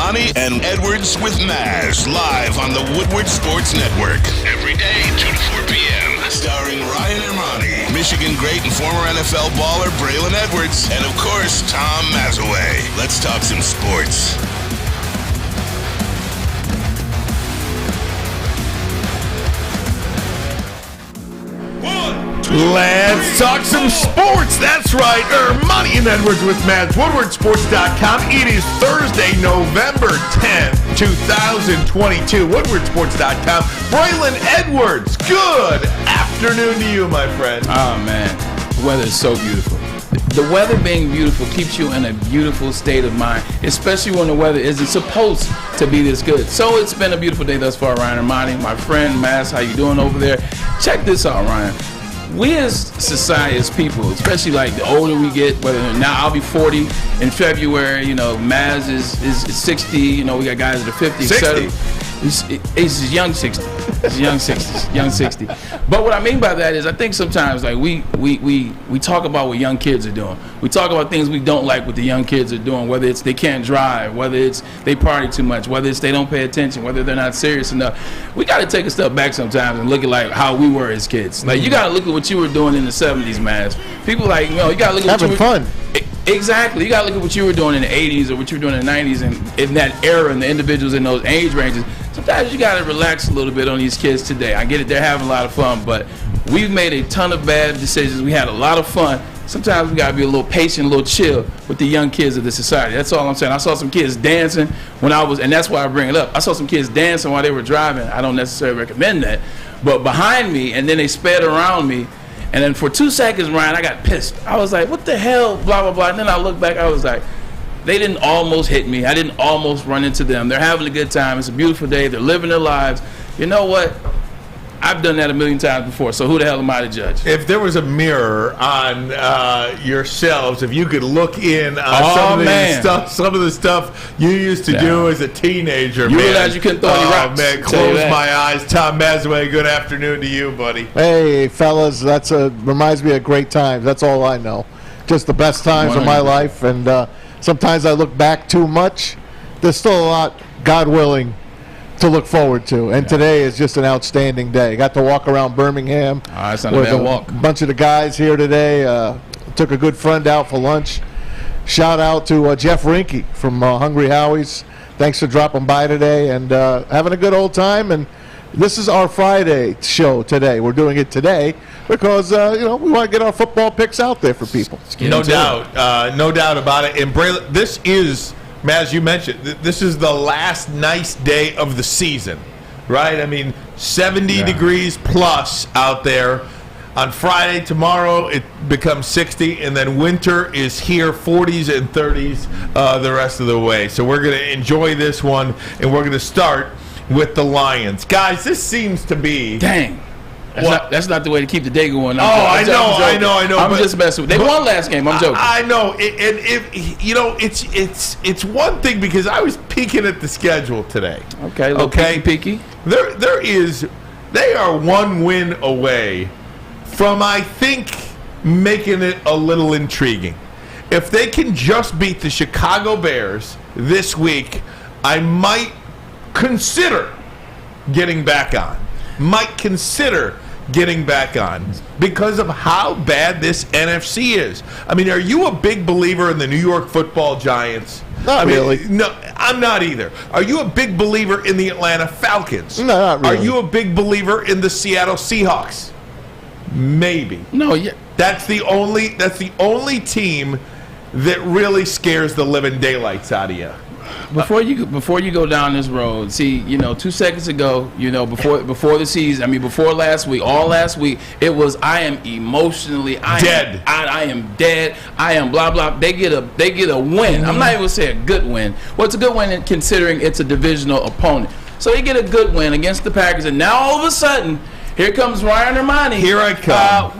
Ermanni and Edwards with Maz, live on the Woodward Sports Network. Every day, 2 to 4 p.m. Starring Ryan Ermanni, Michigan great and former NFL baller Braylon Edwards, and of course, Tom Mazawey. Let's talk some sports. Let's talk some sports. That's right. Ermanni and Edwards with Maz. WoodwardSports.com. It is Thursday, November 10th, 2022. WoodwardSports.com. Braylon Edwards. Good afternoon to you, my friend. Oh, man. The weather is so beautiful. The weather being beautiful keeps you in a beautiful state of mind, especially when the weather isn't supposed to be this good. So it's been a beautiful day thus far, Ryan Ermanni. My friend, Maz, how you doing over there? Check this out, Ryan. We as society, as people, especially like the older we get, whether now I'll be 40 in February, you know, Maz is 60, you know, we got guys that are 50, 60. He's young 60. He's young 60. But what I mean by that is I think sometimes like we talk about what young kids are doing. We talk about things we don't like what the young kids are doing, whether it's they can't drive, whether it's they party too much, whether it's they don't pay attention, whether they're not serious enough. We got to take a step back sometimes and look at like how we were as kids. Like you got to look at what you were doing in the 70s, Maz. People like, you know, you got to look at having what you were fun. Exactly. You got to look at what you were doing in the 80s or what you were doing in the 90s and in that era and the individuals in those age ranges. Sometimes you got to relax a little bit on these kids today. I get it. They're having a lot of fun, but we've made a ton of bad decisions. We had a lot of fun. Sometimes we got to be a little patient, a little chill with the young kids of the society. That's all I'm saying. I saw some kids dancing when I was, and that's why I bring it up. I saw some kids dancing while they were driving. I don't necessarily recommend that. But behind me, and then they sped around me. And then for 2 seconds, Ryan, I got pissed. I was like, what the hell, blah, blah, blah. And then I looked back, I was like, they didn't almost hit me. I didn't almost run into them. They're having a good time. It's a beautiful day. They're living their lives. You know what? I've done that a million times before, so who the hell am I to judge? If there was a mirror on yourselves, if you could look in on some of the stuff you used to do as a teenager, you realize you couldn't throw any rocks. Man, close my eyes. Tom Mazawey, good afternoon to you, buddy. Hey, fellas, reminds me of great times. That's all I know. Just the best times of my life, and sometimes I look back too much. There's still a lot, God willing, to look forward to, and today is just an outstanding day. Got to walk around Birmingham that's not a bad walk. A bunch of the guys here today. Took a good friend out for lunch. Shout out to Jeff Rinke from Hungry Howie's. Thanks for dropping by today and having a good old time. And this is our Friday show today. We're doing it today because we want to get our football picks out there for people. No doubt about it. And Braylon, this is, Maz, you mentioned, this is the last nice day of the season, right? I mean, 70 degrees plus out there. On Friday, tomorrow, it becomes 60, and then winter is here, 40s and 30s the rest of the way. So we're going to enjoy this one, and we're going to start with the Lions. Guys, this seems to be... Dang. That's not the way to keep the day going. I know. I'm just messing with. They won last game. I'm joking. I know, it's one thing because I was peeking at the schedule today. Okay. Peeky. They are one win away from, I think, making it a little intriguing. If they can just beat the Chicago Bears this week, I might consider getting back on. Because of how bad this NFC is. I mean, are you a big believer in the New York Football Giants? Really. No, I'm not either. Are you a big believer in the Atlanta Falcons? No, not really. Are you a big believer in the Seattle Seahawks? Maybe. No, yeah. That's the only team that really scares the living daylights out of you. Before you go down this road, see, 2 seconds ago, before the season, before last week, all last week, it was I am emotionally dead. I am dead. I am blah blah. They get a win. I'm not even gonna say a good win. Well, it's a good win considering it's a divisional opponent. So they get a good win against the Packers, and now all of a sudden, here comes Ryan Ermanni. Here I come.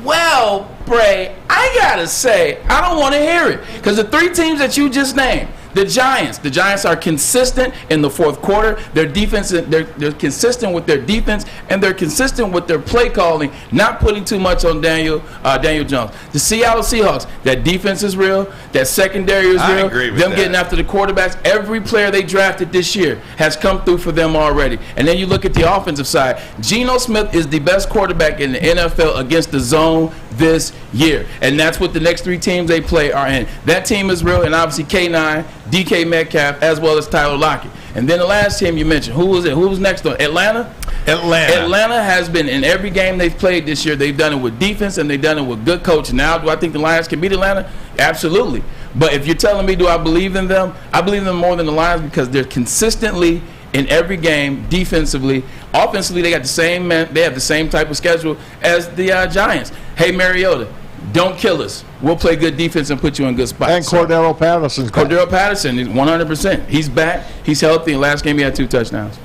Bray, I gotta say, I don't want to hear it because the three teams that you just named, The Giants are consistent in the fourth quarter. Their defense, they're consistent with their defense, and they're consistent with their play calling, not putting too much on Daniel Jones. The Seattle Seahawks, that defense is real. That secondary is real. I agree with them that. Getting after the quarterbacks. Every player they drafted this year has come through for them already. And then you look at the offensive side. Geno Smith is the best quarterback in the NFL against the zone this year. And that's what the next three teams they play are in. That team is real, and obviously K9, DK Metcalf, as well as Tyler Lockett. And then the last team you mentioned, who was it? Who was next on? Atlanta? Atlanta has been in every game they've played this year. They've done it with defense, and they've done it with good coaching. Now, do I think the Lions can beat Atlanta? Absolutely. But if you're telling me, do I believe in them? I believe in them more than the Lions because they're consistently in every game defensively. Offensively, they got the same they have the same type of schedule as the Giants. Hey, Mariota, don't kill us. We'll play good defense and put you in good spots. And Cordero Patterson's back. Cordero Patterson is 100%. He's back. He's healthy. And last game he had 2 touchdowns.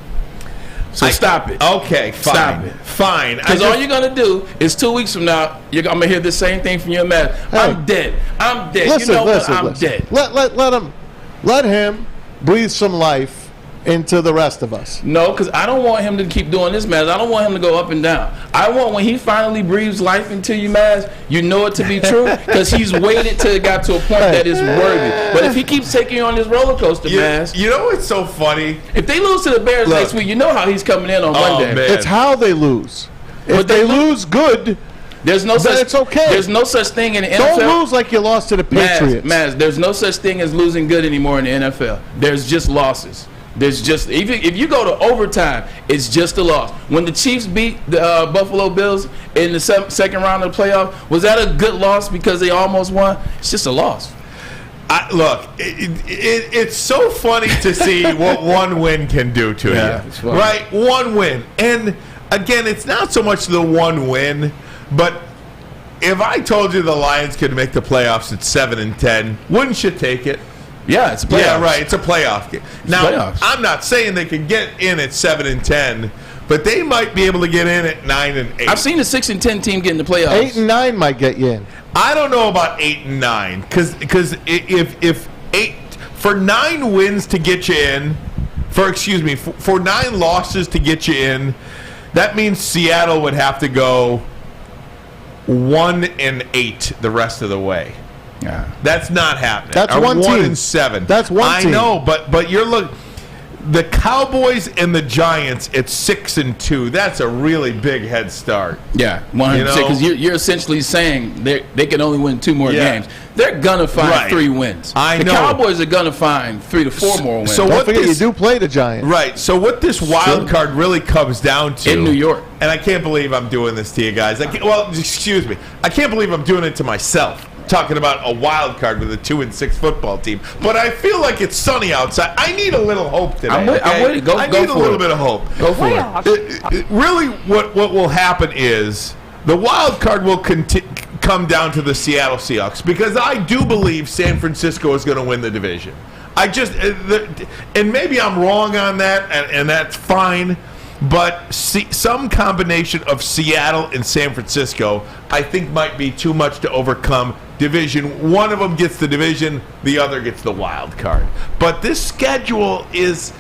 So stop it. Okay, fine. Stop it. Fine. Because all you're going to do is 2 weeks from now, I'm going to hear the same thing from your man. I'm dead. I'm dead. Listen, I'm dead. Let him breathe some life into the rest of us. No, because I don't want him to keep doing this, Maz. I don't want him to go up and down. I want when he finally breathes life into you, Maz, you know it to be true because he's waited till it got to a point that is worthy. But if he keeps taking you on this roller coaster, Maz. You know what's so funny? If they lose to the Bears next week, you know how he's coming in on Monday. Man. It's how they lose. If they lose good, there's no such. It's okay. There's no such thing in the NFL. Don't lose like you lost to the Patriots. Maz, there's no such thing as losing good anymore in the NFL. There's just losses. There's just if you go to overtime, it's just a loss. When the Chiefs beat the Buffalo Bills in the second round of the playoff, was that a good loss because they almost won? It's just a loss. Look, it's so funny to see what one win can do to you, right? One win, and again, it's not so much the one win, but if I told you the Lions could make the playoffs at 7-10, wouldn't you take it? Yeah, it's a playoff. Yeah, right. It's a playoff game. Now, I'm not saying they can get in at 7-10, but they might be able to get in at 9-8. I've seen a 6-10 team get in the playoffs. 8-9 might get you in. I don't know about 8-9 because if 9 wins to get you in, for 9 losses to get you in, that means Seattle would have to go 1-8 the rest of the way. Yeah, that's not happening. That's one team. 1-7. That's one team. I know, but you're looking. The Cowboys and the Giants at 6-2. That's a really big head start. Yeah, 100%. Because you're essentially saying they can only win 2 more games. They're gonna find 3 wins. The Cowboys are gonna find 3 to 4 more wins. So don't forget, you do play the Giants, right? So what this wild card really comes down to in New York, and I can't believe I'm doing this to you guys. Excuse me. I can't believe I'm doing it to myself. Talking about a wild card with a 2-6 football team, but I feel like it's sunny outside. I need a little hope today. I'm with it. I need a little bit of hope. Go for it. Really, what will happen is the wild card will come down to the Seattle Seahawks because I do believe San Francisco is going to win the division. And maybe I'm wrong on that, and that's fine. But some combination of Seattle and San Francisco, I think, might be too much to overcome division. One of them gets the division, the other gets the wild card. But this schedule is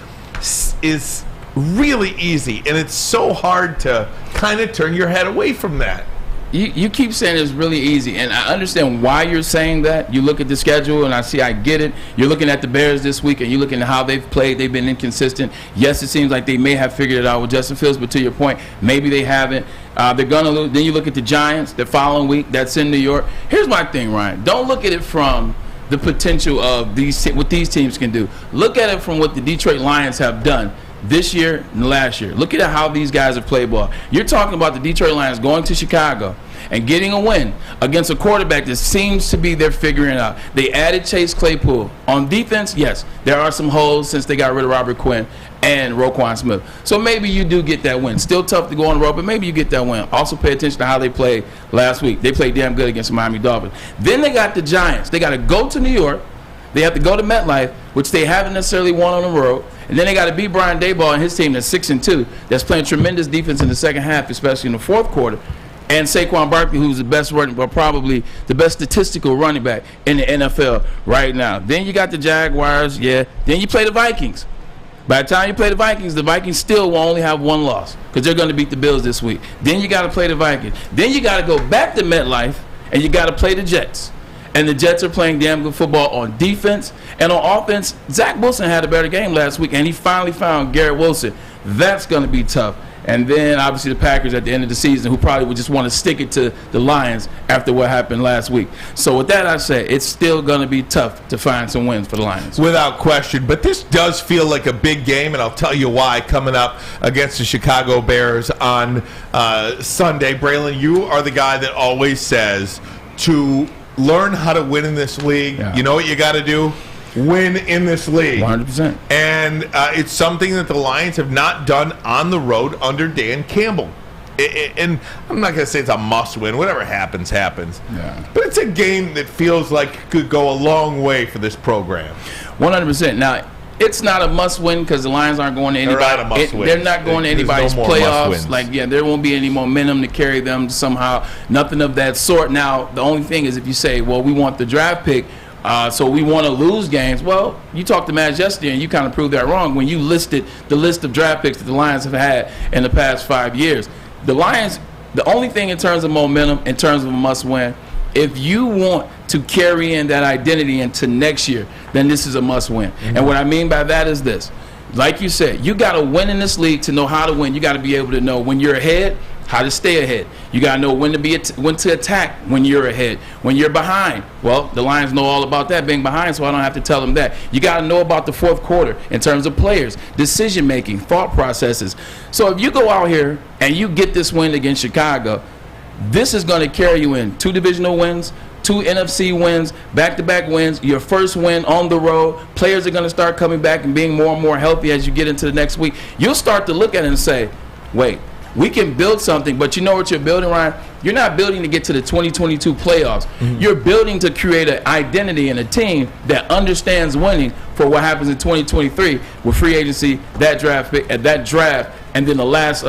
really easy, and it's so hard to kind of turn your head away from that. You keep saying it's really easy, and I understand why you're saying that. You look at the schedule, and I get it. You're looking at the Bears this week, and you're looking at how they've played. They've been inconsistent. Yes, it seems like they may have figured it out with Justin Fields, but to your point, maybe they haven't. They're going to lose. Then you look at the Giants the following week. That's in New York. Here's my thing, Ryan. Don't look at it from the potential of what these teams can do. Look at it from what the Detroit Lions have done this year and last year. Look at how these guys have played ball. You're talking about the Detroit Lions going to Chicago and getting a win against a quarterback that seems to be they're figuring out. They added Chase Claypool. On defense, yes, there are some holes since they got rid of Robert Quinn and Roquan Smith. So maybe you do get that win. Still tough to go on the road, but maybe you get that win. Also pay attention to how they played last week. They played damn good against the Miami Dolphins. Then they got the Giants. They got to go to New York. They have to go to MetLife, which they haven't necessarily won on the road. And then they got to beat Brian Daboll and his team that's 6-2, that's playing tremendous defense in the second half, especially in the fourth quarter. and Saquon Barkley, who's the best running, but probably the best statistical running back in the NFL right now. Then you got the Jaguars, yeah. Then you play the Vikings. By the time you play the Vikings still will only have one loss because they're going to beat the Bills this week. Then you got to play the Vikings. Then you got to go back to MetLife, and you got to play the Jets. And the Jets are playing damn good football on defense. And on offense, Zach Wilson had a better game last week, and he finally found Garrett Wilson. That's going to be tough. And then, obviously, the Packers at the end of the season, who probably would just want to stick it to the Lions after what happened last week. So with that, I say it's still going to be tough to find some wins for the Lions. Without question. But this does feel like a big game, and I'll tell you why, coming up against the Chicago Bears on Sunday. Braylon, you are the guy that always says to learn how to win in this league, you know what you got to do? Win in this league. 100%. And it's something that the Lions have not done on the road under Dan Campbell. And I'm not going to say it's a must-win. Whatever happens, happens. Yeah. But it's a game that feels like it could go a long way for this program. 100%. Now, it's not a must-win because the Lions aren't going to anybody. They're not going to anybody's playoffs. There won't be any momentum to carry them somehow. Nothing of that sort. Now, the only thing is if you say, well, we want the draft pick, so we want to lose games. Well, you talked to Matt yesterday, and you kind of proved that wrong when you listed the list of draft picks that the Lions have had in the past 5 years. The Lions, the only thing in terms of momentum, in terms of a must-win, if you want to carry in that identity into next year, then this is a must-win. Mm-hmm. And what I mean by that is this. Like you said, you got to win in this league to know how to win. You got to be able to know when you're ahead, how to stay ahead. You got to know when to attack when you're ahead. When you're behind, well, the Lions know all about that, being behind, so I don't have to tell them that. You got to know about the fourth quarter in terms of players, decision-making, thought processes. So if you go out here and you get this win against Chicago, this is going to carry you in 2 divisional wins, 2 NFC wins, back-to-back wins, your first win on the road. Players are going to start coming back and being more and more healthy as you get into the next week. You'll start to look at it and say, wait, we can build something, but you know what you're building, Ryan? You're not building to get to the 2022 playoffs. Mm-hmm. You're building to create an identity and a team that understands winning for what happens in 2023 with free agency, that draft, and then the last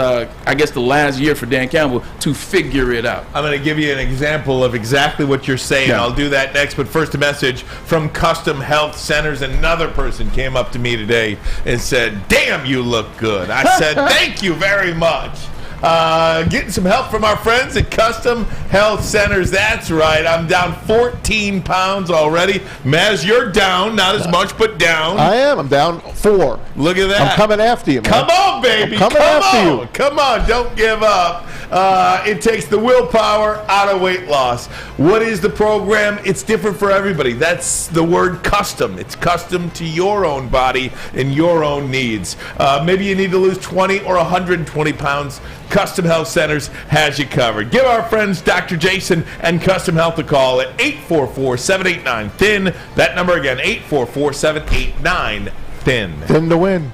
year for Dan Campbell to figure it out. I'm going to give you an example of exactly what you're saying. Yeah. I'll do that next, but first a message from Custom Health Centers. Another person came up to me today and said, "Damn, you look good." I said, "Thank you very much." Getting some help from our friends at Custom Health Centers. That's right. I'm down 14 pounds already. Maz, you're down. Not as much, but down. I am. I'm down 4. Look at that. I'm coming after you, man. Come on, baby. I'm coming after you. Come on. Don't give up. It takes the willpower out of weight loss. What is the program? It's different for everybody. That's the word custom. It's custom to your own body and your own needs. Maybe you need to lose 20 or 120 pounds. Custom Health Centers has you covered. Give our friends Dr. Jason and Custom Health a call at 844-789-THIN. That number again, 844-789-THIN. Thin to win.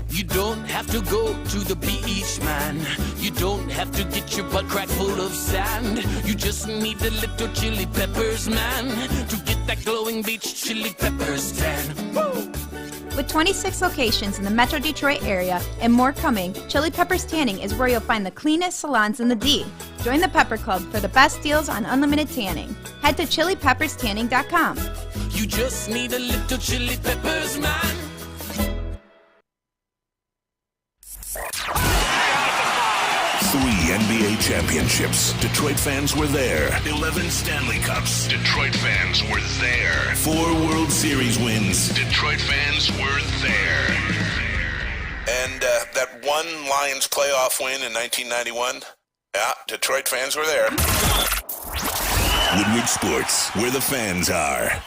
You don't have to go to the beach, man. You don't have to get your butt crack full of sand. You just need a little chili peppers, man, to get that glowing beach chili peppers tan. Woo! With 26 locations in the Metro Detroit area and more coming, Chili Peppers Tanning is where you'll find the cleanest salons in the D. Join the Pepper Club for the best deals on unlimited tanning. Head to chilipepperstanning.com. You just need a little chili peppers, man. Three NBA championships. Detroit fans were there. 11 Stanley Cups. Detroit fans were there. 4 World Series wins. Detroit fans were there. And that one Lions playoff win in 1991. Yeah, Detroit fans were there. Woodward Sports, where the fans are.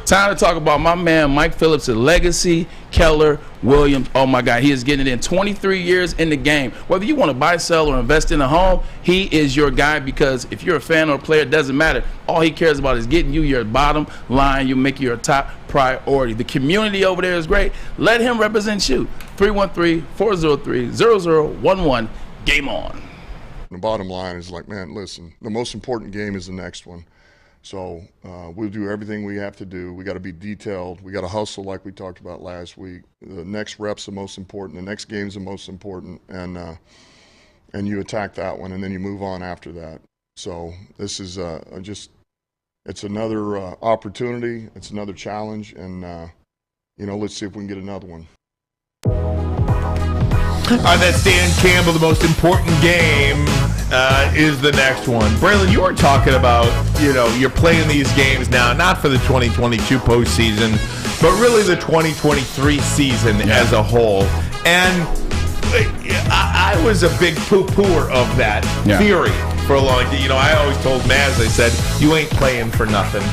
Time to talk about my man Mike Phillips' legacy, Keller Williams. Oh my God, he is getting it in 23 years in the game. Whether you want to buy, sell, or invest in a home, he is your guy because if you're a fan or a player, it doesn't matter. All he cares about is getting you your bottom line. You make you your top priority. The community over there is great. Let him represent you. 313-403-0011. Game on. The bottom line is like, man, listen, the most important game is the next one. So we'll do everything we have to do. We got to be detailed. We got to hustle like we talked about last week. The next rep's the most important. The next game's the most important, and you attack that one, and then you move on after that. So this is it's another opportunity. It's another challenge, and let's see if we can get another one. All right, that's Dan Campbell. The most important game is the next one. Braylon, you were talking about, you're playing these games now, not for the 2022 postseason, but really the 2023 season as a whole. And I was a big poo-pooer of that theory for a long time. I always told Maz, I said, you ain't playing for nothing.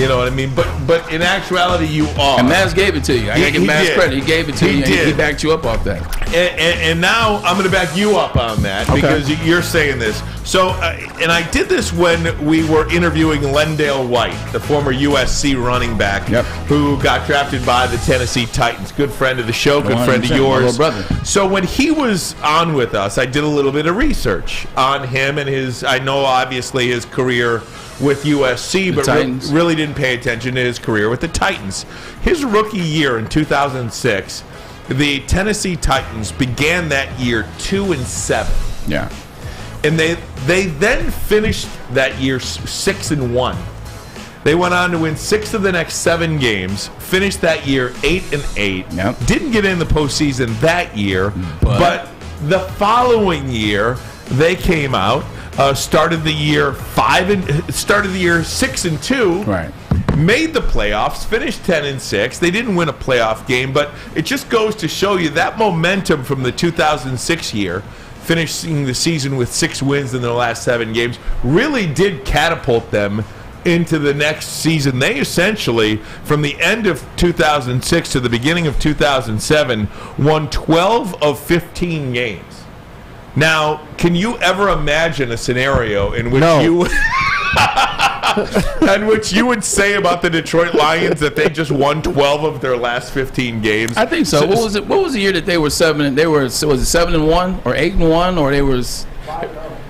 You know what I mean? But in actuality, you are. And Maz gave it to you. I got to give Maz credit. He gave it to you, and he backed you up off that. And now I'm going to back you up on that because you're saying this. So, and I did this when we were interviewing Lendale White, the former USC running back who got drafted by the Tennessee Titans. Good friend of the show, good friend of yours. So when he was on with us, I did a little bit of research on him and I know obviously his career with USC, but really didn't pay attention to his career with the Titans. His rookie year in 2006, the Tennessee Titans began that year 2-7. Yeah. And they then finished that year 6-1. They went on to win 6 of the next 7 games, finished that year 8-8. Yep. Didn't get in the postseason that year, but the following year they came out, started the year 6-2. Right. Made the playoffs, finished 10-6. They didn't win a playoff game, but it just goes to show you that momentum from the 2006 year, finishing the season with 6 wins in their last 7 games, really did catapult them into the next season. They essentially, from the end of 2006 to the beginning of 2007, won 12 of 15 games. Now, can you ever imagine a scenario in which you would say about the Detroit Lions that they just won 12 of their last 15 games? I think so. What was it? What was the year that they were 7? Was it 7-1 or 8-1 or they was?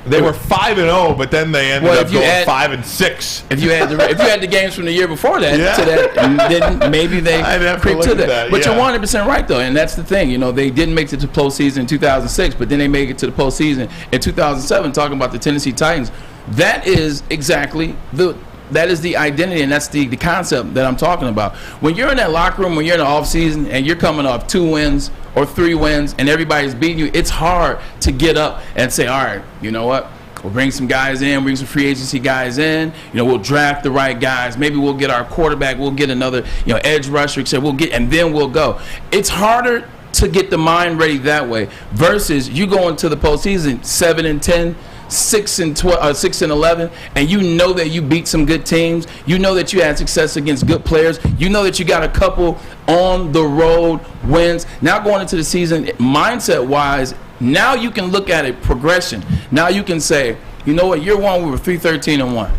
They were 5-0, but then they ended up going 5-6. If you had the games from the year before that to that, and then maybe they creep to that. But you're 100% right though, and that's the thing. They didn't make it to the postseason in 2006, but then they made it to the postseason in 2007. Talking about the Tennessee Titans, that is exactly that is the identity, and that's the concept that I'm talking about. When you're in that locker room, when you're in the offseason, and you're coming off 2 wins or 3 wins, and everybody's beating you, it's hard to get up and say, all right, you know what? We'll bring some guys in, bring some free agency guys in. We'll draft the right guys. Maybe we'll get our quarterback. We'll get another, edge rusher. And then we'll go. It's harder to get the mind ready that way versus you go into the postseason 7-10. 6-11, and you know that you beat some good teams. You know that you had success against good players. You know that you got a couple on the road wins. Now going into the season, mindset-wise, now you can look at it progression. Now you can say, you know what? Year 1 we were 3-13-1.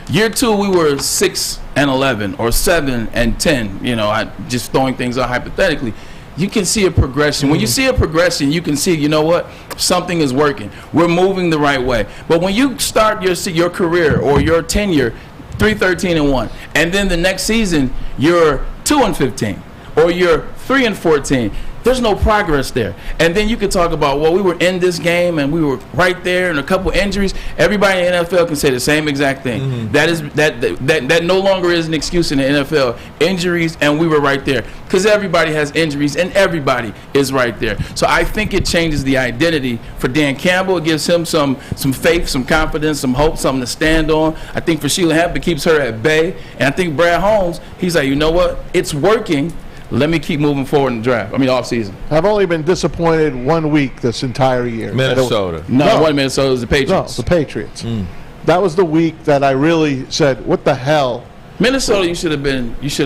Year 2 we were 6-11 or 7-10. I just throwing things out hypothetically. You can see a progression. When you see a progression, you can see, you know what, something is working. We're moving the right way. But when you start your career or your tenure 3-13-1, and then the next season you're 2-15 or you're 3-14, there's no progress there. And then you could talk about, well, we were in this game and we were right there and a couple injuries. Everybody in the NFL can say the same exact thing. That no longer is an excuse in the NFL. Injuries, and we were right there. Because everybody has injuries and everybody is right there. So I think it changes the identity for Dan Campbell. It gives him some faith, some confidence, some hope, something to stand on. I think for Sheila Hampton, it keeps her at bay. And I think Brad Holmes, he's like, you know what? It's working. Let me keep moving forward in the draft. Off season. I've only been disappointed 1 week this entire year. Minnesota. No, it wasn't Minnesota. It was the Patriots. No, the Patriots. That was the week that I really said, what the hell? Minnesota, you should have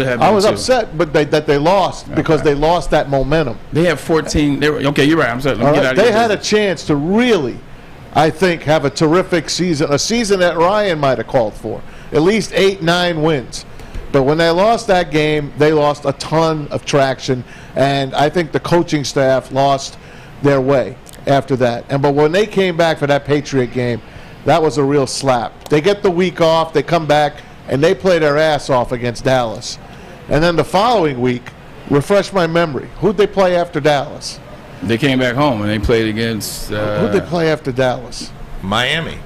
had. I was upset, but that they lost because they lost that momentum. They have 14. Okay, you're right. I'm sorry. They had a chance to really, I think, have a terrific season, a season that Ryan might have called for, at least 8-9 wins. But when they lost that game, they lost a ton of traction, and I think the coaching staff lost their way after that. But when they came back for that Patriot game, that was a real slap. They get the week off, they come back and they play their ass off against Dallas. And then the following week, refresh my memory, who'd they play after Dallas? They came back home and they played against. Who'd they play after Dallas? Miami.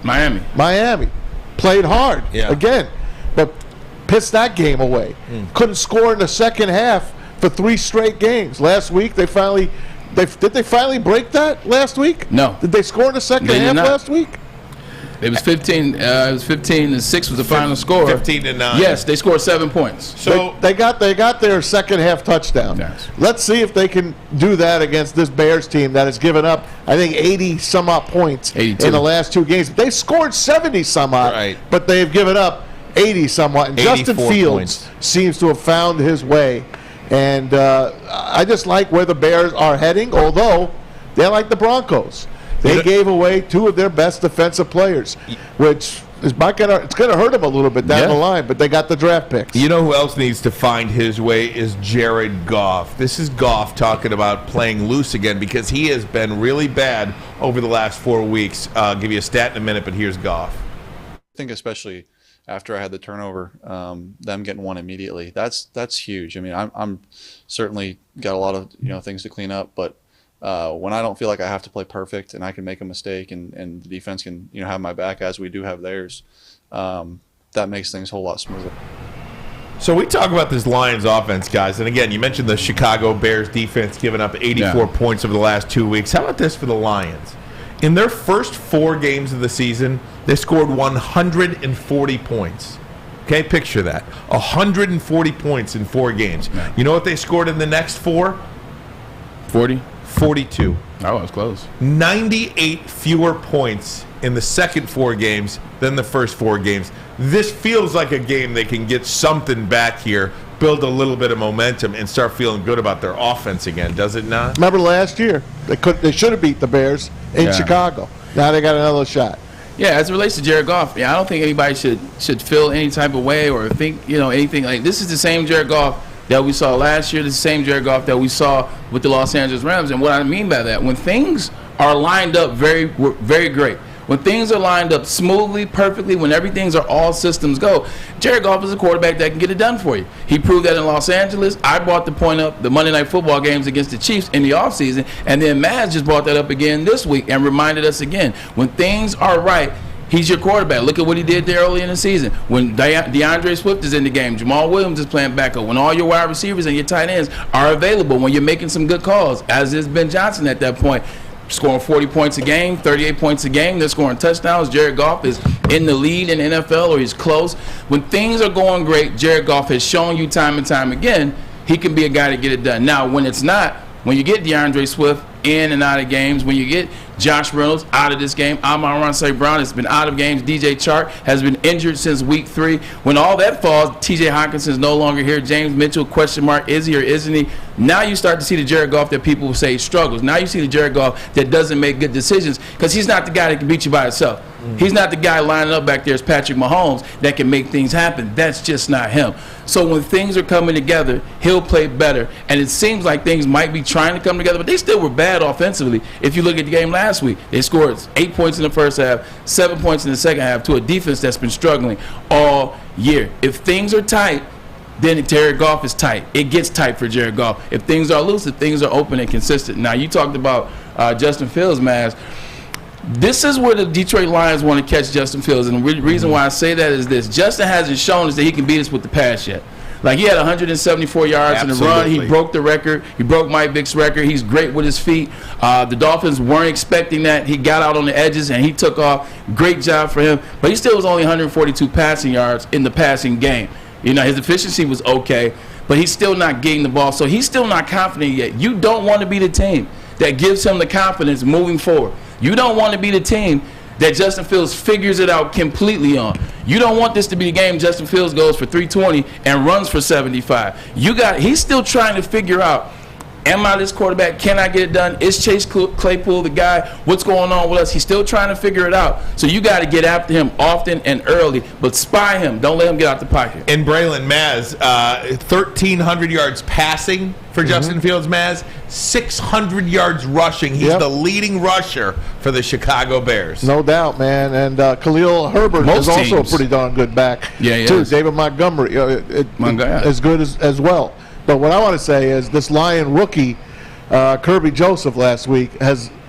Played hard again, but pissed that game away. Couldn't score in the second half for 3 straight games. Last week did they finally break that last week? No. Did they score in the second half last week? It was 15. It was 15-6 was the final score. 15-9. Yes, they scored 7 points. So they got their second half touchdown. Yes. Let's see if they can do that against this Bears team that has given up, I think, 80 some odd points 82. in the last 2 games. They scored 70 some odd, but they've given up 80 somewhat. And Justin Fields seems to have found his way. And I just like where the Bears are heading, although they're like the Broncos. They gave away 2 of their best defensive players, which is it's going to hurt them a little bit down the line, but they got the draft picks. You know who else needs to find his way is Jared Goff. This is Goff talking about playing loose again because he has been really bad over the last 4 weeks. I'll give you a stat in a minute, but here's Goff. I think especially after I had the turnover, them getting one immediately, that's huge. I mean, I'm certainly got a lot of things to clean up, but when I don't feel like I have to play perfect and I can make a mistake and the defense can have my back as we do have theirs, that makes things a whole lot smoother. So we talk about this Lions offense, guys, and again, you mentioned the Chicago Bears defense giving up 84 points over the last 2 weeks. How about this for the Lions? In their first 4 games of the season, they scored 140 points. Okay, picture that. 140 points in 4 games. Yeah. You know what they scored in the next 4? 42. Oh, it was close. 98 fewer points in the second 4 games than the first 4 games. This feels like a game they can get something back here, build a little bit of momentum, and start feeling good about their offense again, does it not? Remember last year, they should have beat the Bears in Chicago. Now they got another shot. Yeah, as it relates to Jared Goff, I don't think anybody should feel any type of way or think anything like this. Is the same Jared Goff that we saw last year, the same Jared Goff that we saw with the Los Angeles Rams. And what I mean by that, when things are lined up very, very great, when things are lined up smoothly, perfectly, when everything's are all systems go, Jared Goff is a quarterback that can get it done for you. He proved that in Los Angeles. I brought the point up the Monday Night Football games against the Chiefs in the offseason, and then Maz just brought that up again this week and reminded us again, when things are right, he's your quarterback. Look at what he did there early in the season. When DeAndre Swift is in the game, Jamal Williams is playing backup. When all your wide receivers and your tight ends are available, when you're making some good calls, as is Ben Johnson at that point, scoring 40 points a game, 38 points a game. They're scoring touchdowns. Jared Goff is in the lead in the NFL, or he's close. When things are going great, Jared Goff has shown you time and time again he can be a guy to get it done. Now, when it's not, when you get DeAndre Swift in and out of games, when you get Josh Reynolds out of this game, Amon-Ra St. Brown has been out of games, DJ Chark has been injured since week 3. When all that falls, TJ Hawkinson is no longer here. James Mitchell, question mark, is he or isn't he? Now you start to see the Jared Goff that people will say struggles. Now you see the Jared Goff that doesn't make good decisions because he's not the guy that can beat you by himself. He's not the guy lining up back there as Patrick Mahomes that can make things happen. That's just not him. So when things are coming together, he'll play better. And it seems like things might be trying to come together, but they still were bad offensively. If you look at the game last week, they scored 8 points in the first half, 7 points in the second half to a defense that's been struggling all year. If things are tight, then Jared Goff is tight. It gets tight for Jared Goff. If things are loose, if things are open and consistent. Now, you talked about Justin Fields, Maz. This is where the Detroit Lions want to catch Justin Fields, and the reason why I say that is this. Justin hasn't shown us that he can beat us with the pass yet. Like, he had 174 yards in the run. He broke the record. He broke Mike Vick's record. He's great with his feet. The Dolphins weren't expecting that. He got out on the edges, and he took off. Great job for him. But he still was only 142 passing yards in the passing game. His efficiency was okay, but he's still not getting the ball. So he's still not confident yet. You don't want to be the team that gives him the confidence moving forward. You don't want to be the team that Justin Fields figures it out completely on. You don't want this to be the game Justin Fields goes for 320 and runs for 75. He's still trying to figure out Am I this quarterback? Can I get it done? Is Chase Claypool the guy? What's going on with us? He's still trying to figure it out. So you got to get after him often and early, but spy him. Don't let him get out the pocket. And Braylon, Maz, 1,300 yards passing for Justin Fields, Maz. 600 yards rushing. He's the leading rusher for the Chicago Bears. No doubt, man. And Khalil Herbert is also a pretty darn good back, too. David Montgomery as good as well. But what I want to say is this Lion rookie, Kirby Joseph, last week,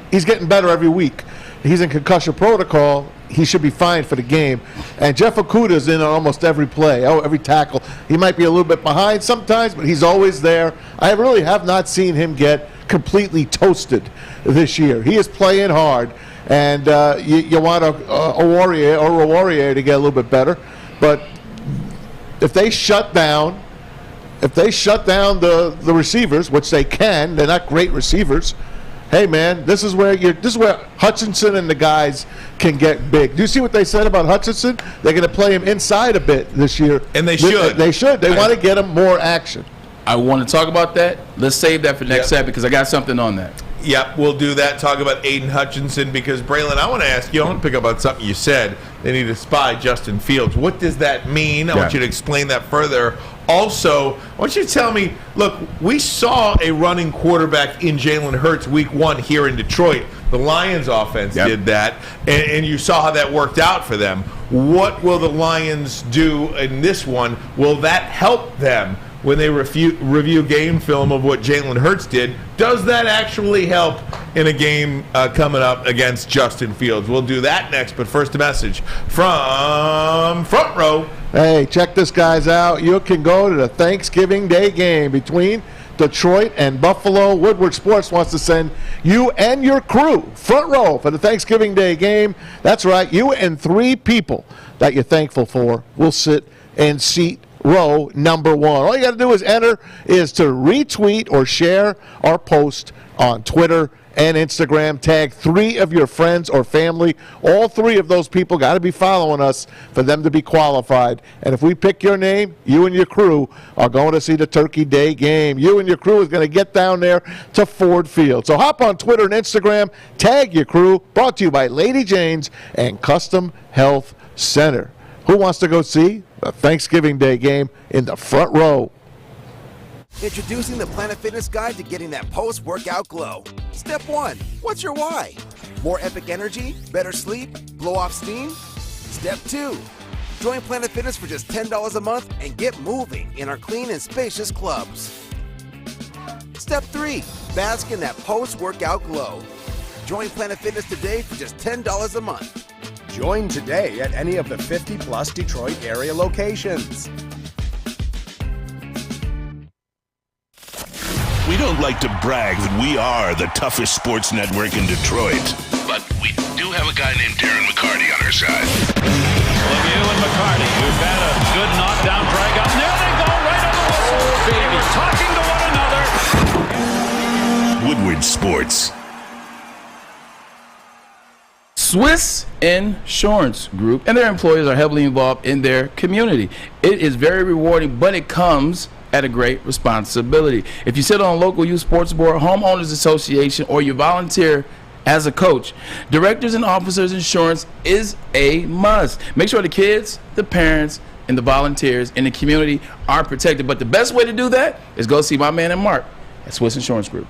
he's getting better every week. He's in concussion protocol. He should be fine for the game. And Jeff Okudah's in on almost every play, every tackle. He might be a little bit behind sometimes, but he's always there. I really have not seen him get completely toasted this year. He is playing hard, and you want a Warrior to get a little bit better. But if they shut down the receivers, which they can, they're not great receivers. Hey man, this is where Hutchinson and the guys can get big. Do you see what they said about Hutchinson? They're going to play him inside a bit this year, and they should. They want to get him more action. I want to talk about that. Let's save that for next set because I got something on that. Yep, we'll do that. Talk about Aiden Hutchinson because, Braylon, I want to ask you, I want to pick up on something you said. They need to spy Justin Fields. What does that mean? I want you to explain that further. Also, I want you to tell me, look, we saw a running quarterback in Jalen Hurts week 1 here in Detroit. The Lions offense did that, and you saw how that worked out for them. What will the Lions do in this one? Will that help them when they review game film of what Jalen Hurts did? Does that actually help in a game coming up against Justin Fields? We'll do that next, but first a message from Front Row. Hey, check this guys out. You can go to the Thanksgiving Day game between Detroit and Buffalo. Woodward Sports wants to send you and your crew front row for the Thanksgiving Day game. That's right, you and 3 people that you're thankful for will sit in seat row number 1. All you got to do is to retweet or share our post on Twitter and Instagram. Tag 3 of your friends or family. All 3 of those people got to be following us for them to be qualified. And if we pick your name, you and your crew are going to see the Turkey Day game. You and your crew is going to get down there to Ford Field. So hop on Twitter and Instagram. Tag your crew. Brought to you by Lady Jane's and Custom Health Center. Who wants to go see the Thanksgiving Day game in the front row? Introducing the Planet Fitness Guide to getting that post-workout glow. Step 1, what's your why? More epic energy, better sleep, blow off steam? Step 2, join Planet Fitness for just $10 a month and get moving in our clean and spacious clubs. Step 3, bask in that post-workout glow. Join Planet Fitness today for just $10 a month. Join today at any of the 50-plus Detroit area locations. We don't like to brag that we are the toughest sports network in Detroit, but we do have a guy named Darren McCarty on our side. Lemieux and McCarty, who've had a good knockdown drag up. There they go, right on the whistle. They were talking to one another. Woodward Sports. Swiss Insurance Group and their employees are heavily involved in their community. It is very rewarding, but it comes at a great responsibility. If you sit on a local youth sports board, homeowners association, or you volunteer as a coach, directors and officers insurance is a must. Make sure the kids, the parents, and the volunteers in the community are protected. But the best way to do that is go see my man and Mark at Swiss Insurance Group.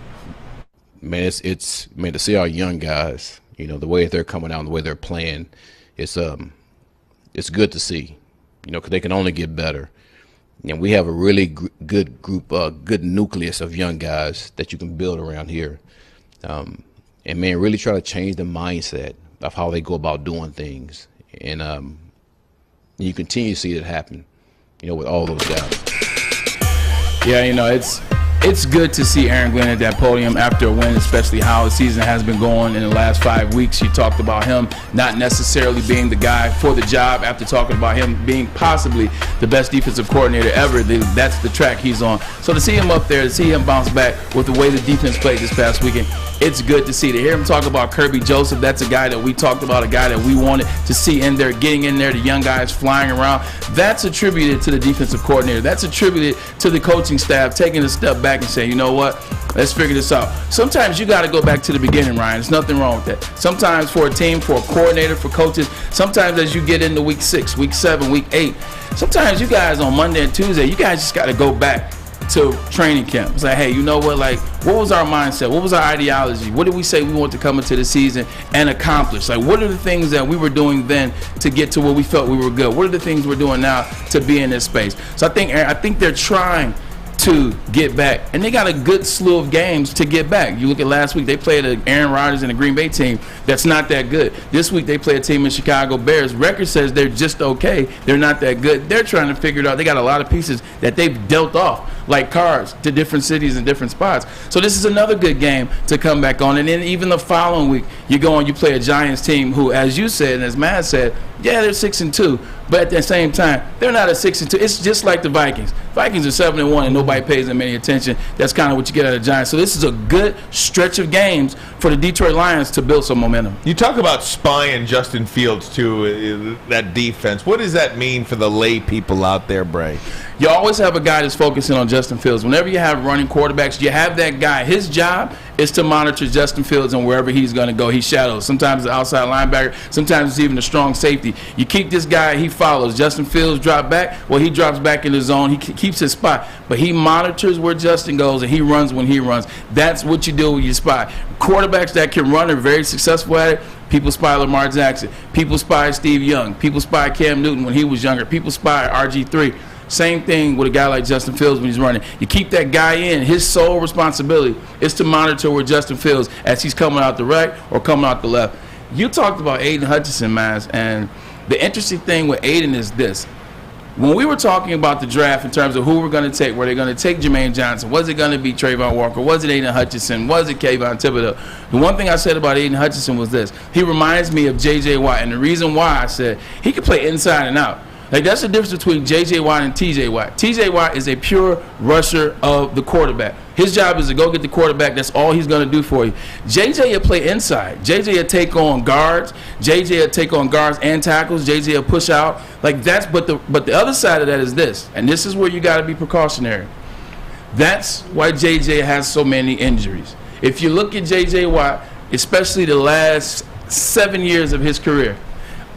Man, it's to see our young guys, you know, the way they're coming out and the way they're playing, it's good to see, you know, because they can only get better. And we have a really good group, good nucleus of young guys that you can build around here. And, man, really try to change the mindset of how they go about doing things. And you continue to see it happen, you know, with all those guys. Yeah, you know, it's good to see Aaron Glenn at that podium after a win, especially how his season has been going in the last 5 weeks. You talked about him not necessarily being the guy for the job after talking about him being possibly the best defensive coordinator ever. That's the track he's on. So to see him up there, to see him bounce back with the way the defense played this past weekend, it's good to see. To hear him talk about Kirby Joseph, that's a guy that we talked about, a guy that we wanted to see in there, getting in there, the young guys flying around. That's attributed to the defensive coordinator. That's attributed to the coaching staff taking a step back and saying, you know what, Let's figure this out. Sometimes you got to go back to the beginning, Ryan. There's nothing wrong with that. Sometimes for a team, for a coordinator, for coaches, sometimes as you get into week 6, week 7, week 8, sometimes you guys on Monday and Tuesday, you guys just got to go back to training camp. It's like, hey, you know what? Like, what was our mindset? What was our ideology? What did we say we want to come into the season and accomplish? Like, what are the things that we were doing then to get to where we felt we were good? What are the things we're doing now to be in this space? So I think they're trying to get back, and they got a good slew of games to get back. You look at last week, they played an Aaron Rodgers and a Green Bay team that's not that good. This week they play a team in Chicago Bears. Record says they're just okay. They're not that good. They're trying to figure it out. They got a lot of pieces that they've dealt off like cards to different cities and different spots. So this is another good game to come back on. And then even the following week, you go and you play a Giants team who, as you said and as Matt said, yeah, they're 6-2, but at the same time, they're not a 6-2. It's just like the Vikings. Vikings are 7-1, and nobody pays them any attention. That's kind of what you get out of the Giants. So this is a good stretch of games for the Detroit Lions to build some momentum. You talk about spying Justin Fields too, that defense. What does that mean for the lay people out there, Bray? You always have a guy that's focusing on Justin Fields. Whenever you have running quarterbacks, you have that guy. His job is to monitor Justin Fields and wherever he's going to go, he shadows. Sometimes the outside linebacker, sometimes it's even a strong safety. You keep this guy, he follows. Justin Fields drop back, well, he drops back in the zone. He keeps his spot, but he monitors where Justin goes, and he runs when he runs. That's what you do with your spot. Quarterbacks that can run are very successful at it. People spy Lamar Jackson. People spy Steve Young. People spy Cam Newton when he was younger. People spy RG3. Same thing with a guy like Justin Fields when he's running. You keep that guy in. His sole responsibility is to monitor where Justin Fields as he's coming out the right or coming out the left. You talked about Aiden Hutchinson, Maz, and the interesting thing with Aiden is this. When we were talking about the draft in terms of who we're going to take, were they going to take Jermaine Johnson? Was it going to be Trayvon Walker? Was it Aiden Hutchinson? Was it Kayvon Thibodeau? The one thing I said about Aiden Hutchinson was this. He reminds me of J.J. Watt, and the reason why I said he could play inside and out. Like, that's the difference between J.J. Watt and T.J. Watt. T.J. Watt is a pure rusher of the quarterback. His job is to go get the quarterback. That's all he's going to do for you. J.J. will play inside. J.J. will take on guards. J.J. will take on guards and tackles. J.J. will push out. Like, that's but the other side of that is this, and this is where you got to be precautionary. That's why J.J. has so many injuries. If you look at J.J. Watt, especially the last 7 years of his career,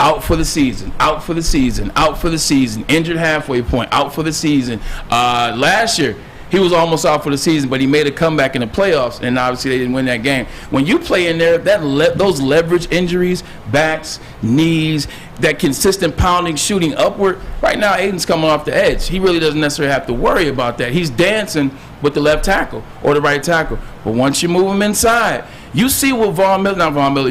out for the season, out for the season, out for the season, injured halfway point, out for the season. Last year, he was almost out for the season, but he made a comeback in the playoffs, and obviously they didn't win that game. When you play in there, those leverage injuries, backs, knees, that consistent pounding, shooting upward, right now Aiden's coming off the edge. He really doesn't necessarily have to worry about that. He's dancing with the left tackle or the right tackle. But once you move him inside, you see what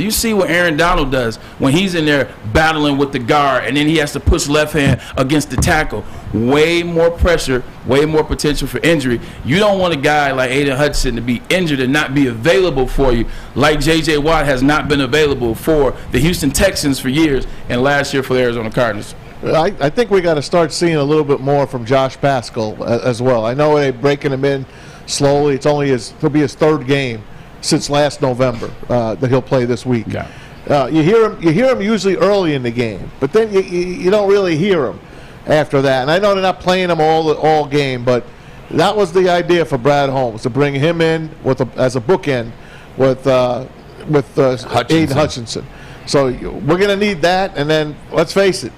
you see what Aaron Donald does when he's in there battling with the guard, and then he has to push left hand against the tackle. Way more pressure, way more potential for injury. You don't want a guy like Aiden Hudson to be injured and not be available for you, like J.J. Watt has not been available for the Houston Texans for years, and last year for the Arizona Cardinals. I think we got to start seeing a little bit more from Josh Paschal as well. I know they're breaking him in slowly. He'll be his third game since last November that he'll play this week. Yeah. You hear him usually early in the game, but then you don't really hear him after that. And I know they're not playing him all game, but that was the idea for Brad Holmes, to bring him in as a bookend with Aiden Hutchinson. So we're going to need that, and then let's face it,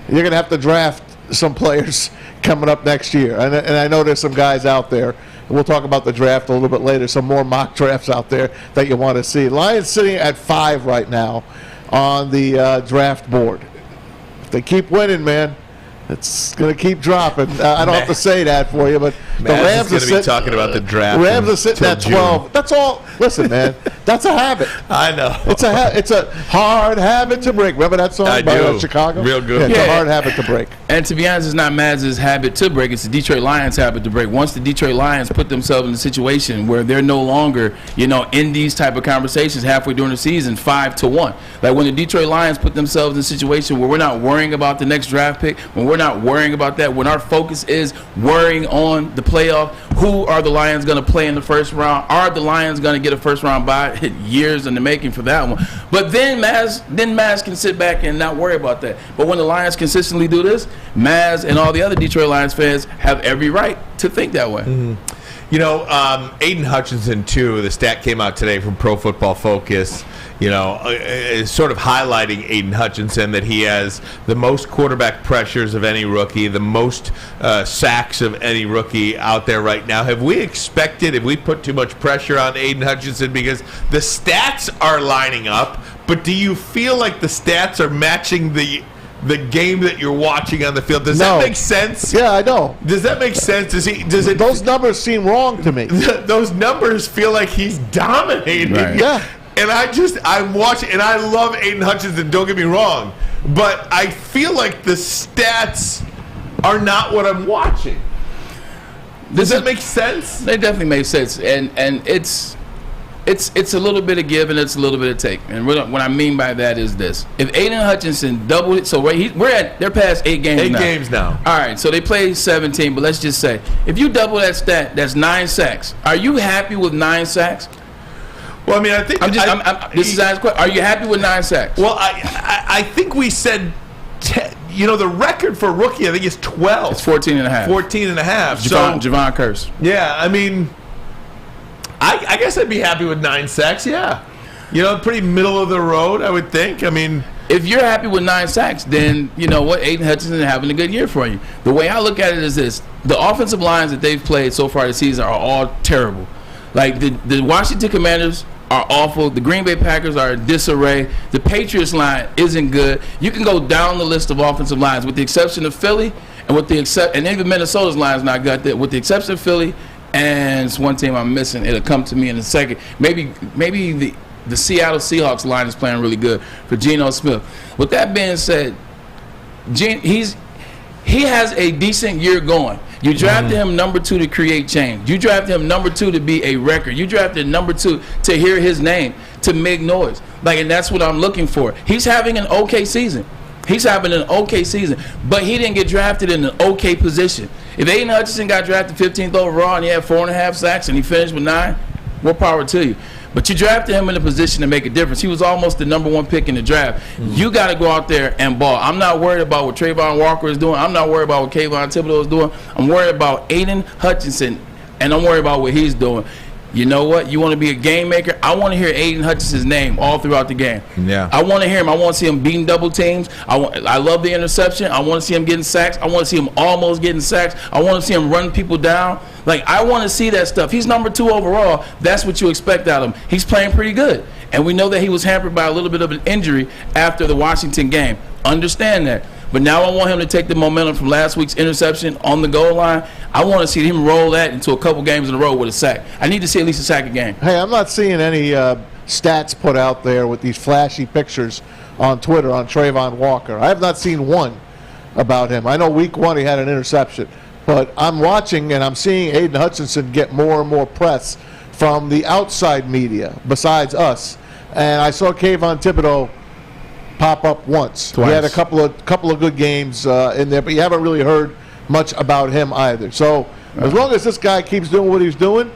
you're going to have to draft some players coming up next year. And I know there's some guys out there. We'll talk about the draft a little bit later, some more mock drafts out there that you want to see. Lions sitting at 5 right now on the draft board. If they keep winning, man, it's going to keep dropping. I don't have to say that for you, but the Rams are going to be talking about the draft. The Rams are sitting at 12. That's all. Listen, man, that's a habit. I know. It's a hard habit to break. Remember that song by Chicago? Real good. Yeah, it's a hard habit to break. And to be honest, it's not Maz's habit to break. It's the Detroit Lions' habit to break. Once the Detroit Lions put themselves in a situation where they're no longer, in these type of conversations halfway during the season, 5-1. Like when the Detroit Lions put themselves in a situation where we're not worrying about the next draft pick, when we're not worrying about that, when our focus is worrying on the playoff, who are the Lions going to play in the first round? Are the Lions going to get a first round bye? Years in the making for that one. But then Maz can sit back and not worry about that. But when the Lions consistently do this, Maz and all the other Detroit Lions fans have every right to think that way. Mm-hmm. Aiden Hutchinson, too, the stat came out today from Pro Football Focus, is sort of highlighting Aiden Hutchinson, that he has the most quarterback pressures of any rookie, the most sacks of any rookie out there right now. Have we put too much pressure on Aiden Hutchinson? Because the stats are lining up, but do you feel like the stats are matching the game that you're watching on the field? Does that make sense? Yeah, I know. Does that make sense? Those numbers seem wrong to me. Those numbers feel like he's dominating. Right. Yeah. And I'm watching, and I love Aiden Hutchinson, don't get me wrong, but I feel like the stats are not what I'm watching. Does that make sense? They definitely make sense, and it's a little bit of give and it's a little bit of take. And what I mean by that is this: if Aiden Hutchinson doubled it, so they're past 8 games. 8 games now. All right, so they played 17, but let's just say if you double that stat, that's 9 sacks. Are you happy with 9 sacks? Well, I mean, I think this is asking question. Are you happy with 9 sacks? Well, I think we said, the record for rookie, I think is 12. It's 14 and a half. 14 and a half. Javon Curse. Yeah, I mean, I guess I'd be happy with 9 sacks. Yeah, pretty middle of the road, I would think. I mean, if you're happy with 9 sacks, then you know what, Aiden Hutchinson is having a good year for you. The way I look at it is this: the offensive lines that they've played so far this season are all terrible. Like the Washington Commanders are awful. The Green Bay Packers are in disarray. The Patriots line isn't good. You can go down the list of offensive lines, with the exception of Philly, and even Minnesota's line is not good. With the exception of Philly, and it's one team I'm missing. It'll come to me in a second. Maybe the Seattle Seahawks line is playing really good for Geno Smith. With that being said, he has a decent year going. You drafted him number 2 to create change. You drafted him number 2 to be a record. You drafted number 2 to hear his name, to make noise. And that's what I'm looking for. He's having an okay season. But he didn't get drafted in an okay position. If Aiden Hutchinson got drafted 15th overall and he had 4.5 sacks and he finished with 9, more power to you. But you drafted him in a position to make a difference. He was almost the number 1 pick in the draft. You got to go out there and ball. I'm not worried about what Trayvon Walker is doing. I'm not worried about what Kayvon Thibodeau is doing. I'm worried about Aiden Hutchinson, and I'm worried about what he's doing. You know what? You want to be a game maker? I want to hear Aiden Hutchinson's name all throughout the game. Yeah. I want to hear him. I want to see him beating double teams. I love the interception. I want to see him getting sacks. I want to see him almost getting sacks. I want to see him run people down. I want to see that stuff. He's number 2 overall. That's what you expect out of him. He's playing pretty good. And we know that he was hampered by a little bit of an injury after the Washington game. Understand that. But now I want him to take the momentum from last week's interception on the goal line. I want to see him roll that into a couple games in a row with a sack. I need to see at least a sack a game. Hey, I'm not seeing any stats put out there with these flashy pictures on Twitter on Trayvon Walker. I have not seen one about him. I know week 1 he had an interception. But I'm watching and I'm seeing Aiden Hutchinson get more and more press from the outside media besides us. And I saw Kayvon Thibodeau pop up once. Twice. He had a couple of good games in there, but you haven't really heard much about him either. So as long as this guy keeps doing what he's doing,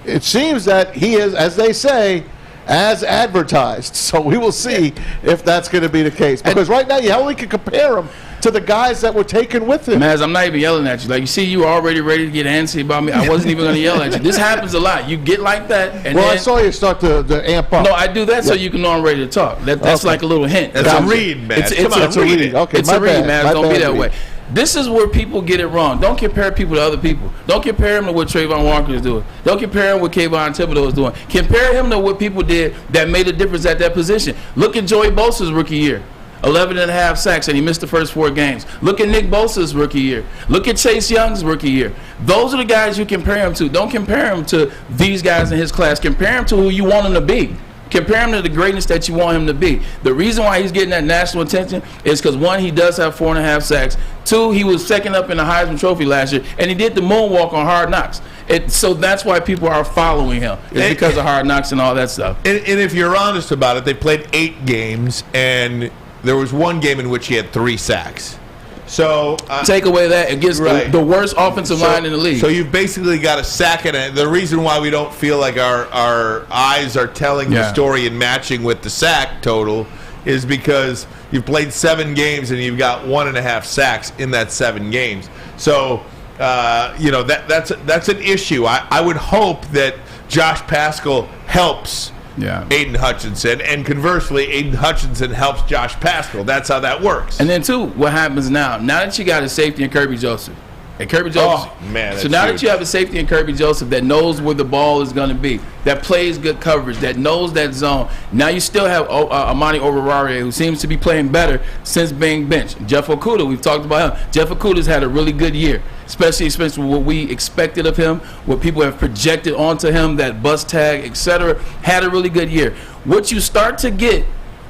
it seems that he is, as they say, as advertised. So we will see if that's going to be the case. Because right now you only can compare him to the guys that were taken with him. Maz, I'm not even yelling at you. You see, you already ready to get antsy about me. I wasn't even going to yell at you. This happens a lot. You get like that. And I saw you start to amp up. No, I do that so you can know I'm ready to talk. That's like a little hint. That's a read, man. It's a read. Okay, it's a read, man. Don't be that way. This is where people get it wrong. Don't compare people to other people. Don't compare him to what Trayvon Walker is doing. Don't compare him to what Kayvon Thibodeau is doing. Compare him to what people did that made a difference at that position. Look at Joey Bosa's rookie year. 11.5 sacks, and he missed the first 4 games. Look at Nick Bosa's rookie year. Look at Chase Young's rookie year. Those are the guys you compare him to. Don't compare him to these guys in his class. Compare him to who you want him to be. Compare him to the greatness that you want him to be. The reason why he's getting that national attention is because, 1, he does have 4.5 sacks. 2, he was second up in the Heisman Trophy last year, and he did the moonwalk on Hard Knocks. So that's why people are following him. It's because of Hard Knocks and all that stuff. And if you're honest about it, they played 8 games, and there was 1 game in which he had 3 sacks. So take away that against the worst offensive line in the league. So you've basically got a sack, and the reason why we don't feel like our eyes are telling the story and matching with the sack total is because you've played 7 games and you've got 1.5 sacks in that 7 games. So that's an issue. I would hope that Josh Paschal helps Aiden Hutchinson, and conversely, Aiden Hutchinson helps Josh Paschal. That's how that works. And then, too, what happens now that you got a safety in Kirby Joseph, and Kirby Joseph. Oh, man, so now that you have a safety in Kirby Joseph that knows where the ball is going to be, that plays good coverage, that knows that zone. Now you still have Amon-Ra, who seems to be playing better since being benched. Jeff Okudah, we've talked about him. Jeff Okudah's had a really good year, especially what we expected of him, what people have projected onto him, that bust tag, etc. Had a really good year. What you start to get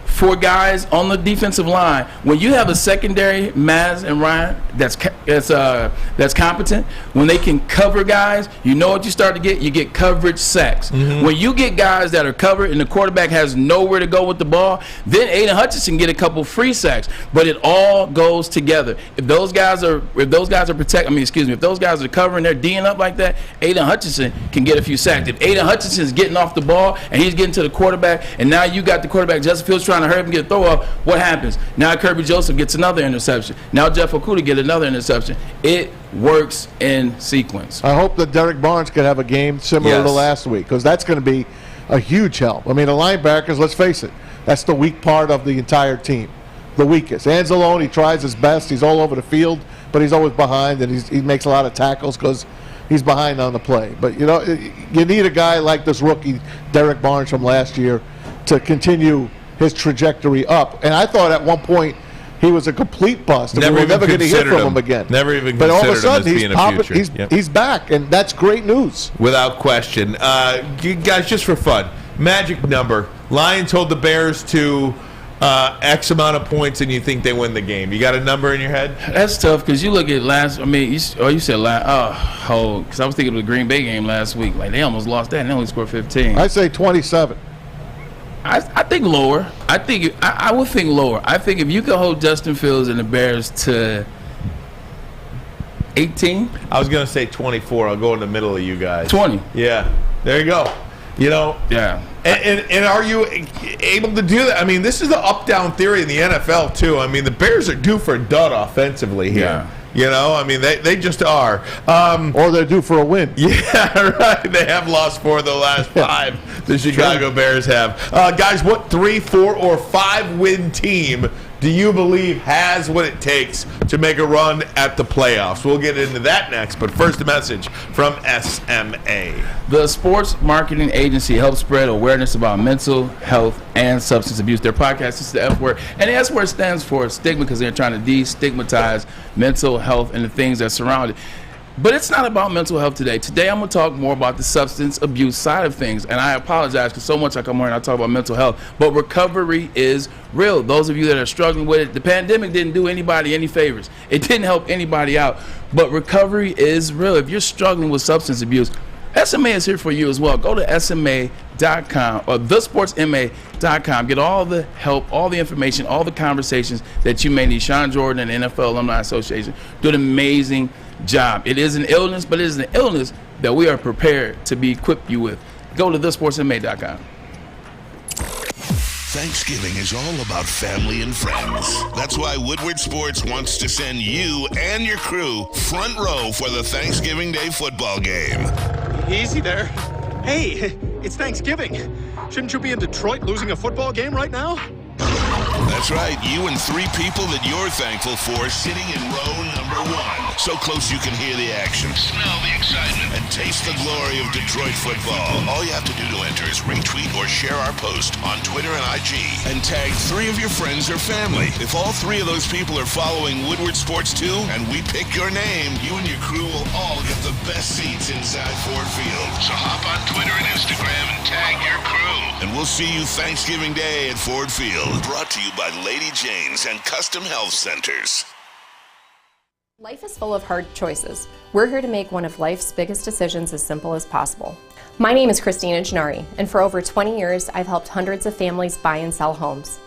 for guys on the defensive line, when you have a secondary, Maz and Ryan, that's competent, when they can cover guys, you know what you start to get? You get coverage sacks. Mm-hmm. When you get guys that are covered and the quarterback has nowhere to go with the ball, then Aiden Hutchinson get a couple free sacks. But it all goes together. If those guys are if those guys are covering, they're D'ing up like that, Aiden Hutchinson can get a few sacks. If Aiden Hutchinson's getting off the ball and he's getting to the quarterback, and now you got the quarterback, Justin Fields, trying to hurry up and get a throw off, what happens? Now Kirby Joseph gets another interception. Now Jeff Okudah get another interception. It works in sequence. I hope that Derek Barnes could have a game similar to last week, because that's going to be a huge help. I mean, the linebackers, let's face it, that's the weak part of the entire team. The weakest. Anzalone, he tries his best. He's all over the field, but he's always behind, and he makes a lot of tackles because he's behind on the play. But, you need a guy like this rookie, Derek Barnes from last year, to continue his trajectory up. And I thought at one point he was a complete bust. We're never going to hear from him again. Never even but all of a considered sudden him as being a future. He's back, and that's great news. Without question. You guys, just for fun, magic number. Lions hold the Bears to X amount of points, and you think they win the game. You got a number in your head? That's tough, because you look at you said last. Because I was thinking of the Green Bay game last week. Like, they almost lost that, and they only scored 15. I say 27. I think lower. I would think lower. I think if you could hold Justin Fields and the Bears to 18. I was going to say 24. I'll go in the middle of you guys. 20. Yeah. There you go. Yeah. And are you able to do that? I mean, this is the up-down theory in the NFL, too. I mean, the Bears are due for a dud offensively here. Yeah. They just are. Or they're due for a win. Yeah, right. They have lost 4 of the last 5. The Chicago Bears have. Guys, what 3, 4, or 5-win team do you believe has what it takes to make a run at the playoffs? We'll get into that next, but first a message from SMA. The Sports Marketing Agency helps spread awareness about mental health and substance abuse. Their podcast is the F word, and the S word stands for stigma, because they're trying to destigmatize mental health and the things that surround it. But it's not about mental health today. Today I'm going to talk more about the substance abuse side of things. And I apologize, because so much I come here and I talk about mental health. But recovery is real. Those of you that are struggling with it, the pandemic didn't do anybody any favors. It didn't help anybody out. But recovery is real. If you're struggling with substance abuse, SMA is here for you as well. Go to SMA.com or thesportsma.com. Get all the help, all the information, all the conversations that you may need. Sean Jordan and NFL Alumni Association do an amazing job. It is an illness, but it is an illness that we are prepared to equip you with. Go to thesportsma.com. Thanksgiving is all about family and friends. That's why Woodward Sports wants to send you and your crew front row for the Thanksgiving Day football game. Easy there. Hey, it's Thanksgiving. Shouldn't you be in Detroit losing a football game right now? That's right, you and 3 people that you're thankful for sitting in row number 1. So close you can hear the action, smell the excitement, and taste the glory of Detroit football. All you have to do to enter is retweet or share our post on Twitter and IG, and tag 3 of your friends or family. If all 3 of those people are following Woodward Sports too, and we pick your name, you and your crew will all get the best seats inside Ford Field. So hop on Twitter and Instagram and tag your crew. And we'll see you Thanksgiving Day at Ford Field. Brought to you by Lady Jane's and Custom Health Centers. Life is full of hard choices. We're here to make one of life's biggest decisions as simple as possible. My name is Christina Gennari, and for over 20 years, I've helped hundreds of families buy and sell homes.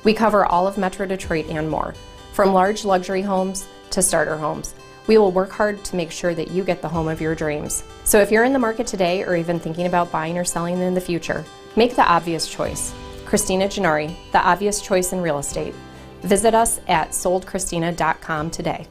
We cover all of Metro Detroit and more, from large luxury homes to starter homes. We will work hard to make sure that you get the home of your dreams. So if you're in the market today or even thinking about buying or selling in the future, make the obvious choice. Christina Gennari, the obvious choice in real estate. Visit us at soldchristina.com today.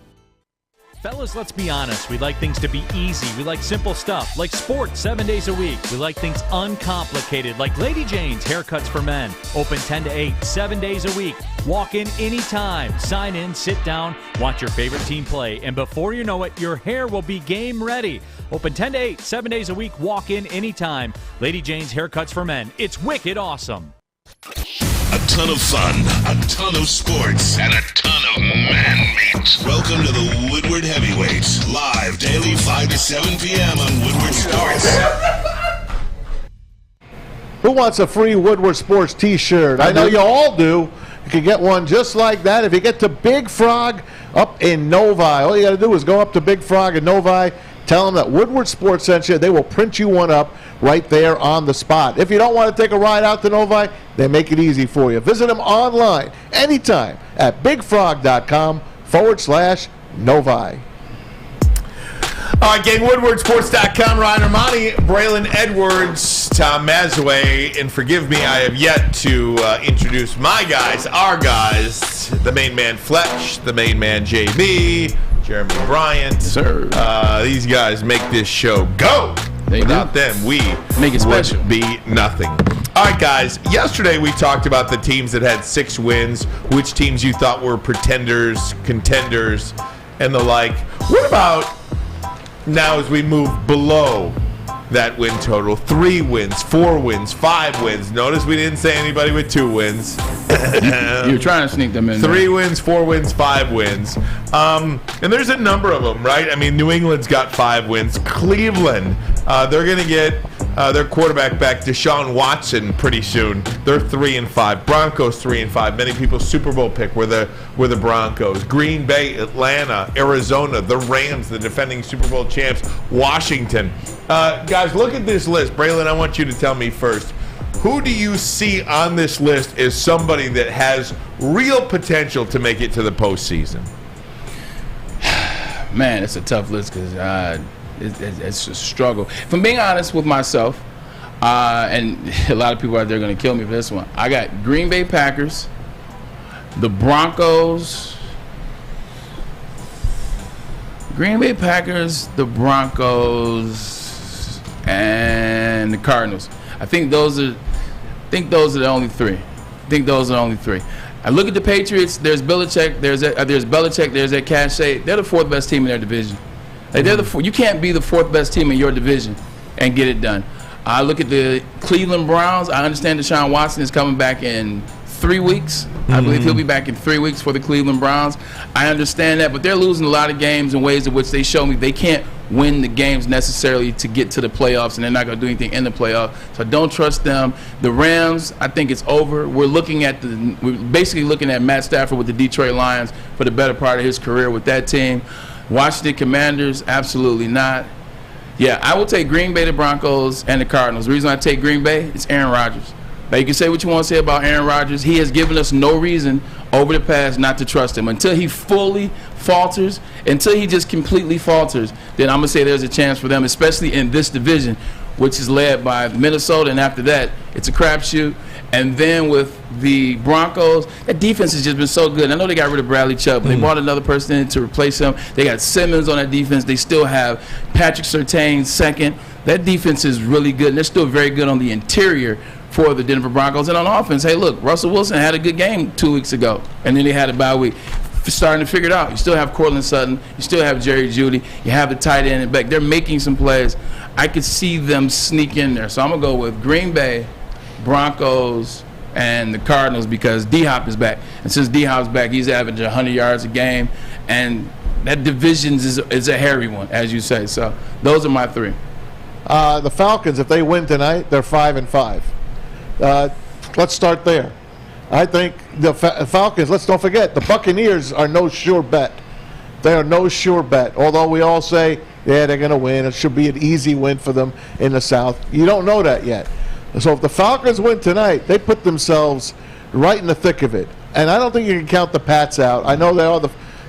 Fellas, let's be honest. We like things to be easy. We like simple stuff, like sports 7 days a week. We like things uncomplicated, like Lady Jane's Haircuts for Men. Open 10 to 8, 7 days a week. Walk in anytime. Sign in, sit down, watch your favorite team play. And before you know it, your hair will be game ready. Open 10 to 8, 7 days a week. Walk in anytime. Lady Jane's Haircuts for Men. It's wicked awesome. A ton of fun, a ton of sports, and a ton of man-meat. Welcome to the Woodward Heavyweights, live daily 5 to 7 p.m. on Woodward Sports. Who wants a free Woodward Sports t-shirt? I know you all do. You can get one just like that if you get to Big Frog up in Novi. All you got to do is go up to Big Frog in Novi, tell them that Woodward Sports sent you. They will print you one up right there on the spot. If you don't want to take a ride out to Novi, they make it easy for you. Visit them online anytime at bigfrog.com/Novi. All right, gang, WoodwardSports.com, Ryan Ermanni, Braylon Edwards, Tom Mazawey, and forgive me, I have yet to introduce my guys, our guys, the main man Fletch, the main man JB, Jeremy Bryant. Sir. These guys make this show go. Without them, we make it special. Would be nothing. All right, guys, yesterday we talked about the teams that had 6 wins, which teams you thought were pretenders, contenders, and the like. What about now as we move below that win total? 3 wins, 4 wins, 5 wins. Notice we didn't say anybody with 2 wins. You're trying to sneak them in. 3 wins, 4 wins, 5 wins. And there's a number of them, right? I mean, New England's got 5 wins. Cleveland, they're going to get their quarterback back, Deshaun Watson, pretty soon. They're 3-5. Broncos 3-5. Many people's Super Bowl pick were the Broncos. Green Bay, Atlanta, Arizona, the Rams, the defending Super Bowl champs, Washington. Guys, look at this list. Braylon, I want you to tell me first. Who do you see on this list as somebody that has real potential to make it to the postseason? Man, it's a tough list because it's a struggle. If I'm being honest with myself, and a lot of people out there are going to kill me for this one, I got Green Bay Packers, the Broncos, and the Cardinals. I think those are the only 3. I look at the Patriots. There's Belichick. There's that cachet. They're the 4th best team in their division. Like you can't be the 4th best team in your division and get it done. I look at the Cleveland Browns. I understand Deshaun Watson is coming back in 3 weeks. I believe he'll be back in 3 weeks for the Cleveland Browns. I understand that, but they're losing a lot of games in ways in which they show me they can't win the games necessarily to get to the playoffs, and they're not going to do anything in the playoffs. So I don't trust them. The Rams, I think it's over. We're basically looking at Matt Stafford with the Detroit Lions for the better part of his career with that team. Washington Commanders, absolutely not. Yeah, I will take Green Bay, the Broncos, and the Cardinals. The reason I take Green Bay is Aaron Rodgers. Now, you can say what you want to say about Aaron Rodgers. He has given us no reason over the past not to trust him. Until he fully falters, until he just completely falters, then I'm going to say there's a chance for them, especially in this division, which is led by Minnesota. And after that, it's a crapshoot. And then with the Broncos, that defense has just been so good. I know they got rid of Bradley Chubb, but they brought another person in to replace him. They got Simmons on that defense. They still have Patrick Surtain second. That defense is really good, and they're still very good on the interior for the Denver Broncos. And on offense, hey, look, Russell Wilson had a good game 2 weeks ago, and then they had a bye week. Starting to figure it out. You still have Cortland Sutton. You still have Jerry Jeudy. You have the tight end and back. They're making some plays. I could see them sneak in there. So I'm going to go with Green Bay, Broncos, and the Cardinals because D-Hop is back. And since D-Hop's back, he's averaging 100 yards a game. And that division is a hairy one, as you say. So those are my 3. The Falcons, if they win tonight, they're 5-5. Let's start there. I think the Falcons, let's don't forget, the Buccaneers are no sure bet. They are no sure bet. Although we all say, yeah, they're going to win. It should be an easy win for them in the South. You don't know that yet. So if the Falcons win tonight, they put themselves right in the thick of it. And I don't think you can count the Pats out. I know they are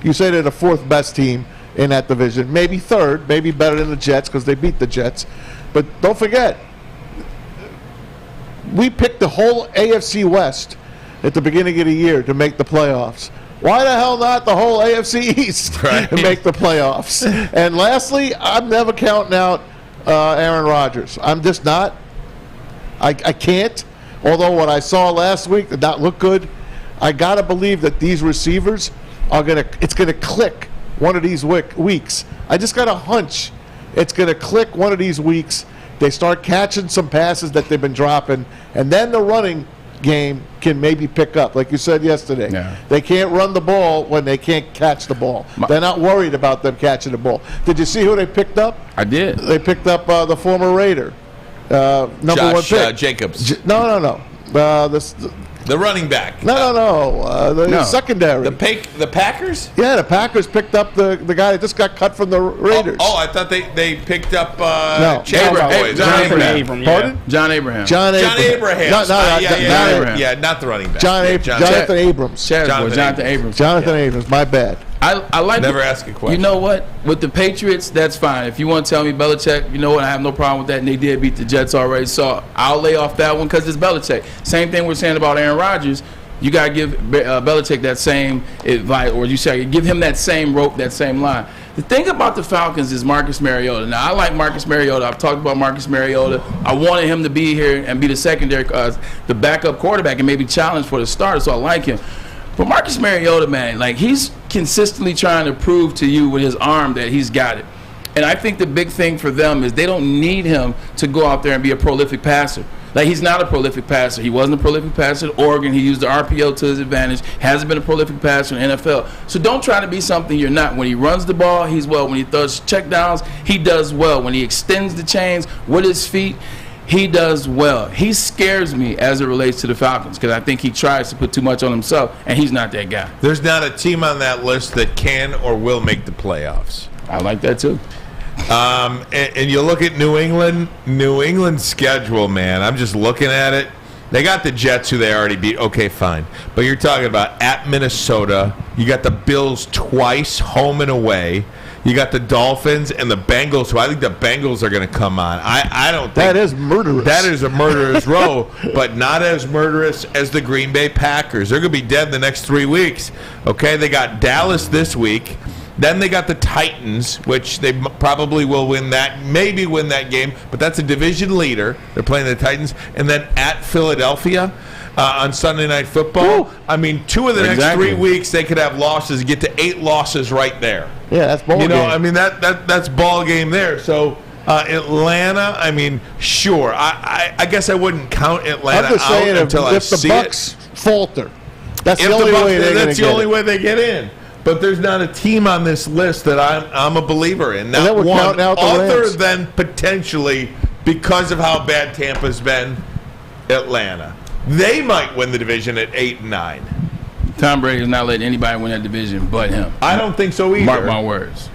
you say they're the 4th best team in that division. Maybe 3rd, maybe better than the Jets because they beat the Jets. But don't forget, we picked the whole AFC West at the beginning of the year to make the playoffs. Why the hell not the whole AFC East Right. and make the playoffs? And lastly, I'm never counting out Aaron Rodgers. I'm just not. I can't. Although what I saw last week did not look good. I got to believe that these receivers it's going to click one of these weeks. I just got a hunch it's going to click one of these weeks. They start catching some passes that they've been dropping, and then the running game can maybe pick up. Like you said yesterday, they can't run the ball when they can't catch the ball. They're not worried about them catching the ball. Did you see who they picked up? I did. They picked up the former Raider, number Josh, one pick. Jacobs. No. The running back. The secondary. The Packers? Yeah, the Packers picked up the guy that just got cut from the Raiders. Oh, I thought they picked up John Abraham. Pardon? John Abraham. John Abraham. Not the running back. Jonathan Abrams. Jonathan Abrams. Jonathan Abrams. My bad. I like Never ask a question. You know what? With the Patriots, that's fine. If you want to tell me Belichick, you know what? I have no problem with that. And they did beat the Jets already, so I'll lay off that one because it's Belichick. Same thing we're saying about Aaron Rodgers. You got to give Belichick that same advice, or you say give him that same rope, that same line. The thing about the Falcons is Marcus Mariota. Now, I like Marcus Mariota. I've talked about Marcus Mariota. I wanted him to be here and be the secondary, the backup quarterback, and maybe challenge for the starter, so I like him. But Marcus Mariota, man, like he's consistently trying to prove to you with his arm that he's got it. And I think the big thing for them is they don't need him to go out there and be a prolific passer. Like he's not a prolific passer. He wasn't a prolific passer at Oregon. He used the RPO to his advantage. Hasn't been a prolific passer in the NFL. So don't try to be something you're not. When he runs the ball, he's well. When he throws checkdowns, he does well. When he extends the chains with his feet, he does well. He scares me as it relates to the Falcons because I think he tries to put too much on himself, and he's not that guy. There's not a team on that list that can or will make the playoffs. I like that too. And you look at New England's schedule, man. I'm just looking at it. They got the Jets, who they already beat. Okay, fine. But you're talking about at Minnesota. You got the Bills twice, home and away. You got the Dolphins and the Bengals, who I think the Bengals are going to come on. I don't think that is murderous. That is a murderous row, but not as murderous as the Green Bay Packers. They're going to be dead the next 3 weeks. Okay, they got Dallas this week. Then they got the Titans, which they probably will win that, maybe win that game, but that's a division leader. They're playing the Titans. And then at Philadelphia on Sunday Night Football. Woo! I mean, 2 of the next 3 weeks, they could have losses, get to 8 losses right there. Yeah, that's ball game. I mean, that's ball game there. So Atlanta, I mean, sure. I guess I wouldn't count Atlanta out saying until I if the see Bucks falter. That's if the only way they're going to get That's the only way they get in. But there's not a team on this list that I'm a believer in. Not one, other than potentially, because of how bad Tampa's been, Atlanta. They might win the division at 8-9. Tom Brady is not letting anybody win that division but him. I don't think so either. Mark my words.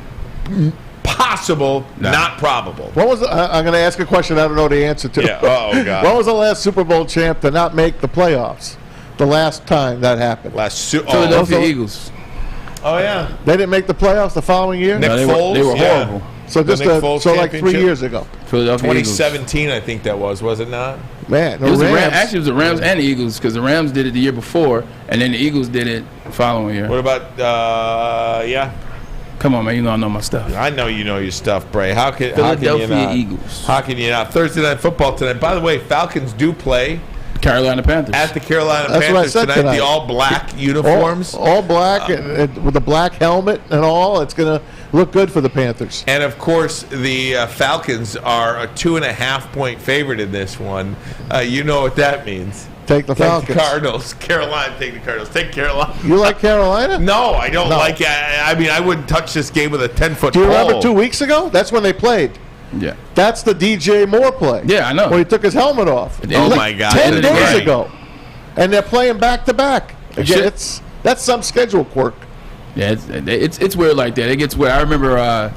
Possible, not probable. What was I'm going to ask a question I don't know the answer to. Yeah. Oh, God. What was the last Super Bowl champ to not make the playoffs? The last time that happened. Philadelphia Eagles. Oh, yeah. They didn't make the playoffs the following year? Nick Foles, they were horrible. So just like 3 years ago. Philadelphia 2017, I think that was it not? Man, it was actually, it was the Rams and the Eagles, because the Rams did it the year before, and then the Eagles did it the following year. What about, Come on, man, you know I know my stuff. I know you know your stuff, Bray. How can you not? Eagles. How can you not? Thursday Night Football tonight. By the way, Falcons do play Carolina Panthers. At the Carolina That's Panthers what I said tonight. The all-black uniforms. All black and with the black helmet and all. It's going to look good for the Panthers. And, of course, the Falcons are a 2.5-point favorite in this one. You know what that means. Take the Falcons. Take the Cardinals. Carolina, take the Cardinals. Take Carolina. You like Carolina? No, I don't like it. I mean, I wouldn't touch this game with a 10-foot pole. Do you remember 2 weeks ago? That's when they played. Yeah. That's the DJ Moore play. Yeah, I know. When he took his helmet off. Oh, my God. 10 days ago. And they're playing back-to-back. Again, that's some schedule quirk. Yeah, it's weird like that. It gets weird. I remember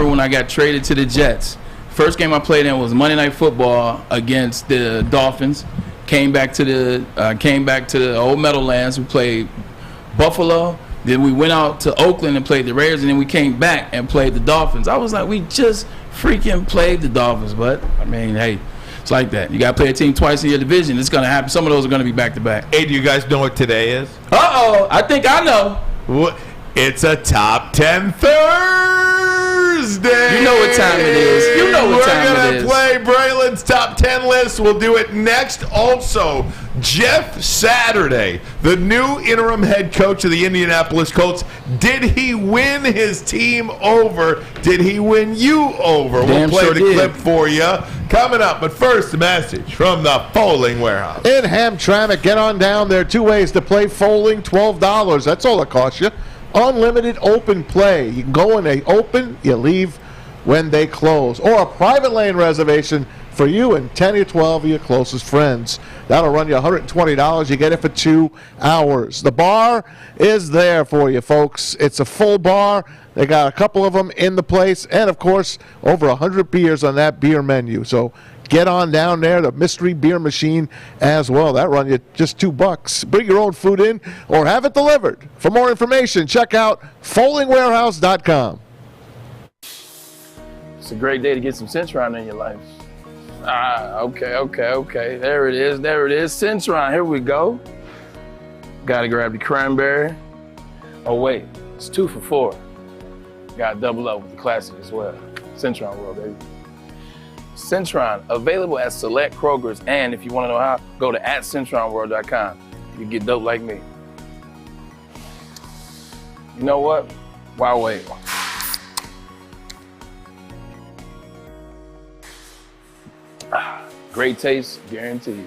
when I got traded to the Jets. First game I played in was Monday Night Football against the Dolphins. Came back to the old Meadowlands. We played Buffalo. Then we went out to Oakland and played the Raiders, and then we came back and played the Dolphins. I was like, we just freaking played the Dolphins. But, I mean, hey, It's like that. You got to play a team twice in your division. It's going to happen. Some of those are going to be back-to-back. Hey, do you guys know what today is? Uh-oh. I think I know. What? It's a Top 10 Thursday. You know what time it is. You know what time it is. We're going to play Braylon's Top 10 list. We'll do it next. Also, Jeff Saturday, the new interim head coach of the Indianapolis Colts. Did he win his team over? Did he win you over? Damn, we'll play sure the did. clip for you coming up. But first, a message from the Foaling Warehouse. In Hamtramck, get on down there. 2 ways to play Foaling, $12. That's all it costs you. Unlimited open play. You can go when they open, you leave when they close. Or a private lane reservation for you and 10 or 12 of your closest friends. That'll run you $120. You get it for 2 hours. The bar is there for you, folks. It's a full bar. They got a couple of them in the place. And, of course, over 100 beers on that beer menu. So get on down there, the mystery beer machine as well. That run you just $2. Bring your own food in or have it delivered. For more information, check out FoalingWarehouse.com. It's a great day to get some Centron in your life. Okay. There it is. Centron, here we go. Gotta grab the cranberry. Oh, wait, it's 2 for $4. Gotta double up with the classic as well. Centron World, baby. Centron, available at select Kroger's, and if you want to know how, go to @CentronWorld.com. You get dope like me. You know what? Why wait? Great taste, guaranteed.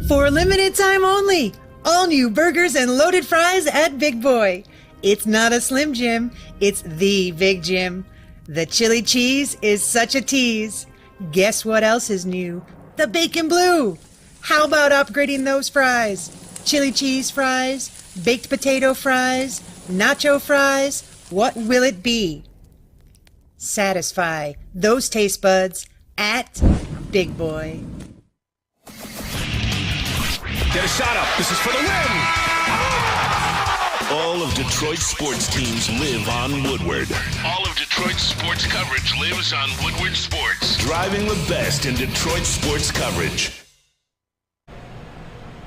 For a limited time only, all new burgers and loaded fries at Big Boy. It's not a Slim Jim, it's the Big Jim. The chili cheese is such a tease. Guess what else is new? The bacon blue. How about upgrading those fries? Chili cheese fries, baked potato fries, nacho fries. What will it be? Satisfy those taste buds at Big Boy. Get a shot up. This is for the win. All of Detroit's sports teams live on Woodward. All of Detroit's sports coverage lives on Woodward Sports. Driving the best in Detroit sports coverage.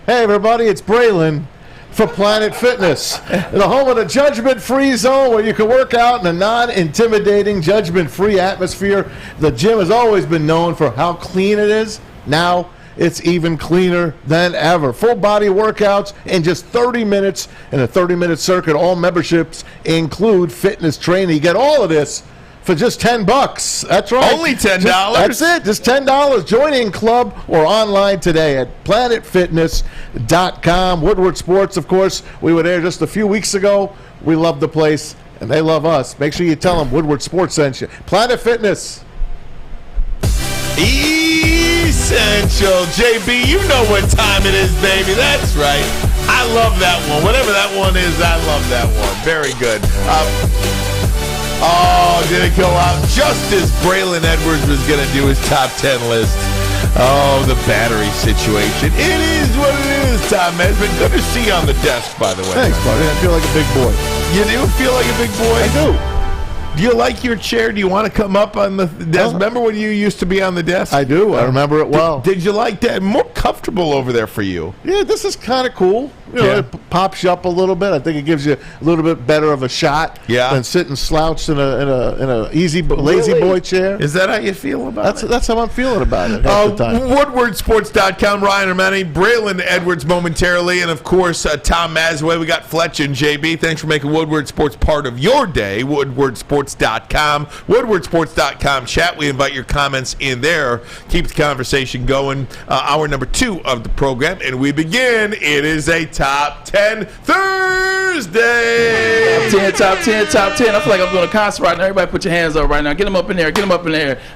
Hey, everybody, it's Braylon for Planet Fitness, the home of the judgment-free zone where you can work out in a non-intimidating, judgment-free atmosphere. The gym has always been known for how clean it is. Now it's even cleaner than ever. Full body workouts in just 30 minutes in a 30-minute circuit. All memberships include fitness training. You get all of this for just $10. That's right. Only $10? That's it. Just $10. Join in club or online today at planetfitness.com. Woodward Sports, of course, we were there just a few weeks ago. We love the place, and they love us. Make sure you tell them Woodward Sports sent you. Planet Fitness. Essential. JB, you know what time it is, baby. That's right. I love that one. Whatever that one is, I love that one. Very good. Did it go out just as Braylon Edwards was going to do his top 10 list? Oh, the battery situation. It is what it is, Tom. It's been good to see you on the desk, by the way. Thanks, buddy. I feel like a big boy. You do feel like a big boy? I do. Do you like your chair? Do you want to come up on the desk? Remember when you used to be on the desk? I do. I remember it well. Did you like that? More comfortable over there for you. Yeah, this is kind of cool. You know, it pops you up a little bit. I think it gives you a little bit better of a shot than sitting slouched in a lazy boy chair. Is that how you feel about it? That's how I'm feeling about it half the time. WoodwardSports.com, Ryan Ermanni, Braylon Edwards momentarily, and of course Tom Mazawey. We got Fletch and JB. Thanks for making Woodward Sports part of your day. WoodwardSports.com, WoodwardSports.com chat. We invite your comments in there. Keep the conversation going. Hour number 2 of the program, and we begin. It is a Top 10 Thursday. Top 10. I feel like I'm doing a concert right now. Everybody put your hands up right now. Get them up in there.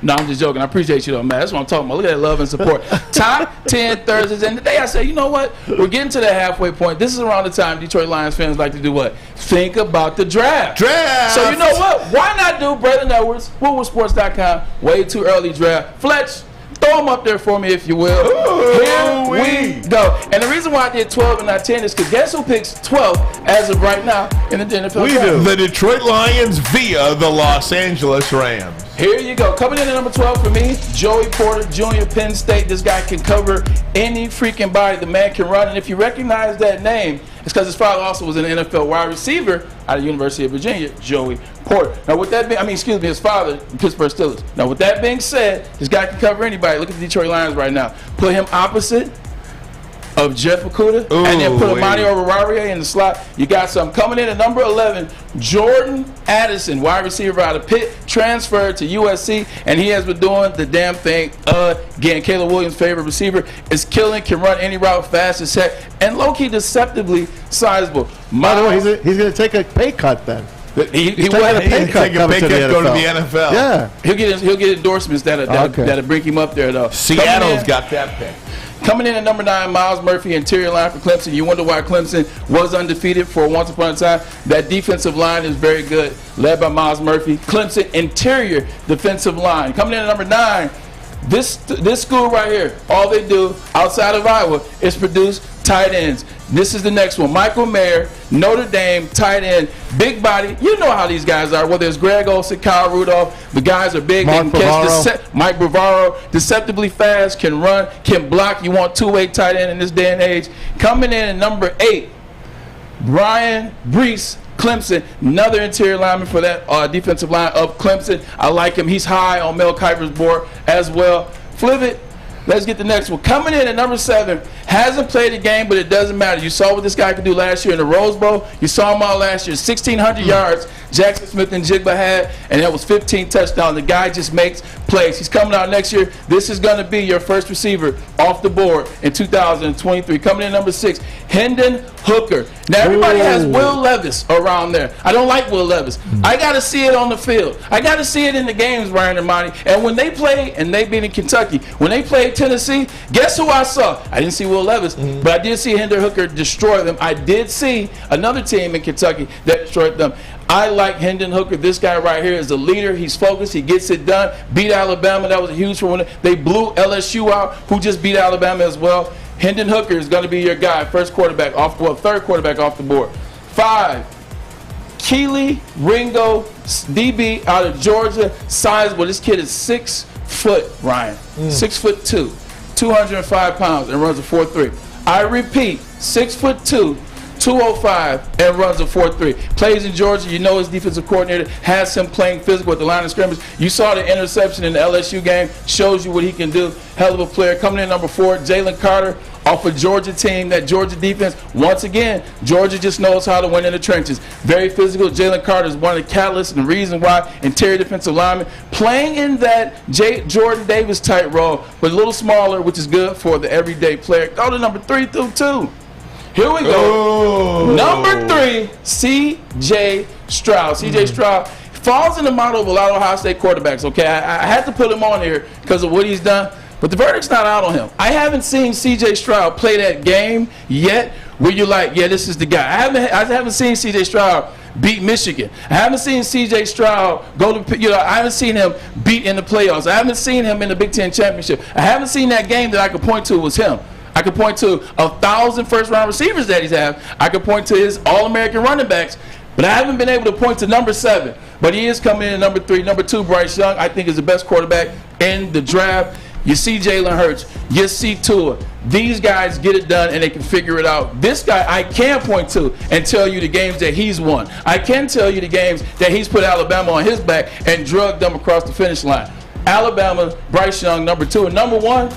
No, I'm just joking. I appreciate you though, man. That's what I'm talking about. Look at that love and support. Top 10 Thursdays. And today I said, you know what? We're getting to the halfway point. This is around the time Detroit Lions fans like to do what? Think about the draft. So you know what? Why not do Braylon Edwards, WoodwardSports.com, way too early draft. Fletch, throw throw them up there for me, if you will. Here we go. And the reason why I did 12 and not 10 is because guess who picks 12 as of right now in the NFL? We do. The Detroit Lions via the Los Angeles Rams. Here you go. Coming in at number 12 for me, Joey Porter Jr., Penn State. This guy can cover any freaking body. The man can run. And if you recognize that name, it's because his father also was an NFL wide receiver out of the University of Virginia, Joey Porter. Now, with that being, his father, Pittsburgh Steelers. Now, with that being said, this guy can cover anybody. Look at the Detroit Lions right now. Put him opposite of Jeff Okudah, and then put Amani Oruwariye in the slot. You got something. Coming in at number 11, Jordan Addison, wide receiver out of Pitt, transferred to USC, and he has been doing the damn thing again. Caleb Williams' favorite receiver, is killing, can run any route fast as heck, and low-key deceptively sizable. By the way, he's going to take a pay cut then. He will have a pay cut go to the NFL. Yeah, he'll get endorsements that'll bring him up there though. Seattle's got that pick. Coming in at number 9, Miles Murphy, interior line for Clemson. You wonder why Clemson was undefeated for once upon a time. That defensive line is very good, led by Miles Murphy. Clemson interior defensive line. Coming in at number 9, this school right here, all they do outside of Iowa is produce tight ends. This is the next one. Michael Mayer, Notre Dame, tight end, big body. You know how these guys are, whether it's Greg Olsen, Kyle Rudolph. The guys are big. Mike Bavaro, deceptively fast, can run, can block. You want two-way tight end in this day and age. Coming in at number 8, Brian Brees, Clemson, another interior lineman for that defensive line of Clemson. I like him. He's high on Mel Kiper's board as well. Flip it. Let's get the next one. Coming in at number 7, hasn't played a game, but it doesn't matter. You saw what this guy could do last year in the Rose Bowl. You saw him all last year. 1,600 yards Jackson Smith and Jigba had, and that was 15 touchdowns. The guy just makes plays. He's coming out next year. This is going to be your first receiver off the board in 2023. Coming in at number 6, Hendon Hooker. Now, everybody has Will Levis around there. I don't like Will Levis. I got to see it on the field. I got to see it in the games, Brian and Monty. And when they play, and they've been in Kentucky, when they played Tennessee, guess who I saw? I didn't see Will Levis, but I did see Hendon Hooker destroy them. I did see another team in Kentucky that destroyed them. I like Hendon Hooker. This guy right here is a leader. He's focused. He gets it done. Beat Alabama. That was a huge one. They blew LSU out, who just beat Alabama as well. Hendon Hooker is going to be your guy. Third quarterback off the board. 5, Keely Ringo, DB out of Georgia. Sizable. This kid is 6 foot, Ryan. 6'2", 205 pounds, and runs a 4.3. I repeat, 6'2", 205, and runs a 4.3. Plays in Georgia. You know his defensive coordinator has him playing physical at the line of scrimmage. You saw the interception in the LSU game. Shows you what he can do. Hell of a player. Coming in number 4, Jalen Carter off a Georgia team. That Georgia defense, once again, Georgia just knows how to win in the trenches. Very physical. Jalen Carter is one of the catalysts and the reason why interior defensive lineman playing in that Jordan Davis type role, but a little smaller, which is good for the everyday player. Go to number 3 through 2. Here we go. Number 3, C.J. Stroud. C.J. Stroud falls in the model of a lot of Ohio State quarterbacks, okay? I had to put him on here because of what he's done, but the verdict's not out on him. I haven't seen C.J. Stroud play that game yet where you're like, yeah, this is the guy. I haven't seen C.J. Stroud beat Michigan. I haven't seen C.J. Stroud go to, I haven't seen him beat in the playoffs. I haven't seen him in the Big Ten championship. I haven't seen that game that I could point to was him. I could point to 1,000 first-round receivers that he's had. I could point to his All-American running backs. But I haven't been able to point to number 7. But he is coming in at number 3. Number 2, Bryce Young, I think is the best quarterback in the draft. You see Jalen Hurts. You see Tua. These guys get it done, and they can figure it out. This guy I can point to and tell you the games that he's won. I can tell you the games that he's put Alabama on his back and drugged them across the finish line. Alabama, Bryce Young, number 2. And number 1,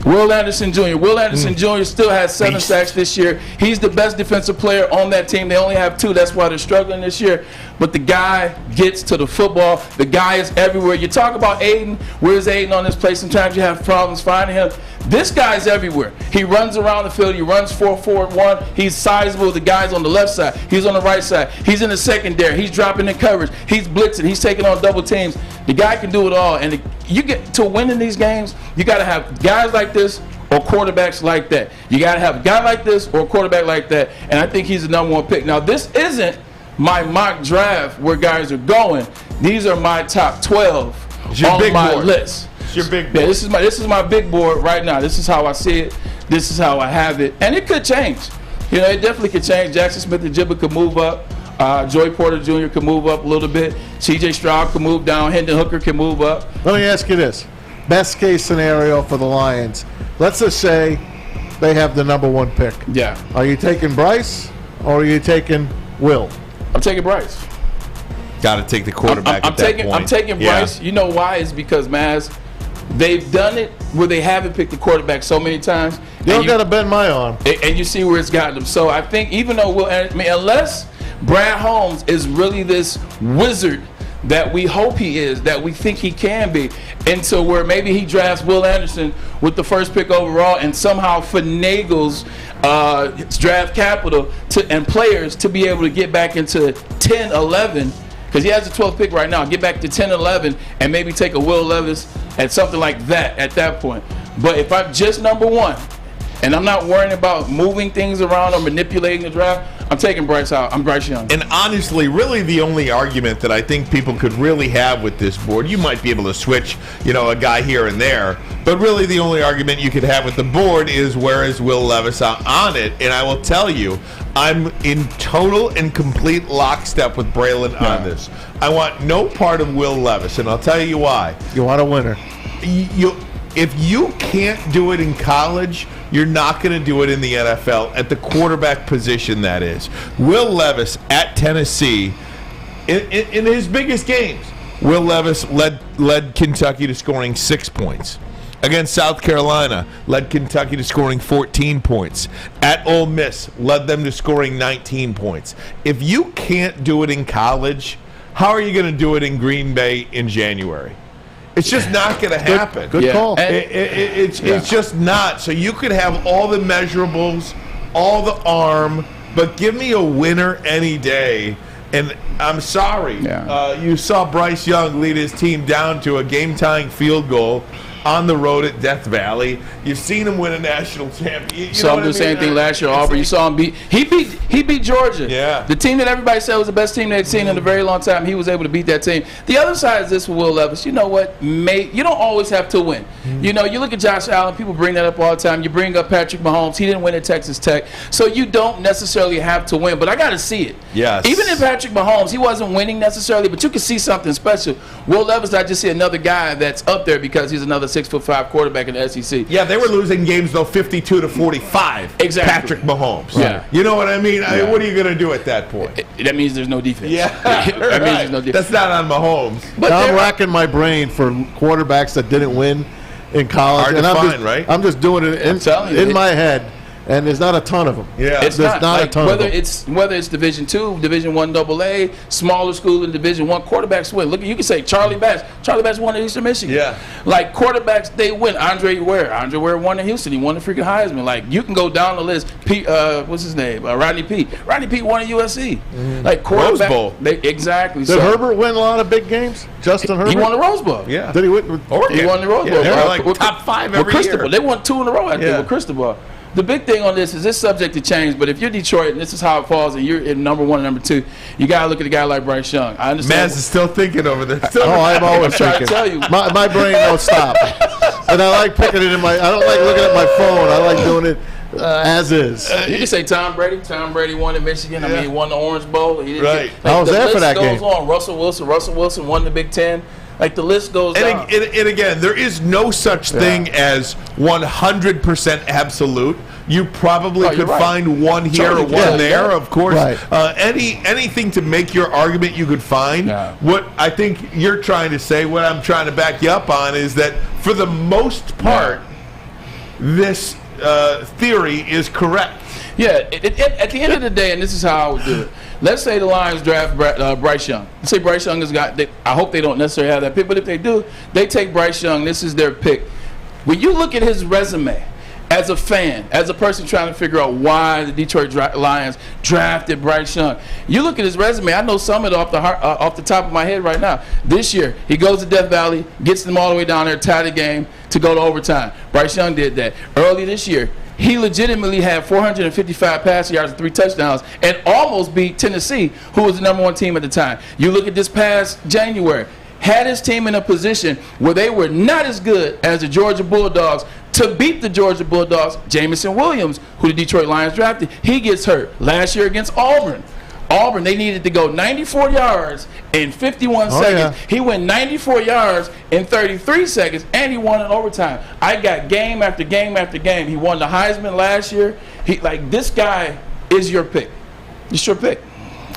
Will Anderson Jr. Will Anderson Jr. still has 7 sacks this year. He's the best defensive player on that team. They only have 2. That's why they're struggling this year. But the guy gets to the football. The guy is everywhere. You talk about Aiden. Where's Aiden on this play? Sometimes you have problems finding him. This guy's everywhere. He runs around the field. He runs 4-4-1. He's sizable. The guy's on the left side. He's on the right side. He's in the secondary. He's dropping in coverage. He's blitzing. He's taking on double teams. The guy can do it all. And you get to winning these games, you got to have guys like this or quarterbacks like that. You got to have a guy like this or a quarterback like that. And I think he's the number 1 pick. Now, this isn't my mock draft where guys are going. These are my top 12 on my list. It's your big board. Yeah, this is my big board right now. This is how I see it. This is how I have it, and it could change. You know, it definitely could change. Jackson Smith and Jibba could move up. Joey Porter Jr. could move up a little bit. C.J. Stroud could move down. Hendon Hooker can move up. Let me ask you this. Best case scenario for the Lions. Let's just say they have the number 1 pick. Yeah. Are you taking Bryce or are you taking Will? I'm taking Bryce. Got to take the quarterback I'm taking Bryce. You know why? It's because, Maz, they've done it where they haven't picked the quarterback so many times. You don't got to bend my arm. And you see where it's gotten them. So I think even though unless Brad Holmes is really this wizard that we hope he is, that we think he can be, and so where maybe he drafts Will Anderson with the first pick overall and somehow finagles draft capital and players to be able to get back into 10, 11, because he has the 12th pick right now, get back to 10, 11, and maybe take a Will Levis at something like that at that point. But if I'm just number 1, and I'm not worrying about moving things around or manipulating the draft, I'm taking Bryce out. I'm Bryce Young. And honestly, really the only argument that I think people could really have with this board, you might be able to switch, a guy here and there, but really the only argument you could have with the board is where is Will Levis on it? And I will tell you, I'm in total and complete lockstep with Braylon on this. I want no part of Will Levis, and I'll tell you why. You want a winner. If you can't do it in college, you're not going to do it in the NFL at the quarterback position, that is. Will Levis at Tennessee, in his biggest games, Will Levis led Kentucky to scoring 6 points. Against South Carolina, led Kentucky to scoring 14 points. At Ole Miss, led them to scoring 19 points. If you can't do it in college, how are you going to do it in Green Bay in January? It's just not going to happen. Good call. It's just not. So you could have all the measurables, all the arm, but give me a winner any day. And I'm sorry. You saw Bryce Young lead his team down to a game-tying field goal on the road at Death Valley. You've seen him win a national championship. Saw him do the same thing last year. Auburn. You saw him beat. He beat Georgia. Yeah. The team that everybody said was the best team they'd seen in a very long time. He was able to beat that team. The other side is this with Will Levis. You know what? You don't always have to win. Mm-hmm. You look at Josh Allen. People bring that up all the time. You bring up Patrick Mahomes. He didn't win at Texas Tech. So you don't necessarily have to win. But I got to see it. Yes. Even if Patrick Mahomes, he wasn't winning necessarily, but you can see something special. Will Levis, I just see another guy that's up there because he's another 6'5" quarterback in the SEC. Yeah, they were losing games though 52-45. Exactly. Patrick Mahomes. Yeah. You know what I mean? Yeah. What are you going to do at that point? That means there's no defense. Yeah. That means there's no defense. That's not on Mahomes. But I'm racking my brain for quarterbacks that didn't win in college. Hard to find, right? I'm just doing it in my head. And there's not a ton of them. Yeah, it's not like, a ton whether of them. Whether it's Division II, Division I AA, smaller school in Division I, quarterbacks win. Look, you can say Charlie Batch. Charlie Batch won at Eastern Michigan. Yeah, like quarterbacks, they win. Andre Ware won in Houston. He won the freaking Heisman. Like you can go down the list. What's his name? Rodney Peete. Rodney Peete won at USC. Like quarterback. Rose Bowl. Exactly. Did Herbert win a lot of big games? Justin Herbert. He won the Rose Bowl. Yeah. Did he win? He won the Rose Bowl. They were like top 5 every year. They won 2 in a row. I think with Cristobal. The big thing on this is this subject to change, but if you're Detroit and this is how it falls and you're in number 1 and number 2, you got to look at a guy like Bryce Young. I understand. Maz is still thinking over there. I'm always trying thinking. to tell you. My brain don't stop. And I like picking it I don't like looking at my phone. I like doing it as is. You can say Tom Brady. Tom Brady won in Michigan. I mean, he won the Orange Bowl. He right. I was there for that game. The list goes on. Russell Wilson won the Big Ten. Like the list goes down. And again, there is no such thing as 100% absolute. You probably could find one here or one there, of course. Right. Anything to make your argument you could find. Yeah. What I think you're trying to say, what I'm trying to back you up on, is that for the most part, this theory is correct. Yeah, at the end of the day, and this is how I would do it. Let's say the Lions draft Bryce Young. Let's say Bryce Young has got. I hope they don't necessarily have that pick, but if they do, they take Bryce Young. This is their pick. When you look at his resume, as a fan, as a person trying to figure out why the Detroit Lions drafted Bryce Young, you look at his resume. I know some of it off the top of my head right now. This year, he goes to Death Valley, gets them all the way down there, tie the game to go to overtime. Bryce Young did that early this year. He legitimately had 455 passing yards and 3 touchdowns and almost beat Tennessee, who was the number 1 team at the time. You look at this past January, had his team in a position where they were not as good as the Georgia Bulldogs. To beat the Georgia Bulldogs, Jamison Williams, who the Detroit Lions drafted, he gets hurt last year against Auburn. Auburn, they needed to go 94 yards in 51 seconds. Yeah. He went 94 yards in 33 seconds, and he won in overtime. I got game after game after game. He won the Heisman last year. This guy is your pick. It's your pick.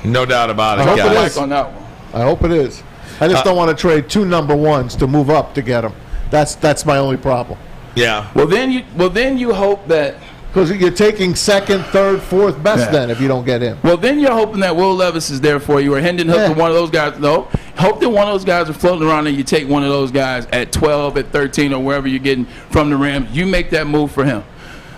No doubt about it, I hope guys. it is. On that one. I hope it is. I just don't want to trade 2 number 1s to move up to get him. That's my only problem. Yeah. Well, then you hope that. Because you're taking 2nd, 3rd, 4th best then if you don't get him. Well, then you're hoping that Will Levis is there for you, or Hendon Hooker, one of those guys. No, hope that one of those guys are floating around and you take one of those guys at 12, at 13, or wherever you're getting from the Rams. You make that move for him.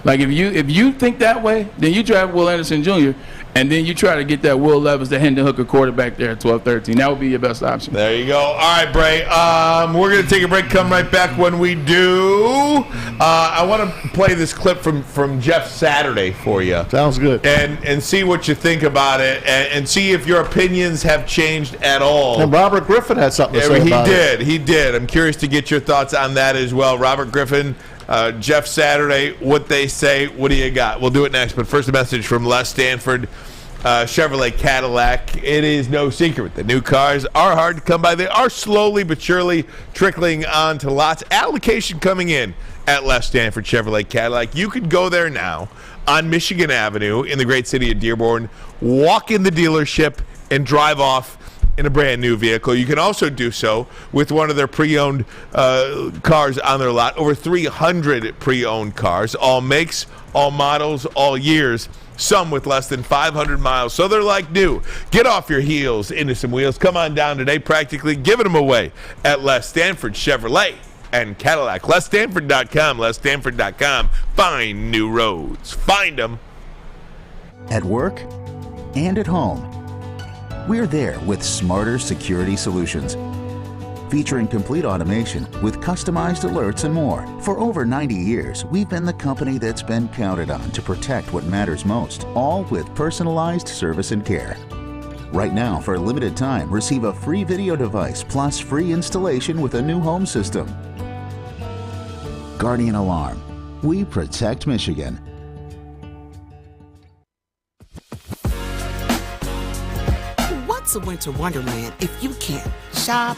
Like if you think that way, then you draft Will Anderson Jr. and then you try to get that Will Levis, the Hendon Hooker quarterback there at 12, 13. That would be your best option. There you go. All right, Bray. We're going to take a break. Come right back. When we do, I want to play this clip from Jeff Saturday for you. Sounds good. And see what you think about it, and see if your opinions have changed at all. And Robert Griffin had something to say about it. He did. I'm curious to get your thoughts on that as well. Robert Griffin, Jeff Saturday, what they say. What do you got? We'll do it next. But first, a message from Les Stanford. Chevrolet Cadillac. It is no secret that new cars are hard to come by. They are slowly but surely trickling onto lots. Allocation coming in at Les Stanford Chevrolet Cadillac. You could go there now on Michigan Avenue in the great city of Dearborn, walk in the dealership, and drive off in a brand new vehicle. You can also do so with one of their pre-owned cars on their lot. Over 300 pre-owned cars, all makes, all models, all years. Some with less than 500 miles, so they're like new. Get off your heels into some wheels. Come on down today, practically giving them away at Les Stanford Chevrolet and Cadillac. LesStanford.com, LesStanford.com. Find new roads. Find them. At work and at home, we're there with smarter security solutions. Featuring complete automation with customized alerts and more. For over 90 years, we've been the company that's been counted on to protect what matters most, all with personalized service and care. Right now, for a limited time, receive a free video device plus free installation with a new home system. Guardian Alarm. We protect Michigan. What's a winter wonderland if you can't shop,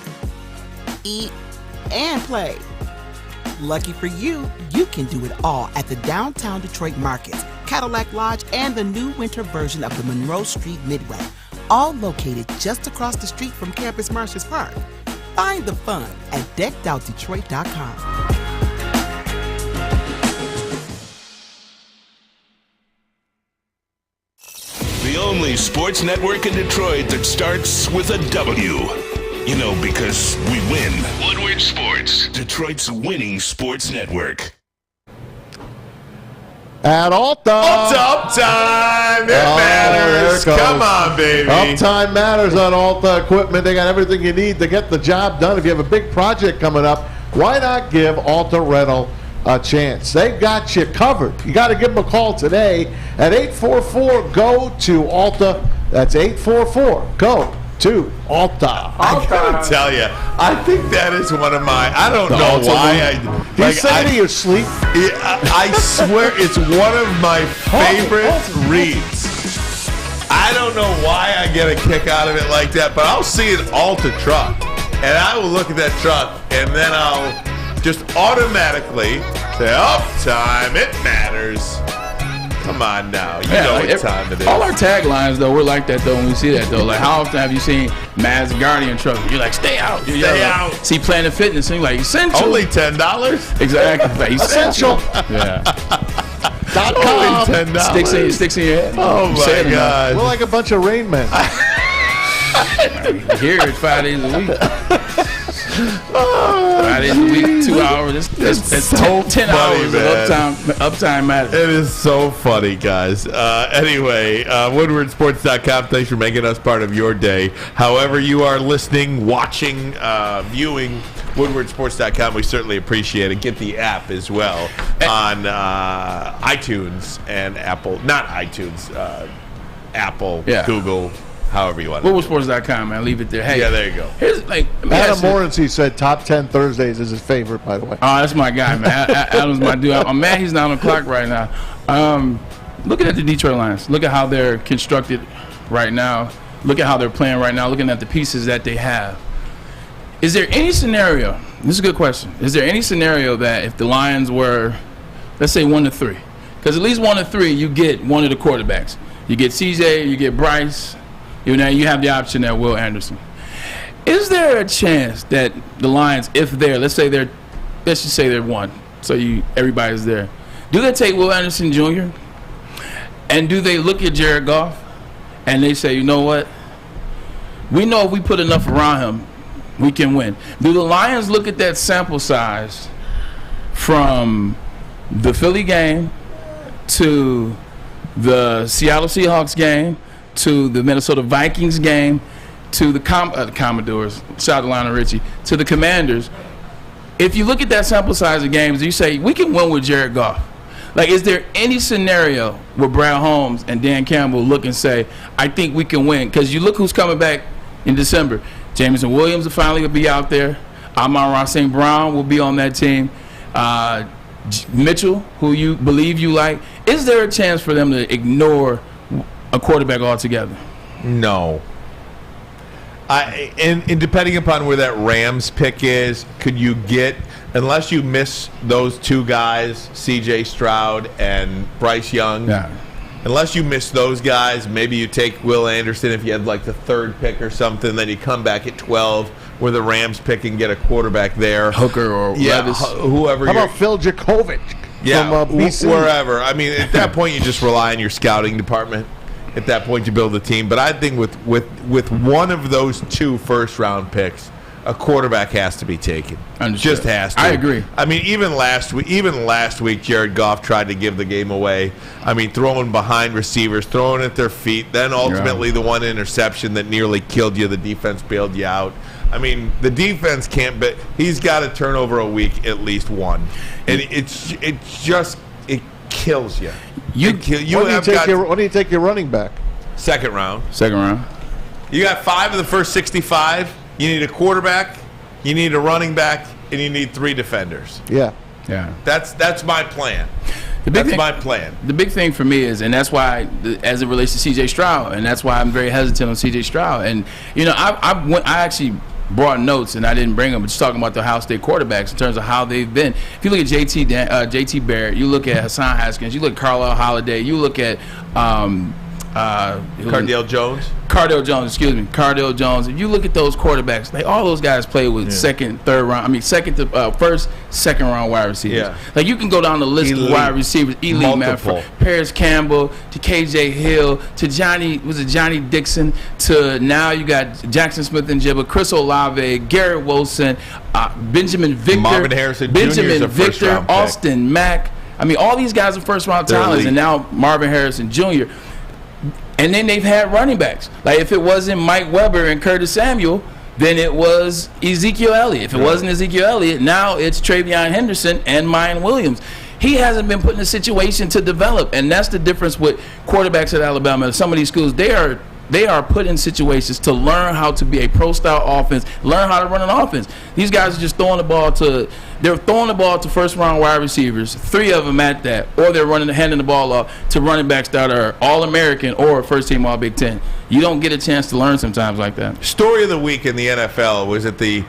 eat, and play? Lucky for you, you can do it all at the Downtown Detroit Markets, Cadillac Lodge, and the new winter version of the Monroe Street Midway, all located just across the street from Campus Martius Park. Find the fun at deckedoutdetroit.com. The only sports network in Detroit that starts with a W. You know, because we win. Woodward Sports, Detroit's winning sports network. At Alta. Uptime. It matters. Come on, baby. Uptime matters on Alta Equipment. They got everything you need to get the job done. If you have a big project coming up, why not give Alta Rental a chance? They've got you covered. You got to give them a call today at 844-GO-TO-ALTA. That's 844-GO. To Alta. I gotta tell you, I think that is one of my. I don't know why. You say it in your sleep. I swear it's one of my favorite reads. I don't know why I get a kick out of it like that, but I'll see an Alta truck, and I will look at that truck, and then I'll just automatically say, "Uptime, it matters." Come on now. You know what time it is. All our taglines, though, we're like that, though, when we see that, though. Like, how often have you seen Maz Guardian truck? You're like, stay out. Stay out. See Planet Fitness, and you're like, essential. Only $10? Exactly. Like, essential. Yeah. .com. Only $10. Sticks in your head. Oh, my God. We're like a bunch of Rain Men. Here it's 5 days a week. 5 days a week, 2 hours. It's so 10 hours of uptime matters. It is so funny, guys. Anyway, WoodwardSports.com. Thanks for making us part of your day. However you are listening, watching, viewing, WoodwardSports.com. We certainly appreciate it. Get the app as well on iTunes and Apple. Not iTunes. Apple, Google. however you want to. WoodwardSports.com, man. Leave it there. Hey, yeah, there you go. Here's Adam Morency said top 10 Thursdays is his favorite, by the way. Oh, that's my guy, man. Adam's my dude. I'm mad he's not on the clock right now. Looking at the Detroit Lions, look at how they're constructed right now. Look at how they're playing right now. Looking at the pieces that they have. Is there any scenario? This is a good question. Is there any scenario that if the Lions were, let's say 1-3, because at least 1-3, you get one of the quarterbacks. You get CJ, you get Bryce. You have the option at Will Anderson. Is there a chance that the Lions, if let's just say they're 1, so everybody's there. Do they take Will Anderson Jr.? And do they look at Jared Goff and they say, you know what? We know if we put enough around him, we can win. Do the Lions look at that sample size from the Philly game to the Seattle Seahawks game to the Minnesota Vikings game to the Commodores, shout out to Lionel Richie, to the Commanders? If you look at that sample size of games, you say, we can win with Jared Goff. Like, is there any scenario where Brad Holmes and Dan Campbell look and say, I think we can win? Because you look who's coming back in December. Jameson Williams will finally be out there. Amon-Ra St. Brown will be on that team. Mitchell, who you believe you like. Is there a chance for them to ignore a quarterback altogether? No. And depending upon where that Rams pick is, could you get, unless you miss those two guys, C.J. Stroud and Bryce Young, unless you miss those guys, maybe you take Will Anderson if you had like the 3rd pick or something, then you come back at 12 where the Rams pick and get a quarterback there. Hooker or Levis. Whoever. How about Phil Jakovic from BC? Wherever. I mean, at that point, you just rely on your scouting department. At that point, you build a team. But I think with one of those 2 first-round picks, a quarterback has to be taken. Understood. Just has to. I agree. I mean, even last week, Jared Goff tried to give the game away. I mean, throwing behind receivers, throwing at their feet, then ultimately the one interception that nearly killed you. The defense bailed you out. I mean, the defense can't. But he's got to turn over a week at least one, and it kills you. When do you take your running back? Second round. You got 5 of the first 65. You need a quarterback, you need a running back, and you need 3 defenders. Yeah. That's my plan. My plan. The big thing for me is, and that's why, as it relates to C.J. Stroud, and that's why I'm very hesitant on C.J. Stroud. And I actually brought notes, and I didn't bring them, but just talking about the Ohio State quarterbacks in terms of how they've been. If you look at J.T. Barrett, you look at Hassan Haskins, you look at Carlisle Holiday, you look at Cardale Jones. Cardale Jones. If you look at those quarterbacks, all those guys play with second round wide receivers. Yeah. Like, you can go down the list of wide receivers, elite, man, from Paris Campbell to KJ Hill to Johnny Dixon to now you got Jackson Smith and Jibba, Chris Olave, Garrett Wilson, Benjamin Victor, Marvin Harrison Jr. Austin Mack. I mean, all these guys are first-round talents, and now Marvin Harrison Jr. And then they've had running backs. Like, if it wasn't Mike Weber and Curtis Samuel, then it was Ezekiel Elliott. If it wasn't Ezekiel Elliott, now it's Travion Henderson and Mayan Williams. He hasn't been put in a situation to develop, and that's the difference with quarterbacks at Alabama. Some of these schools, they are put in situations to learn how to be a pro-style offense, learn how to run an offense. These guys are just throwing the ball to first-round wide receivers, 3 of them at that, or they're handing the ball off to running backs that are All-American or first-team All-Big Ten. You don't get a chance to learn sometimes like that. Story of the week in the NFL was that the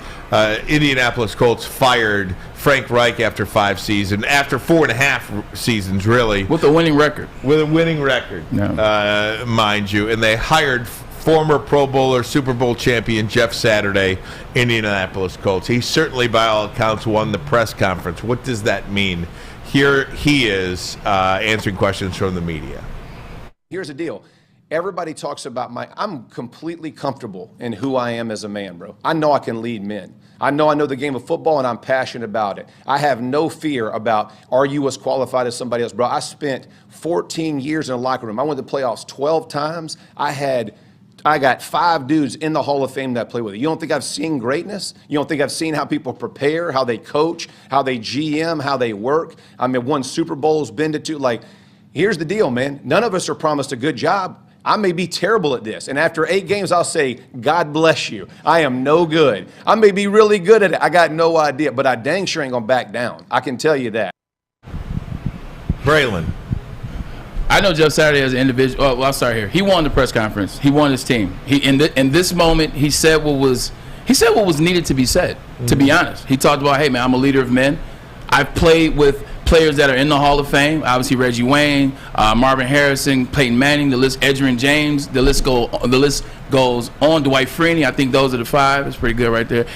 Indianapolis Colts fired Frank Reich after 5 seasons, after 4.5 seasons, really. With a winning record. Mind you. And they hired former Pro Bowler, Super Bowl champion Jeff Saturday, Indianapolis Colts. He certainly, by all accounts, won the press conference. What does that mean? Here he is answering questions from the media. Here's the deal. Everybody talks about I'm completely comfortable in who I am as a man, bro. I know I can lead men. I know the game of football, and I'm passionate about it. I have no fear about, are you as qualified as somebody else, bro? I spent 14 years in a locker room. I went to playoffs 12 times. I got 5 dudes in the Hall of Fame that I play with. You don't think I've seen greatness? You don't think I've seen how people prepare, how they coach, how they GM, how they work? I mean, won Super Bowls, been to 2. Like, here's the deal, man. None of us are promised a good job. I may be terrible at this. And after 8 games, I'll say, God bless you. I am no good. I may be really good at it. I got no idea. But I dang sure ain't going to back down. I can tell you that. Braylon. I know Jeff Saturday as an individual. Oh, well, I'll start here. He won the press conference. He won his team. In this moment, he said what was needed to be said. Mm-hmm. To be honest, he talked about, hey man, I'm a leader of men. I've played with players that are in the Hall of Fame. Obviously, Reggie Wayne, Marvin Harrison, Peyton Manning. The list, Edgerrin James. The list goes on. Dwight Freeney. I think those are the 5. It's pretty good right there.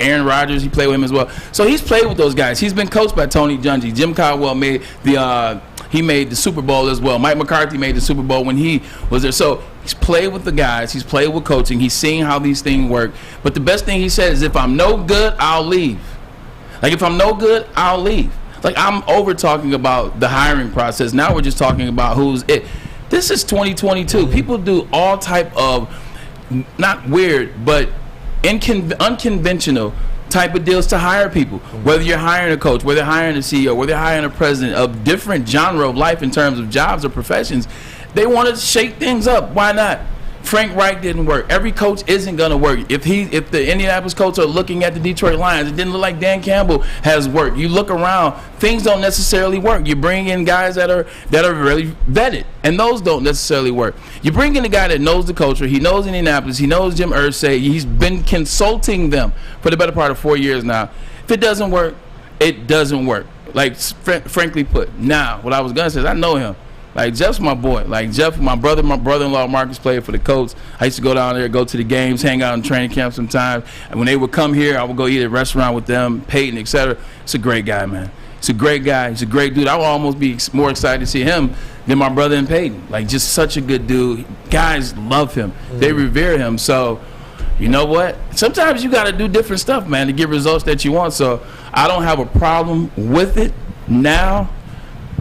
Aaron Rodgers. He played with him as well. So he's played with those guys. He's been coached by Tony Dungy. Jim Caldwell made the. He made the Super Bowl as well. Mike McCarthy made the Super Bowl when he was there. So he's played with the guys. He's played with coaching. He's seen how these things work. But the best thing he said is, if I'm no good, I'll leave. Like, if I'm no good, I'll leave. Like, I'm over talking about the hiring process. Now we're just talking about who's it. This is 2022. People do all type of, not weird, but unconventional type of deals to hire people. Whether you're hiring a coach, whether you're hiring a CEO, whether you're hiring a president of different genre of life in terms of jobs or professions, they want to shake things up. Why not? Frank Reich didn't work. Every coach isn't going to work. If the Indianapolis Colts are looking at the Detroit Lions, it didn't look like Dan Campbell has worked. You look around, things don't necessarily work. You bring in guys that are really vetted, and those don't necessarily work. You bring in a guy that knows the culture. He knows Indianapolis. He knows Jim Irsay. He's been consulting them for the better part of 4 years now. If it doesn't work, it doesn't work. Like, frankly put. Now, what I was going to say is I know him. Like, Jeff's my boy. Like, Jeff, my brother-in-law Marcus played for the Colts. I used to go down there, go to the games, hang out in training camp sometimes. And when they would come here, I would go eat at a restaurant with them, Peyton, etc. It's a great guy, man. He's a great guy. He's a great dude. I would almost be more excited to see him than my brother and Peyton. Like, just such a good dude. Guys love him. They revere him. So, you know what? Sometimes you got to do different stuff, man, to get results that you want. So I don't have a problem with it now,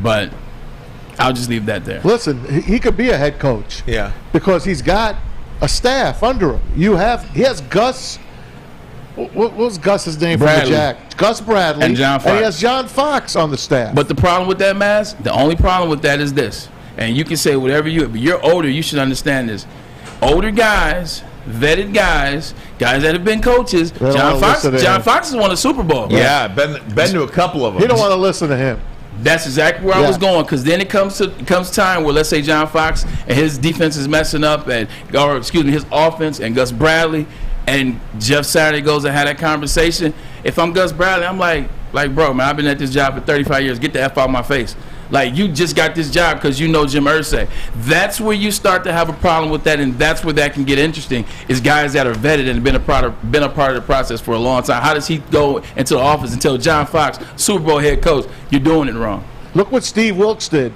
but I'll just leave that there. Listen, he could be a head coach. Yeah. Because he's got a staff under him. He has Gus. What was Gus's name from the Jack? Gus Bradley. And John Fox. And he has John Fox on the staff. But the problem with that, Maz, the only problem with that is this. And you can say whatever but you're older, you should understand this. Older guys, vetted guys that have been coaches. John Fox has won a Super Bowl. Yeah, been to a couple of them. He don't want to listen to him. That's exactly where I was going, because then it comes time where, let's say, John Fox and his defense is messing up, his offense, and Gus Bradley, and Jeff Saturday goes and had that conversation. If I'm Gus Bradley, I'm like, bro, man, I've been at this job for 35 years. Get the F out of my face. Like, you just got this job because you know Jim Irsay. That's where you start to have a problem with that, and that's where that can get interesting, is guys that are vetted and been a part of the process for a long time. How does he go into the office and tell John Fox, Super Bowl head coach, you're doing it wrong? Look what Steve Wilkes did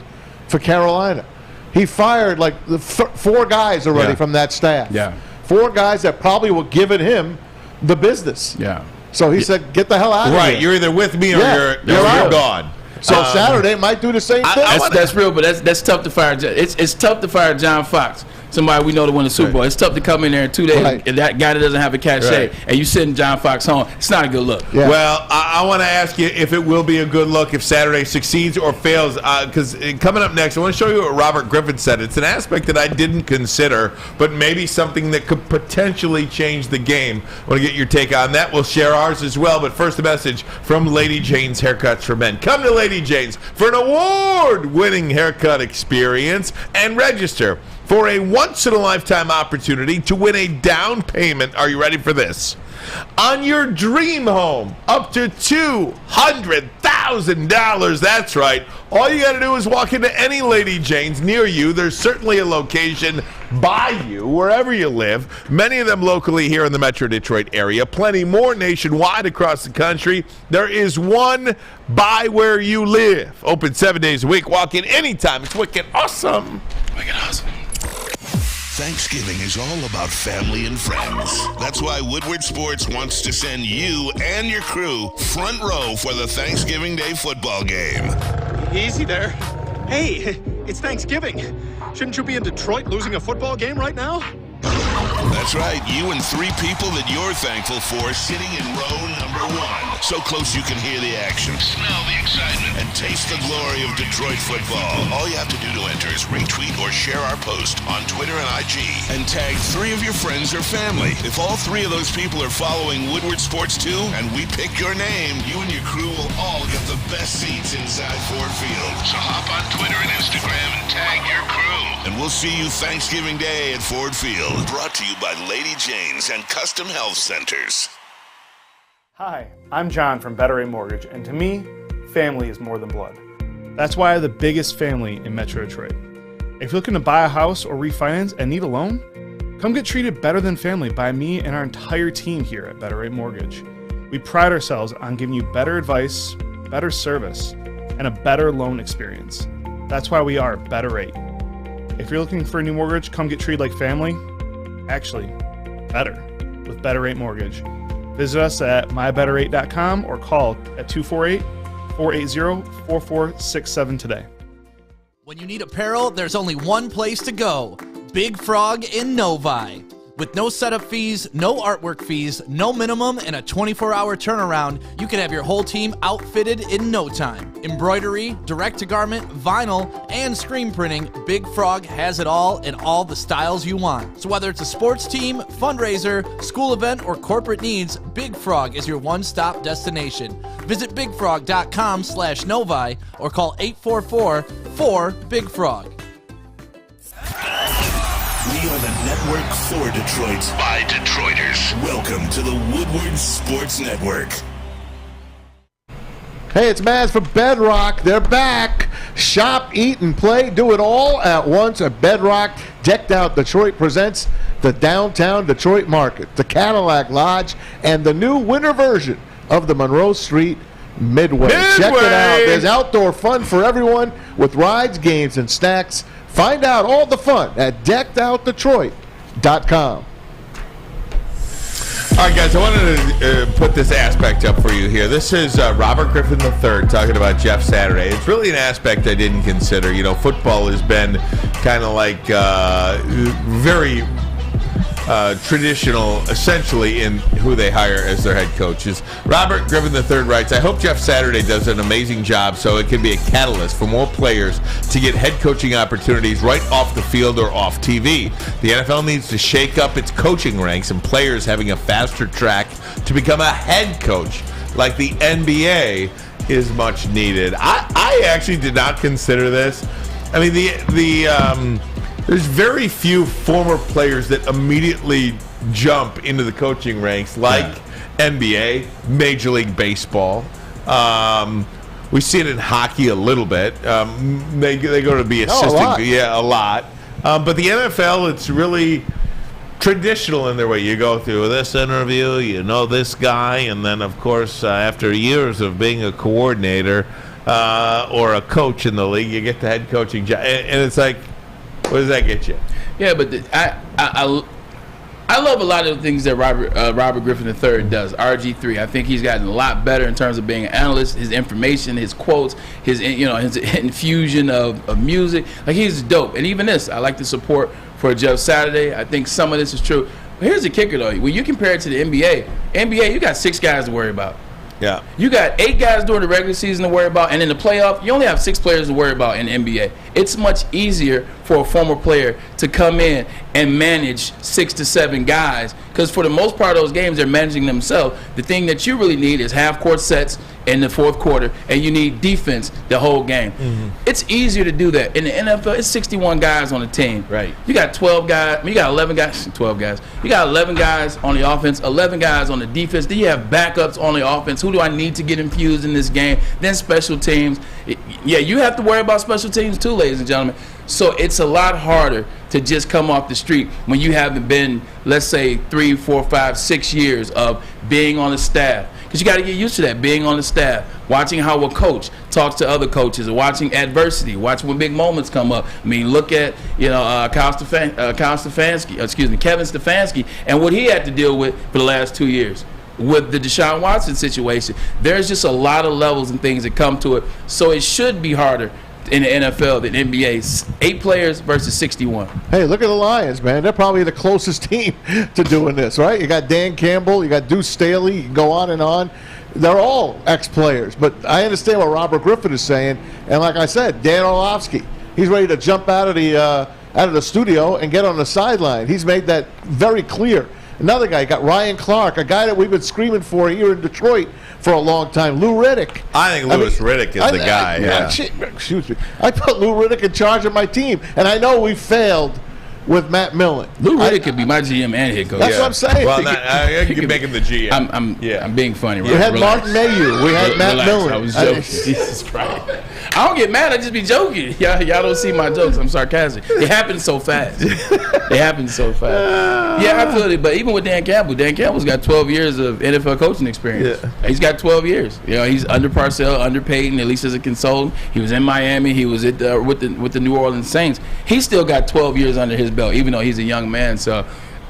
for Carolina. He fired like 4 guys already from that staff. Yeah. 4 guys that probably were giving him the business. Yeah. So he said, get the hell out of here. Right, you're either with me or you're gone. So Saturday might do the same thing. That's real, but that's tough to fire. It's tough to fire John Fox, somebody we know to win the Super Bowl. It's tough to come in there in 2 days and that guy that doesn't have a cachet, and you sending John Fox home. It's not a good look. Yeah. Well, I want to ask you if it will be a good look if Saturday succeeds or fails, because coming up next, I want to show you what Robert Griffin said. It's an aspect that I didn't consider, but maybe something that could potentially change the game. I want to get your take on that. We'll share ours as well, but first a message from Lady Jane's Haircuts for Men. Come to Lady Jane's for an award-winning haircut experience and register for a once-in-a-lifetime opportunity to win a down payment. Are you ready for this? On your dream home, up to $200,000. That's right. All you got to do is walk into any Lady Jane's near you. There's certainly a location by you, wherever you live. Many of them locally here in the Metro Detroit area. Plenty more nationwide across the country. There is one by where you live. Open 7 days a week. Walk in anytime. It's wicked awesome. Wicked awesome. Thanksgiving is all about family and friends. That's why Woodward Sports wants to send you and your crew front row for the Thanksgiving Day football game. Easy there. Hey, it's Thanksgiving. Shouldn't you be in Detroit losing a football game right now? That's right, you and 3 people that you're thankful for sitting in row number 1. So close you can hear the action, smell the excitement, and taste the glory of Detroit football. All you have to do to enter is retweet or share our post on Twitter and IG and tag 3 of your friends or family. If all 3 of those people are following Woodward Sports 2 and we pick your name, you and your crew will all get the best seats inside Ford Field. So hop on Twitter and Instagram and tag your crew. And we'll see you Thanksgiving Day at Ford Field. Brought to you by Lady Jane's and Custom Health Centers. Hi, I'm John from Better Rate Mortgage, and to me, family is more than blood. That's why I have the biggest family in Metro Detroit. If you're looking to buy a house or refinance and need a loan, come get treated better than family by me and our entire team here at Better Rate Mortgage. We pride ourselves on giving you better advice, better service, and a better loan experience. That's why we are Better Rate. If you're looking for a new mortgage, come get treated like family. Actually, better with Better Rate Mortgage. Visit us at mybetterrate.com or call at 248-480-4467 today. When you need apparel, there's only one place to go. Big Frog in Novi. With no setup fees, no artwork fees, no minimum, and a 24-hour turnaround, you can have your whole team outfitted in no time. Embroidery, direct-to-garment, vinyl, and screen printing, Big Frog has it all in all the styles you want. So whether it's a sports team, fundraiser, school event, or corporate needs, Big Frog is your one-stop destination. Visit bigfrog.com/Novi or call 844-4-BIG-FROG. We are the network for Detroit by Detroiters. Welcome to the Woodward Sports Network. Hey, it's Maz from Bedrock. They're back. Shop, eat, and play. Do it all at once at Bedrock. Decked Out Detroit presents the Downtown Detroit Market, the Cadillac Lodge, and the new winter version of the Monroe Street Midway. Check it out. There's outdoor fun for everyone with rides, games, and snacks. Find out all the fun at deckedoutdetroit.com. All right, guys, I wanted to put this aspect up for you here. This is Robert Griffin III talking about Jeff Saturday. It's really an aspect I didn't consider. You know, football has been kind of like very traditional, essentially, in who they hire as their head coaches. Robert Griffin III writes, I hope Jeff Saturday does an amazing job so it can be a catalyst for more players to get head coaching opportunities right off the field or off TV. The NFL needs to shake up its coaching ranks and players having a faster track to become a head coach like the NBA is much needed. I actually did not consider this. I mean, there's very few former players that immediately jump into the coaching ranks like NBA, Major League Baseball. We see it in hockey a little bit. They go to be assistant. A lot. But the NFL, it's really traditional in their way. You go through this interview, you know this guy, and then, of course, after years of being a coordinator or a coach in the league, you get the head coaching job. And it's like, what does that get you? Yeah, but I love a lot of the things that Robert Griffin III does. RG3, I think he's gotten a lot better in terms of being an analyst. His information, his quotes, his infusion of music. Like, he's dope. And even this, I like the support for Jeff Saturday. I think some of this is true. But here's the kicker, though. When you compare it to the NBA, you got 6 guys to worry about. Yeah. You got 8 guys during the regular season to worry about, and in the playoff, you only have 6 players to worry about in the NBA. It's much easier for a former player to come in and manage 6 to 7 guys, because for the most part of those games, they're managing themselves. The thing that you really need is half-court sets in the fourth quarter, and you need defense the whole game. Mm-hmm. It's easier to do that. In the NFL, it's 61 guys on the team. Right. You got 12 guys. You got 11 guys. 12 guys. You got 11 guys on the offense, 11 guys on the defense. Then you have backups on the offense. Who do I need to get infused in this game? Then special teams. Yeah, you have to worry about special teams too, ladies and gentlemen. So it's a lot harder to just come off the street when you haven't been, let's say, 3, 4, 5, 6 years of being on the staff. Because you got to get used to that, being on the staff, watching how a coach talks to other coaches, or watching adversity, watching when big moments come up. I mean, look at Kevin Stefanski, and what he had to deal with for the last 2 years with the Deshaun Watson situation. There's just a lot of levels and things that come to it, so it should be harder in the NFL than NBA. 8 players versus 61. Hey, look at the Lions, man. They're probably the closest team to doing this, right? You got Dan Campbell, you got Deuce Staley, you can go on and on. They're all ex-players, but I understand what Robert Griffin is saying. And like I said, Dan Orlovsky, he's ready to jump out of the studio and get on the sideline. He's made that very clear. Another guy, got Ryan Clark, a guy that we've been screaming for here in Detroit for a long time, Lou Riddick. I think Louis Riddick is the guy. Excuse me. I put Lou Riddick in charge of my team, and I know we failed with Matt Millen. Lou Riddick could be my GM and head coach. That's what I'm saying. Well, I can make him the GM. I'm being funny. We had Martin Mayhew. We had Matt Millen. I was joking. Jesus Christ. I don't get mad. I just be joking. Y'all don't see my jokes. I'm sarcastic. It happens so fast. Yeah, I feel it. But even with Dan Campbell's got 12 years of NFL coaching experience. Yeah. He's got 12 years. He's under Parcells, under Peyton, at least as a consultant. He was in Miami. He was with the New Orleans Saints. He's still got 12 years under his belt, even though he's a young man. So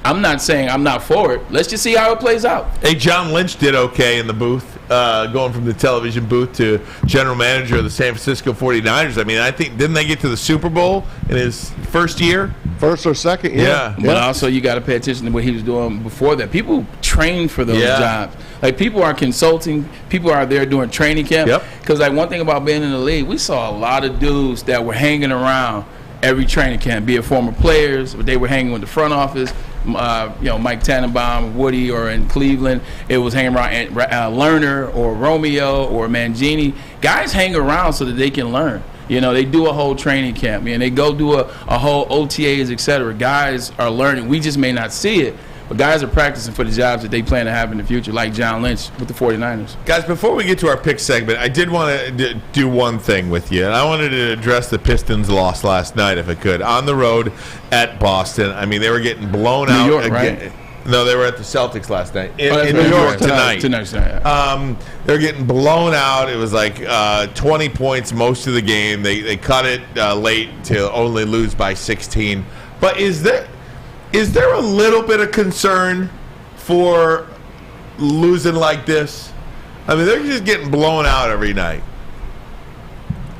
I'm not saying I'm not for it. Let's just see how it plays out. Hey, John Lynch did okay in the booth, going from the television booth to general manager of the San Francisco 49ers. I mean, I think, didn't they get to the Super Bowl in his first year? First or second, yeah. But also you got to pay attention to what he was doing before that. People train for those jobs. Like, people are consulting. People are there doing training camp. Because, like, one thing about being in the league, we saw a lot of dudes that were hanging around every training camp, be it former players, but they were hanging with the front office. Mike Tannenbaum, Woody, or in Cleveland, it was hanging around Lerner or Romeo or Mangini. Guys hang around so that they can learn. They do a whole training camp, and they go do a whole OTAs, etc. Guys are learning. We just may not see it, but guys are practicing for the jobs that they plan to have in the future, like John Lynch with the 49ers. Guys, before we get to our pick segment, I did want to do one thing with you, and I wanted to address the Pistons' loss last night, if I could, on the road at Boston. I mean, they were getting blown out. New York, again. Right? No, they were at the Celtics last night. In New York tonight. They were getting blown out. It was like 20 points most of the game. They cut it late to only lose by 16. But is there a little bit of concern for losing like this? I mean, they're just getting blown out every night.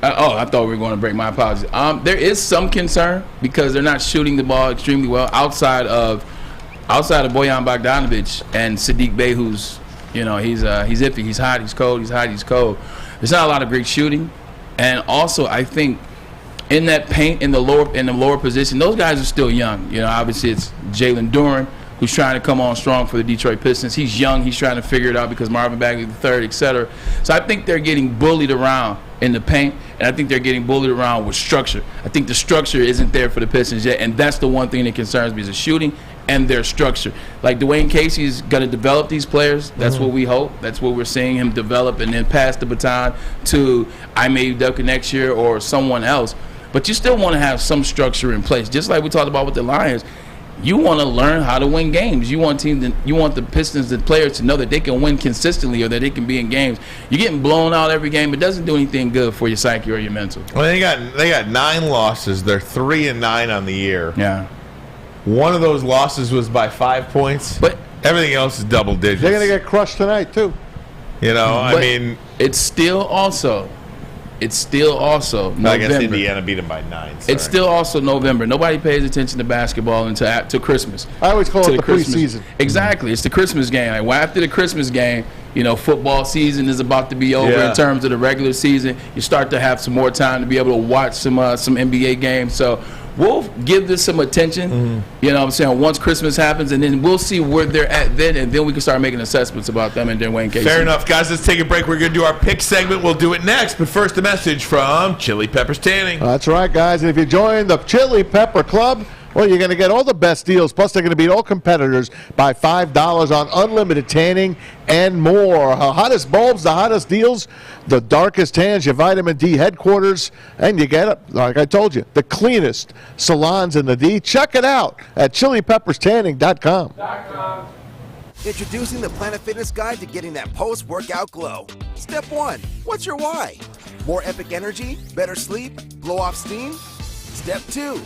I thought we were going to break. My apologies. There is some concern because they're not shooting the ball extremely well outside of Bojan Bogdanovic and Sadiq Bey, who's, he's iffy. He's hot. He's cold. He's hot. He's cold. There's not a lot of great shooting, and also I think in that paint in the lower position, those guys are still young. Obviously it's Jalen Duren, who's trying to come on strong for the Detroit Pistons. He's young. He's trying to figure it out because Marvin Bagley III, etc. So I think they're getting bullied around in the paint, and I think they're getting bullied around with structure. I think the structure isn't there for the Pistons yet, and that's the one thing that concerns me is the shooting and their structure. Like, Dwayne Casey's going to develop these players. That's what we hope. That's what we're seeing him develop and then pass the baton to Ime Udoka next year or someone else. But you still want to have some structure in place. Just like we talked about with the Lions, you want to learn how to win games. You want the Pistons, the players, to know that they can win consistently or that they can be in games. You're getting blown out every game. It doesn't do anything good for your psyche or your mental. Well, they got 9 losses. They're 3-9 on the year. Yeah. One of those losses was by 5 points, but everything else is double digits. They're going to get crushed tonight too. I mean, it's still also November. I guess Indiana beat them by 9. Sorry. It's still also November. Nobody pays attention to basketball until Christmas. I always call it the preseason. Exactly. It's the Christmas game. Like, after the Christmas game, football season is about to be over in terms of the regular season. You start to have some more time to be able to watch some NBA games. So we'll give this some attention, you know what I'm saying, once Christmas happens, and then we'll see where they're at then, and then we can start making assessments about them and Dwayne Casey. Fair enough, guys. Let's take a break. We're going to do our pick segment. We'll do it next, but first a message from Chili Peppers Tanning. That's right, guys. And if you join the Chili Pepper Club, well, you're going to get all the best deals, plus they're going to beat all competitors by $5 on unlimited tanning and more. The hottest bulbs, the hottest deals, the darkest tans, your vitamin D headquarters, and you get it, like I told you, the cleanest salons in the D. Check it out at chilipepperstanning.com. Introducing the Planet Fitness Guide to getting that post-workout glow. Step 1, what's your why? More epic energy, better sleep, blow off steam? Step 2,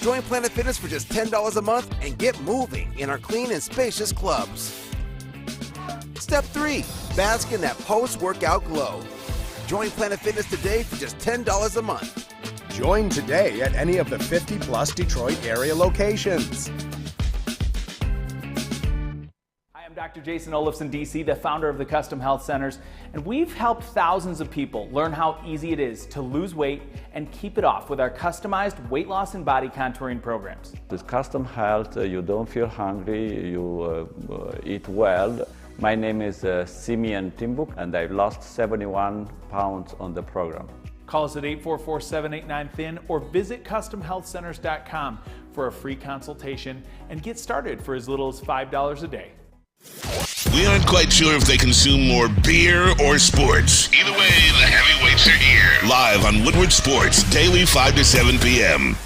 join Planet Fitness for just $10 a month and get moving in our clean and spacious clubs. Step 3, bask in that post-workout glow. Join Planet Fitness today for just $10 a month. Join today at any of the 50-plus Detroit area locations. I'm Dr. Jason Olafson, DC, the founder of the Custom Health Centers, and we've helped thousands of people learn how easy it is to lose weight and keep it off with our customized weight loss and body contouring programs. With Custom Health, you don't feel hungry, you eat well. My name is Simeon Timbuk, and I've lost 71 pounds on the program. Call us at 844-789-THIN or visit CustomHealthCenters.com for a free consultation and get started for as little as $5 a day. We aren't quite sure if they consume more beer or sports. Either way, the heavyweights are here. Live on Woodward Sports, daily 5 to 7 p.m.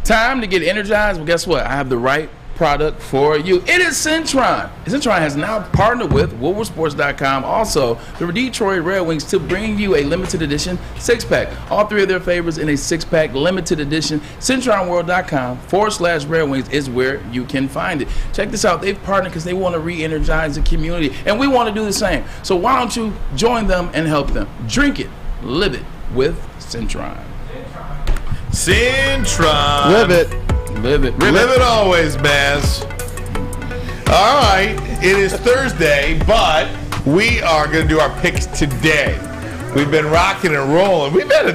Time to get energized. Well, guess what? I have the right product for you. It is Centron. Centron has now partnered with WoodwardSports.com, also the Detroit Red Wings, to bring you a limited edition 6-pack. All three of their favorites in a 6-pack limited edition. CentronWorld.com/Red Wings is where you can find it. Check this out. They've partnered because they want to re-energize the community, and we want to do the same. So why don't you join them and help them? Drink it, live it with Centron. Centron. Live it. Live it. Live it always, Maz. All right, it is Thursday, but we are going to do our picks today. We've been rocking and rolling. We've had a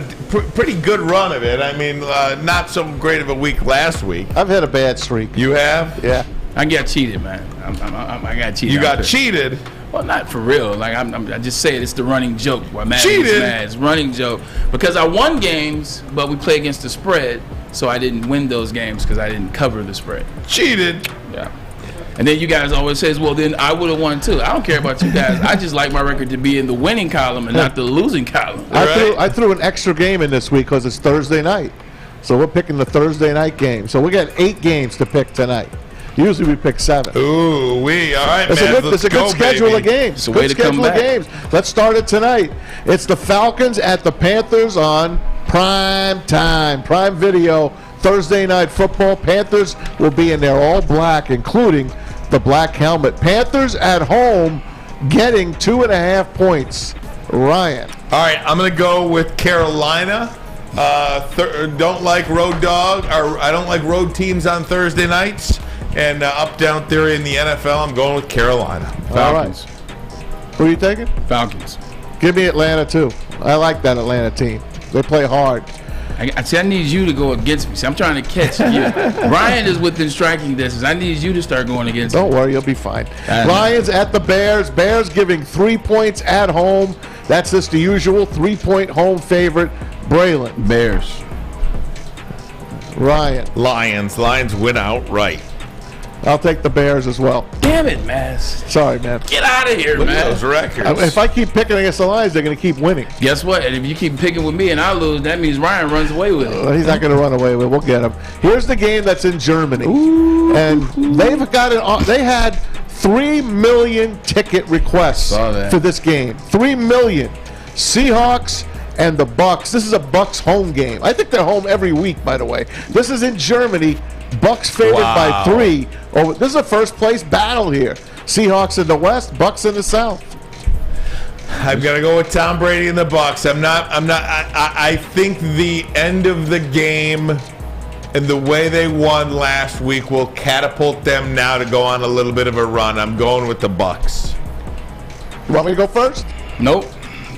pretty good run of it. I mean, not so great of a week last week. I've had a bad streak. You have? Yeah. I got cheated, man. I got cheated. You got cheated? Well, not for real. Like I just say it. It's the running joke. Why Matt cheated? Is mad. It's running joke because I won games, but we play against the spread, so I didn't win those games because I didn't cover the spread. Cheated. Yeah. And then you guys always says, well, then I would have won too. I don't care about you guys. I just like my record to be in the winning column and not the losing column. I threw an extra game in this week because it's Thursday night. So we're picking the Thursday night game. So we got 8 games to pick tonight. Usually we pick 7. Ooh, all right, man. It's a good schedule of games. It's a way good to come schedule of back. games. Let's start it tonight. It's the Falcons at the Panthers on prime time, prime video, Thursday night football. Panthers will be in there all black, including the black helmet. Panthers at home getting 2.5 points. Ryan. All right, I'm going to go with Carolina. Don't like road dog, or I don't like road teams on Thursday nights. And up-down theory in the NFL, I'm going with Carolina. Falcons. All right. Who are you taking? Falcons. Give me Atlanta, too. I like that Atlanta team. They play hard. I need you to go against me. See, I'm trying to catch you. Ryan is within striking distance. I need you to start going against me. Don't worry, you'll be fine. Lions at the Bears. Bears giving 3 points at home. That's just the usual 3-point home favorite. Braylon. Bears. Ryan. Lions. Lions win outright. I'll take the Bears as well. Damn it, Maz. Sorry, man. Get out of here, Look man. at those records. If I keep picking against the Lions, they're going to keep winning. Guess what? And if you keep picking with me and I lose, that means Ryan runs away with it. He's not going to run away with it. We'll get him. Here's the game that's in Germany. And they've got it. They had 3 million ticket requests for this game. 3 million. Seahawks and the Bucks. This is a Bucks home game. I think they're home every week, by the way. This is in Germany. Bucks favored by 3. Oh, this is a first place battle here. Seahawks in the West, Bucks in the South. I'm gonna go with Tom Brady and the Bucks. I think the end of the game and the way they won last week will catapult them now to go on a little bit of a run. I'm going with the Bucks. You want me to go first? Nope.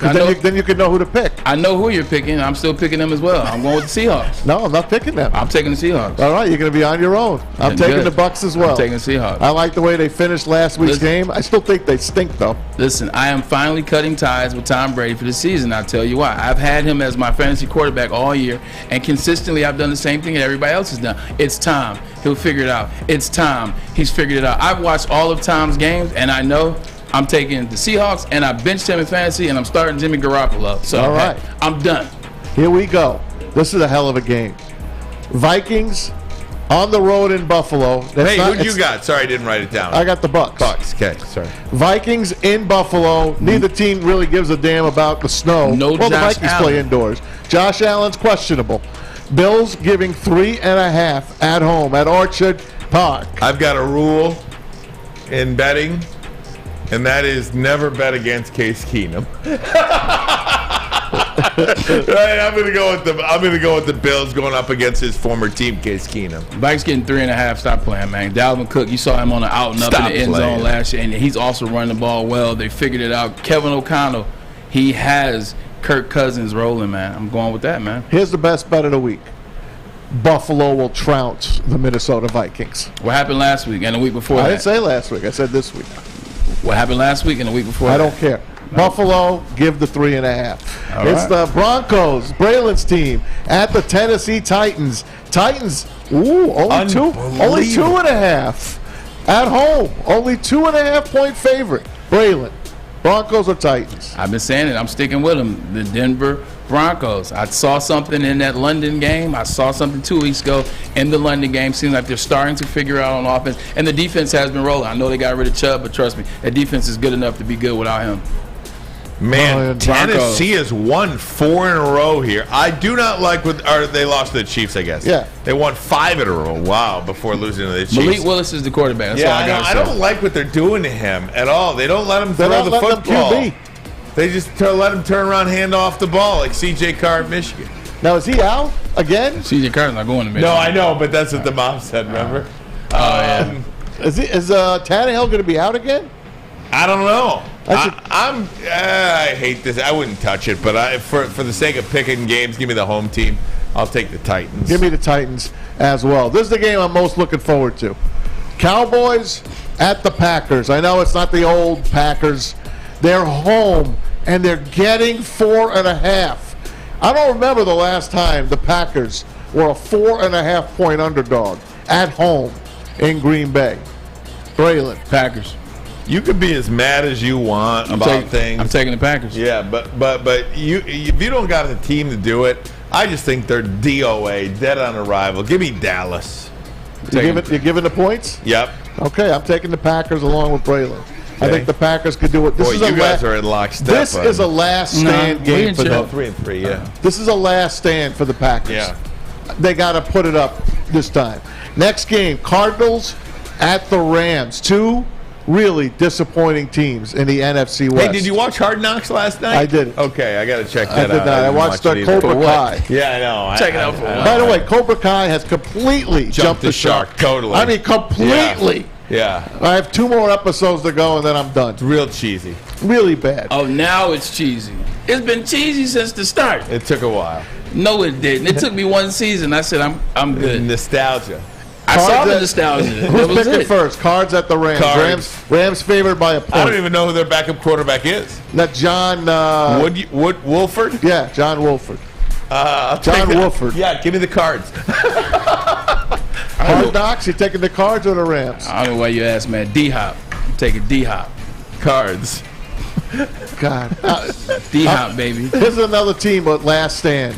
Then you can know who to pick. I know who you're picking. I'm still picking them as well. I'm going with the Seahawks. No, I'm not picking them. I'm taking the Seahawks. All right, you're going to be on your own. I'm taking the Bucks as well. I'm taking the Seahawks. I like the way they finished last week's game. I still think they stink, though. Listen, I am finally cutting ties with Tom Brady for the season. I'll tell you why. I've had him as my fantasy quarterback all year, and consistently I've done the same thing that everybody else has done. It's Tom. He'll figure it out. It's Tom. He's figured it out. I've watched all of Tom's games, and I know I'm taking the Seahawks, and I benched him in fantasy, and I'm starting Jimmy Garoppolo. So all right. I'm done. Here we go. This is a hell of a game. Vikings on the road in Buffalo. Who you got? Sorry, I didn't write it down. I got the Bucks. Bucks. Okay, sorry. Vikings in Buffalo. Neither team really gives a damn about the snow. No, well, the Josh Vikings Allen. play indoors. Josh Allen's questionable. Bills giving 3.5 at home at Orchard Park. I've got a rule in betting, and that is never bet against Case Keenum. Right, I'm gonna go with the Bills going up against his former team, Case Keenum. Vikes getting 3.5. Stop playing, man. Dalvin Cook, you saw him on the out and up in the end zone last year, and he's also running the ball well. They figured it out. Kevin O'Connell, he has Kirk Cousins rolling, man. I'm going with that, man. Here's the best bet of the week. Buffalo will trounce the Minnesota Vikings. What happened last week and the week before I that? didn't say last week. I said this week. What happened last week and the week before I that? don't care. Buffalo, give the 3.5. All It's right. the Broncos, Braylon's team, at the Tennessee Titans. Titans, only 2.5. At home, only 2.5 point favorite. Braylon, Broncos or Titans? I've been saying it. I'm sticking with them. The Denver Broncos. I saw something in that London game. I saw something 2 weeks ago in the London game. Seems like they're starting to figure out on offense. And the defense has been rolling. I know they got rid of Chubb, but trust me, that defense is good enough to be good without him. Man, Tennessee has won 4 in a row here. I do not like they lost to the Chiefs, I guess. Yeah. They won 5 in a row. Wow, before losing to the Chiefs. Malik Willis is the quarterback. That's all I got to say. I don't like what they're doing to him at all. They don't let him They're throw not the letting him football. QB. They just let him turn around, hand off the ball like C.J. Carr at Michigan. Now, is he out again? C.J. Carr's not going to Michigan. No, I know, but that's what the mom said, remember? Yeah. Is Tannehill going to be out again? I don't know. I hate this. I wouldn't touch it, but for the sake of picking games, give me the home team. I'll take the Titans. Give me the Titans as well. This is the game I'm most looking forward to. Cowboys at the Packers. I know it's not the old Packers. They're home, and they're getting 4.5. I don't remember the last time the Packers were a 4.5 point underdog at home in Green Bay. Braylon. Packers. You can be as mad as you want about things. I'm taking the Packers. Yeah, but if you don't got a team to do it, I just think they're DOA, dead on arrival. Give me Dallas. You're giving the points? Yep. Okay, I'm taking the Packers along with Braylon. I think the Packers could do it. Boy, you guys are in lockstep. This is a last stand game for them. 3-3, yeah. This is a last stand for the Packers. Yeah. They got to put it up this time. Next game, Cardinals at the Rams. 2 really disappointing teams in the NFC West. Hey, did you watch Hard Knocks last night? I did. Okay, I got to check I that out. did not. I watched Cobra Kai. Yeah, I know. Check it out for By the way, Cobra Kai has completely jumped the shark. Totally. I mean, completely. Yeah. I have 2 more episodes to go, and then I'm done. It's real cheesy. Really bad. Oh, now it's cheesy. It's been cheesy since the start. It took a while. No, it didn't. It took me 1 season. I said, I'm good. Nostalgia. I saw the nostalgia. Who's picking first? Cards at the Rams. Cards. Rams favored by a point. I don't even know who their backup quarterback is. Not John Wolford? Yeah, John Wolford. John Wolford. Yeah, give me the Cards. Hard Knocks, you taking the Cards or the Rams? I don't know why you asked, man. D-Hop. I'm taking D-Hop. Cards. God. D-Hop, baby. Here's another team, but last stand.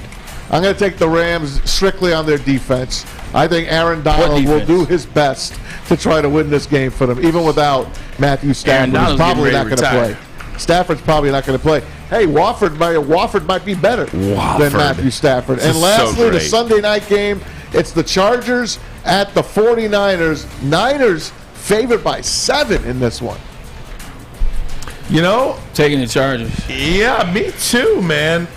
I'm going to take the Rams strictly on their defense. I think Aaron Donald will do his best to try to win this game for them, even without Matthew Stafford. He's probably not going to play. Stafford's probably not going to play. Hey, Wofford might be better than Matthew Stafford. And lastly, the Sunday night game, it's the Chargers at the 49ers. Niners favored by 7 in this one. You know, taking the Chargers. Yeah, me too, man.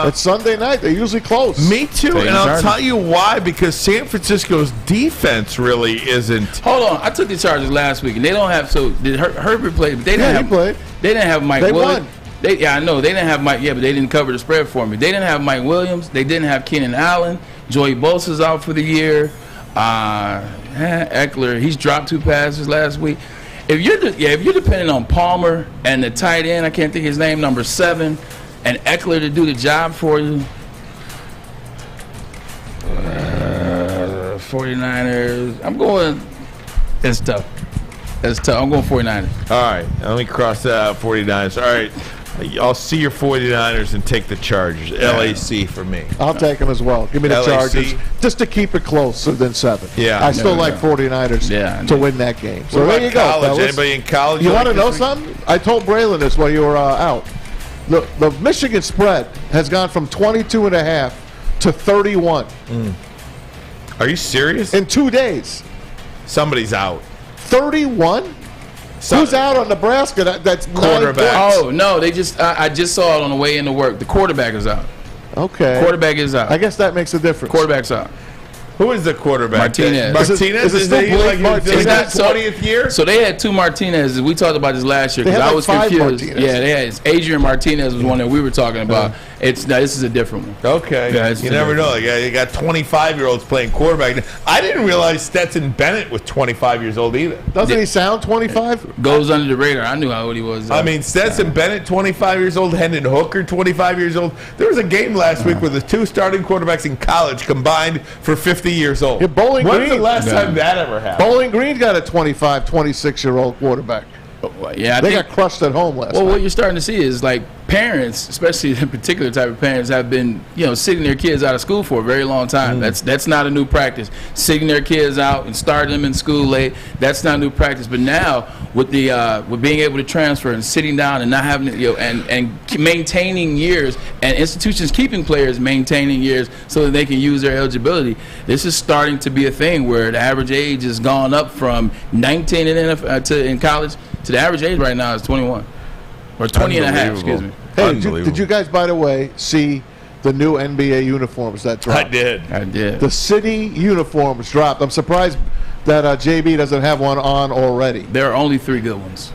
It's Sunday night. They're usually close. Me too, and I'll tell you why. Because San Francisco's defense really isn't. Hold on, I took the Chargers last week, and they don't have. So did Herbert play? But they didn't have. He played. They didn't have Mike Williams. Won. I know they didn't have Mike. Yeah, but they didn't cover the spread for me. They didn't have Mike Williams. They didn't have Keenan Allen. Joey Bosa's out for the year. Eckler, he's dropped 2 passes last week. If you're depending on Palmer and the tight end, I can't think of his name, number 7, and Eckler to do the job for you. 49ers. I'm going. It's tough. I'm going 49ers. All right, let me cross that out. 49ers. All right, I'll see your 49ers and take the Chargers. LAC for me. I'll take them as well. Give me the LAC. Chargers just to keep it closer than 7. Yeah, I still like 49ers to win that game. So there you go, fellas. Anybody in college? You want to know something? I told Braylon this while you were out. The Michigan spread has gone from 22.5 to 31. Are you serious? In 2 days. Somebody's out. 31? Who's out on Nebraska? That's Quarterback. Oh no, they just I just saw it on the way into work. The quarterback is out. Okay. Quarterback is out. I guess that makes a difference. Quarterback's out. Who is the quarterback? Martinez. Martinez? Is it still Blake Martinez? Is that 20th year? So they had two Martinez's. We talked about this last year They because had I like was 5 confused. Martinez. Yeah, they had Adrian Martinez was one that we were talking about. This is a different one. Okay. Yeah, You never know. You got 25-year-olds playing quarterback. I didn't realize Stetson Bennett was 25 years old either. Doesn't he sound 25? Goes under the radar. I knew how old he was. I mean, Stetson Bennett, 25 years old. Hendon Hooker, 25 years old. There was a game last week where the 2 starting quarterbacks in college combined for 50 years old. Yeah, Bowling When's Green. the last time that ever happened? Bowling Green got a 25, 26-year-old quarterback. Yeah, They got crushed at home last Well, night. what you're starting to see is like parents, especially the particular type of parents, have been sitting their kids out of school for a very long time. That's not a new practice. Sitting their kids out and starting them in school late, that's not a new practice. But now with the with being able to transfer and sitting down and not having and maintaining years and institutions keeping players maintaining years so that they can use their eligibility, this is starting to be a thing where the average age has gone up from 19 in college to the average age right now is 21. Or 20 and a half, excuse me. Hey, did you guys, by the way, see the new NBA uniforms that dropped? I did. The city uniforms dropped. I'm surprised that JB doesn't have one on already. There are only 3 good ones.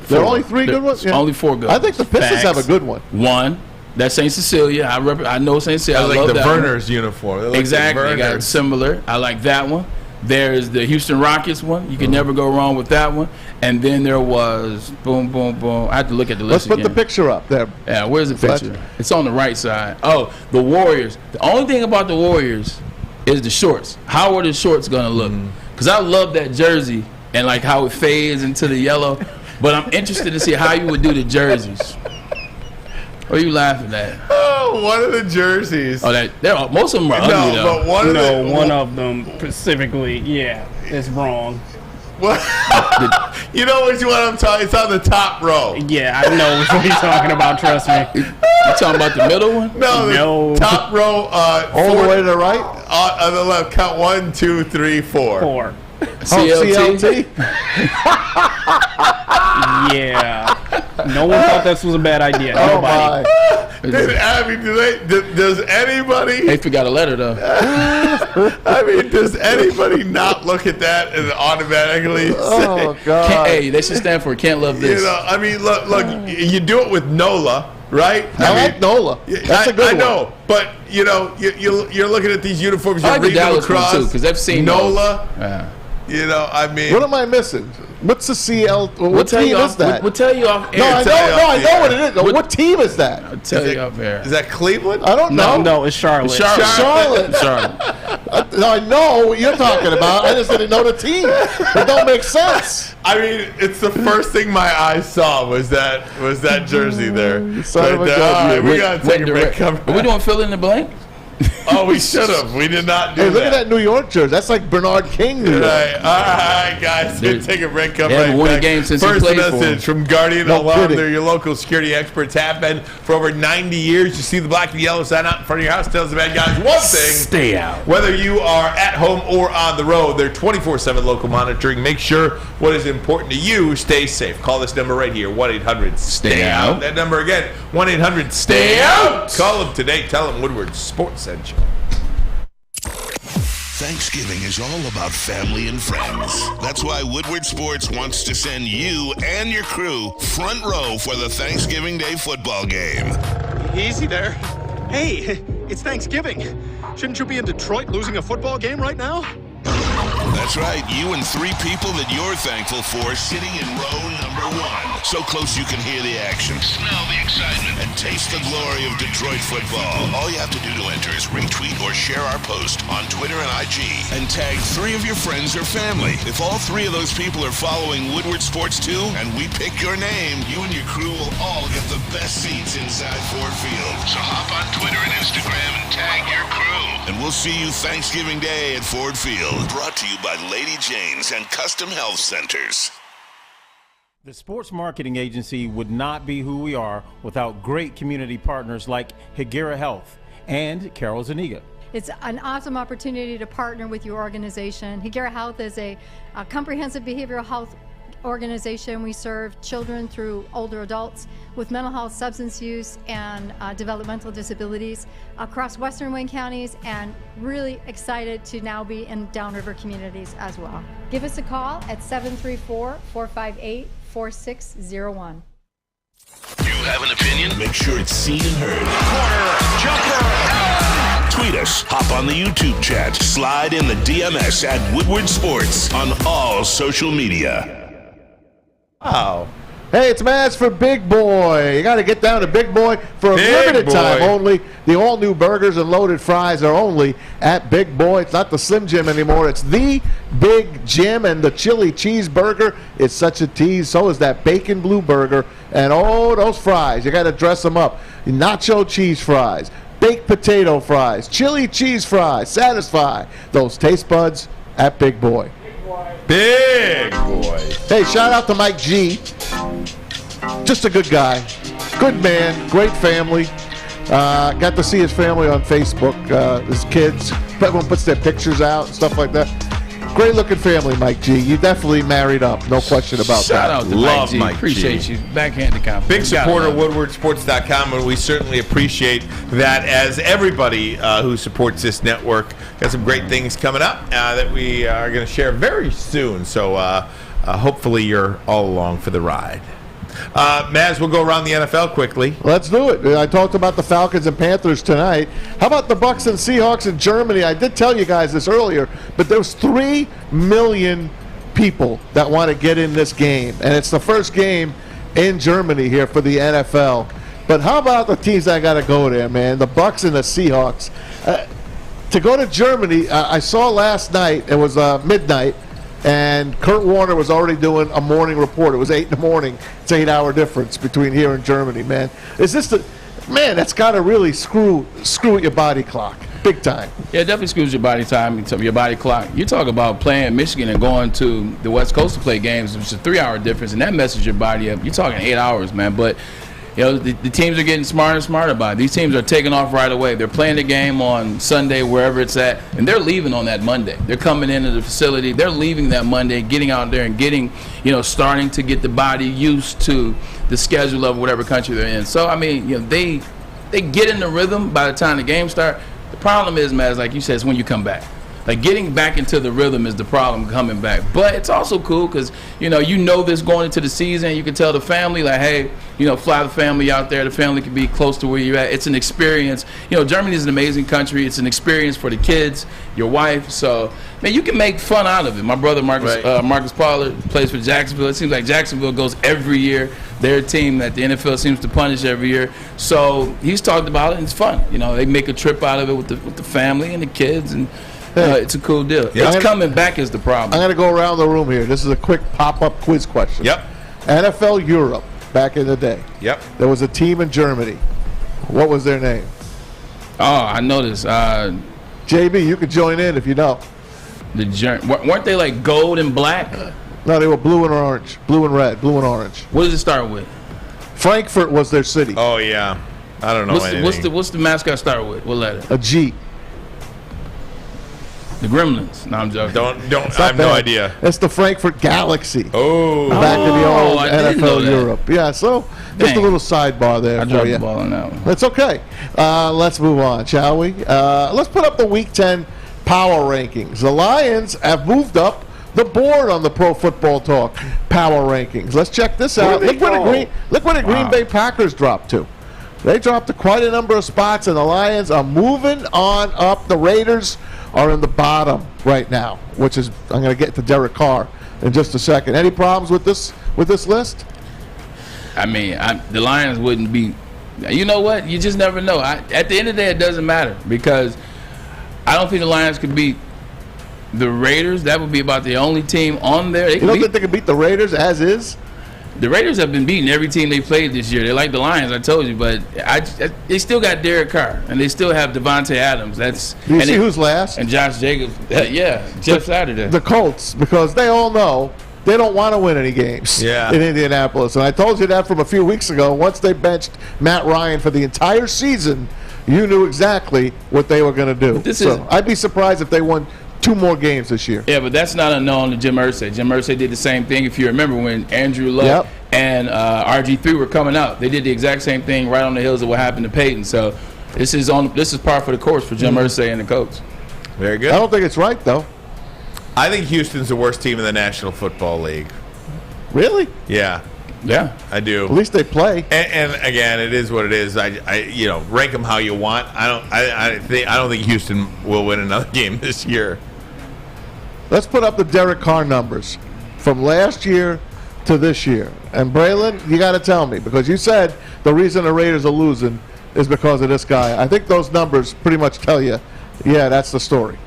There are only 3 good ones? Yeah. Only 4 good I think the Pistons have a good one. One. That's St. Cecilia. I know St. Cecilia. I like love the that Verner's one. uniform. They look Exactly. like They got Verner's. similar. I like that one. There's the Houston Rockets one. You can never go wrong with that one. And then there was boom, boom, boom. I have to look at the Let's list put again. the picture up there. Yeah, where's the picture? It's on the right side. Oh, the Warriors. The only thing about the Warriors is the shorts. How are the shorts going to look? Because I love that jersey and like how it fades into the yellow. But I'm interested to see how you would do the jerseys. What are you laughing at? Oh, one of the jerseys. Oh, most of them are ugly, though. but one of them specifically, it's wrong. What? You know which one I'm talking? It's on the top row. Yeah, I know which one you're talking about. Trust me. You talking about the middle one? No, the top row. All the way to the right? On the left. Count 1, 2, 3, 4. 4. CLT? Yeah. No one thought this was a bad idea. Oh, Nobody. Does anybody? They forgot a letter, though. I mean, does anybody not look at that and automatically Oh, say, God. Hey, they should stand for Can't Love This. I mean, look, you do it with NOLA, right? I like NOLA. That's a good one. I know, but you're looking at these uniforms. I You're like the reading them Dallas one, across too, because I've seen NOLA. Yeah. I mean, What am I missing? What's the CL? What tell team you is that? We'll tell you off air. No, I know what it is. What team is that? I'll tell you off air. Is that Cleveland? I don't know. No, it's Charlotte. Charlotte. No, I know what you're talking about. I just didn't know the team. It don't make sense. I mean, it's the first thing my eyes saw was that jersey there. Son of a All gun. right, we gotta take a break. Are we doing fill in the blank? Oh, we should have. We did not do Hey, that. look at that New York jersey. That's like Bernard King. New York. Right. All right, guys. We'll take a break. Come They haven't right won a back. game since he First played for message them. from Guardian No Alarm. kidding. They're your local security experts. Have been for over 90 years. You see the black and yellow sign out in front of your house. Tells the bad guys one thing. Stay out. Whether you are at home or on the road, they're 24/7 local monitoring. Make sure what is important to you stays safe. Call this number right here, 1-800-STAY-OUT. That number again, 1-800-STAY-OUT. Call them today. Tell them Woodward Sports sent you. Thanksgiving is all about family and friends. That's why Woodward Sports wants to send you and your crew front row for the Thanksgiving Day football game. Easy there. Hey, it's Thanksgiving. Shouldn't you be in Detroit losing a football game right now? That's right, you and 3 people that you're thankful for sitting in row number 1. So close you can hear the action, smell the excitement, and taste the glory of Detroit football. All you have to do to enter is retweet or share our post on Twitter and IG and tag 3 of your friends or family. If all 3 of those people are following Woodward Sports too, and we pick your name, you and your crew will all get the best seats inside Ford Field. So hop on Twitter and Instagram and tag your crew. And we'll see you Thanksgiving Day at Ford Field. Brought to you by Lady Jane's and Custom Health Centers. The Sports Marketing Agency would not be who we are without great community partners like Higuera Health and Carol Zuniga. It's an awesome opportunity to partner with your organization. Higuera Health is a comprehensive behavioral health organization, we serve children through older adults with mental health, substance use, and developmental disabilities across Western Wayne counties, and really excited to now be in downriver communities as well. Give us a call at 734-458-4601. You have an opinion? Make sure it's seen and heard. Corner, jumper, tweet us, hop on the YouTube chat, slide in the DMS at Woodward Sports on all social media. Wow. Hey, it's Maz for Big Boy. You got to get down to Big Boy for a limited time only. The all-new burgers and loaded fries are only at Big Boy. It's not the Slim Jim anymore. It's the Big Jim, and the chili cheeseburger is such a tease. So is that bacon blue burger. And, oh, those fries. You got to dress them up. Nacho cheese fries, baked potato fries, chili cheese fries. Satisfy those taste buds at Big Boy. Big Boy. Hey, shout out to Mike G. Just a good guy. Good man. Great family. Got to see his family on Facebook. His kids. Everyone puts their pictures out and stuff like that. Great looking family, Mike G. You definitely married up. No question about that. Shout out to Love Mike G. Mike Appreciate G. you. Backhanded compliment. Big supporter of WoodwardSports.com, and we certainly appreciate that, as everybody who supports this network. Got some great things coming up that we are going to share very soon. So hopefully you're all along for the ride. Maz, we'll go around the NFL quickly. Let's do it. I talked about the Falcons and Panthers tonight. How about the Bucks and Seahawks in Germany? I did tell you guys this earlier, but there's 3 million people that want to get in this game, and it's the first game in Germany here for the NFL. But how about the teams that got to go there, man? The Bucks and the Seahawks. To go to Germany, I saw last night, it was midnight, and Kurt Warner was already doing a morning report. It was 8 in the morning. It's an 8-hour difference between here and Germany, man. Is this the man? That's got to really screw with your body clock, big time. Yeah, it definitely screws your body time, your body clock. You talk about playing Michigan and going to the West Coast to play games, which is a 3-hour difference, and that messes your body up. You're talking 8 hours, man. But you know, the teams are getting smarter and smarter about it. These teams are taking off right away. They're playing the game on Sunday, wherever it's at, and they're leaving on that Monday. They're coming into the facility. They're leaving that Monday, getting out there and getting, starting to get the body used to the schedule of whatever country they're in. So, I mean, they get in the rhythm by the time the game starts. The problem is, Matt, like you said, it's when you come back. Like, getting back into the rhythm is the problem coming back. But it's also cool because, you know this going into the season. You can tell the family, like, hey, fly the family out there. The family can be close to where you're at. It's an experience. Germany is an amazing country. It's an experience for the kids, your wife. So, man, you can make fun out of it. My brother, Marcus Pollard, plays for Jacksonville. It seems like Jacksonville goes every year. They're a team that the NFL seems to punish every year. So he's talked about it, and it's fun. They make a trip out of it with the family and the kids, and it's a cool deal. Yeah, it's coming back is the problem. I'm going to go around the room here. This is a quick pop-up quiz question. Yep. NFL Europe, back in the day. Yep. There was a team in Germany. What was their name? Oh, I know this. JB, you could join in if you know. Weren't they like gold and black? No, they were blue and orange. Blue and red. Blue and orange. What does it start with? Frankfurt was their city. Oh, yeah. I don't know anything. What's the mascot start with? What letter? A G. The Gremlins. No, I'm joking. Don't. I have no idea. It's the Frankfurt Galaxy. Oh. Back in the old I didn't know NFL that. Europe. Yeah, so just a little sidebar there I for dropped you. the ball on that one. That's okay. Let's move on, shall we? Let's put up the Week 10 power rankings. The Lions have moved up the board on the Pro Football Talk power rankings. Let's check this out. Look where the Green Bay Packers dropped to. They dropped to quite a number of spots, and the Lions are moving on up. The Raiders are in the bottom right now, which is, I'm going to get to Derek Carr in just a second. Any problems with this list? I mean, the Lions wouldn't be. You know what? You just never know. At the end of the day, it doesn't matter because I don't think the Lions could beat the Raiders. That would be about the only team on there. You don't think they could beat the Raiders as is? The Raiders have been beating every team they played this year. They like the Lions, I told you, but they still got Derek Carr, and they still have Devontae Adams. You see who's last? And Josh Jacobs. Jeff Saturday. The Colts, because they all know they don't want to win any games in Indianapolis. And I told you that from a few weeks ago. Once they benched Matt Ryan for the entire season, you knew exactly what they were going to do. I'd be surprised if they won 2 more games this year. Yeah, but that's not unknown to Jim Irsay. Jim Irsay did the same thing. If you remember when Andrew Luck and RG3 were coming out, they did the exact same thing right on the heels of what happened to Peyton. So this is par for the course for Jim Irsay and the coach. Very good. I don't think it's right, though. I think Houston's the worst team in the National Football League. Really? Yeah. Yeah, I do. At least they play. And again, it is what it is. I rank them how you want. I don't think Houston will win another game this year. Let's put up the Derek Carr numbers from last year to this year. And Braylon, you got to tell me, because you said the reason the Raiders are losing is because of this guy. I think those numbers pretty much tell you, yeah, that's the story.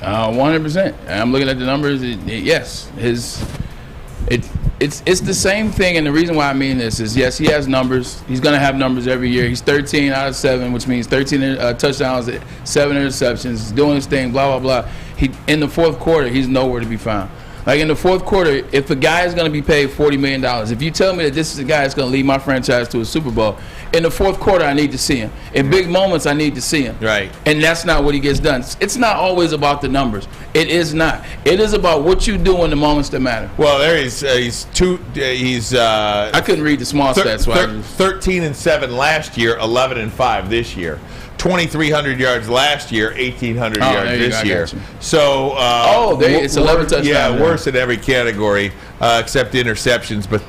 100%. I'm looking at the numbers. Yes, it's the same thing, and the reason why I mean this is, yes, he has numbers. He's going to have numbers every year. He's 13 out of 7, which means 13 touchdowns, 7 interceptions. He's doing his thing, blah, blah, blah. In the fourth quarter, he's nowhere to be found. Like in the fourth quarter, if a guy is going to be paid $40 million, if you tell me that this is a guy that's going to lead my franchise to a Super Bowl, in the fourth quarter, I need to see him. In big moments, I need to see him. Right. And that's not what he gets done. It's not always about the numbers. It is not. It is about what you do in the moments that matter. Well, there he's I couldn't read the small stats. 13-7 last year, 11-5 this year. 2,300 yards last year, 1,800 yards this year. So, it's 11 touchdowns. Yeah, worse in every category except interceptions, but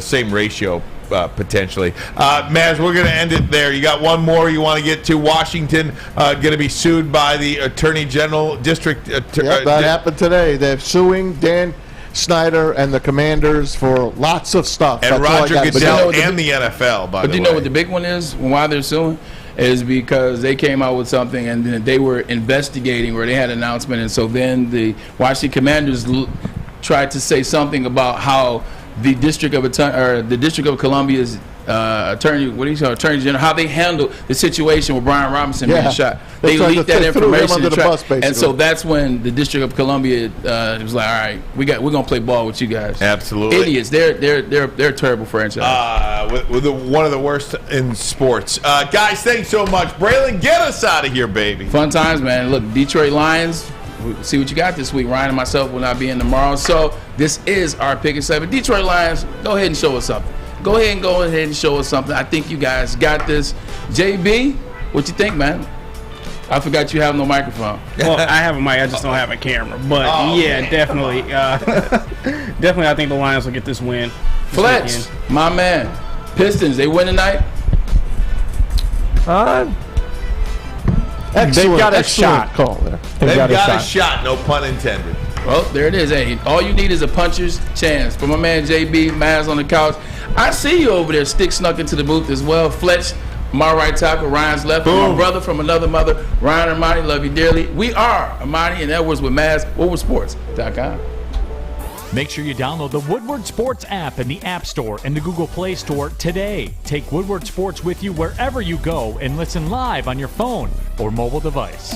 same ratio potentially. Maz, we're going to end it there. You got one more you want to get to. Washington going to be sued by the Attorney General District. That happened today. They're suing Dan Snyder and the Commanders for lots of stuff. And Roger Goodell and the NFL, by the way. But you know what the big one is? Why they're suing? Is because they came out with something and then they were investigating, or they had an announcement, and so then the Washington Commanders tried to say something about how the District of Columbia's Attorney General, how they handled the situation with Brian Robinson being shot. They leaked that information, and so that's when the District of Columbia was like, "All right, we're gonna play ball with you guys." Absolutely, idiots. They're a terrible franchise. One of the worst in sports. Guys, thanks so much. Braylon, get us out of here, baby. Fun times, man. Look, Detroit Lions. We'll see what you got this week. Ryan and myself will not be in tomorrow, so this is our pick and 7. Detroit Lions, go ahead and show us something. Go ahead and show us something. I think you guys got this. JB, what you think, man? I forgot you have no microphone. Well, I have a mic. I just don't have a camera. But definitely. Definitely, I think the Lions will get this win. Fletch, my man. Pistons, they win tonight? They've got a shot. Call there. They've got a shot, no pun intended. Well, there it is. Hey, all you need is a puncher's chance. For my man JB, Maz on the couch. I see you over there, stick snuck into the booth as well. Fletch, my right tackle, Ryan's left. My brother from another mother, Ryan Ermanni, love you dearly. We are Amon-Ra and Edwards with Maz, WoodwardSports.com. Make sure you download the Woodward Sports app in the App Store and the Google Play Store today. Take Woodward Sports with you wherever you go and listen live on your phone or mobile device.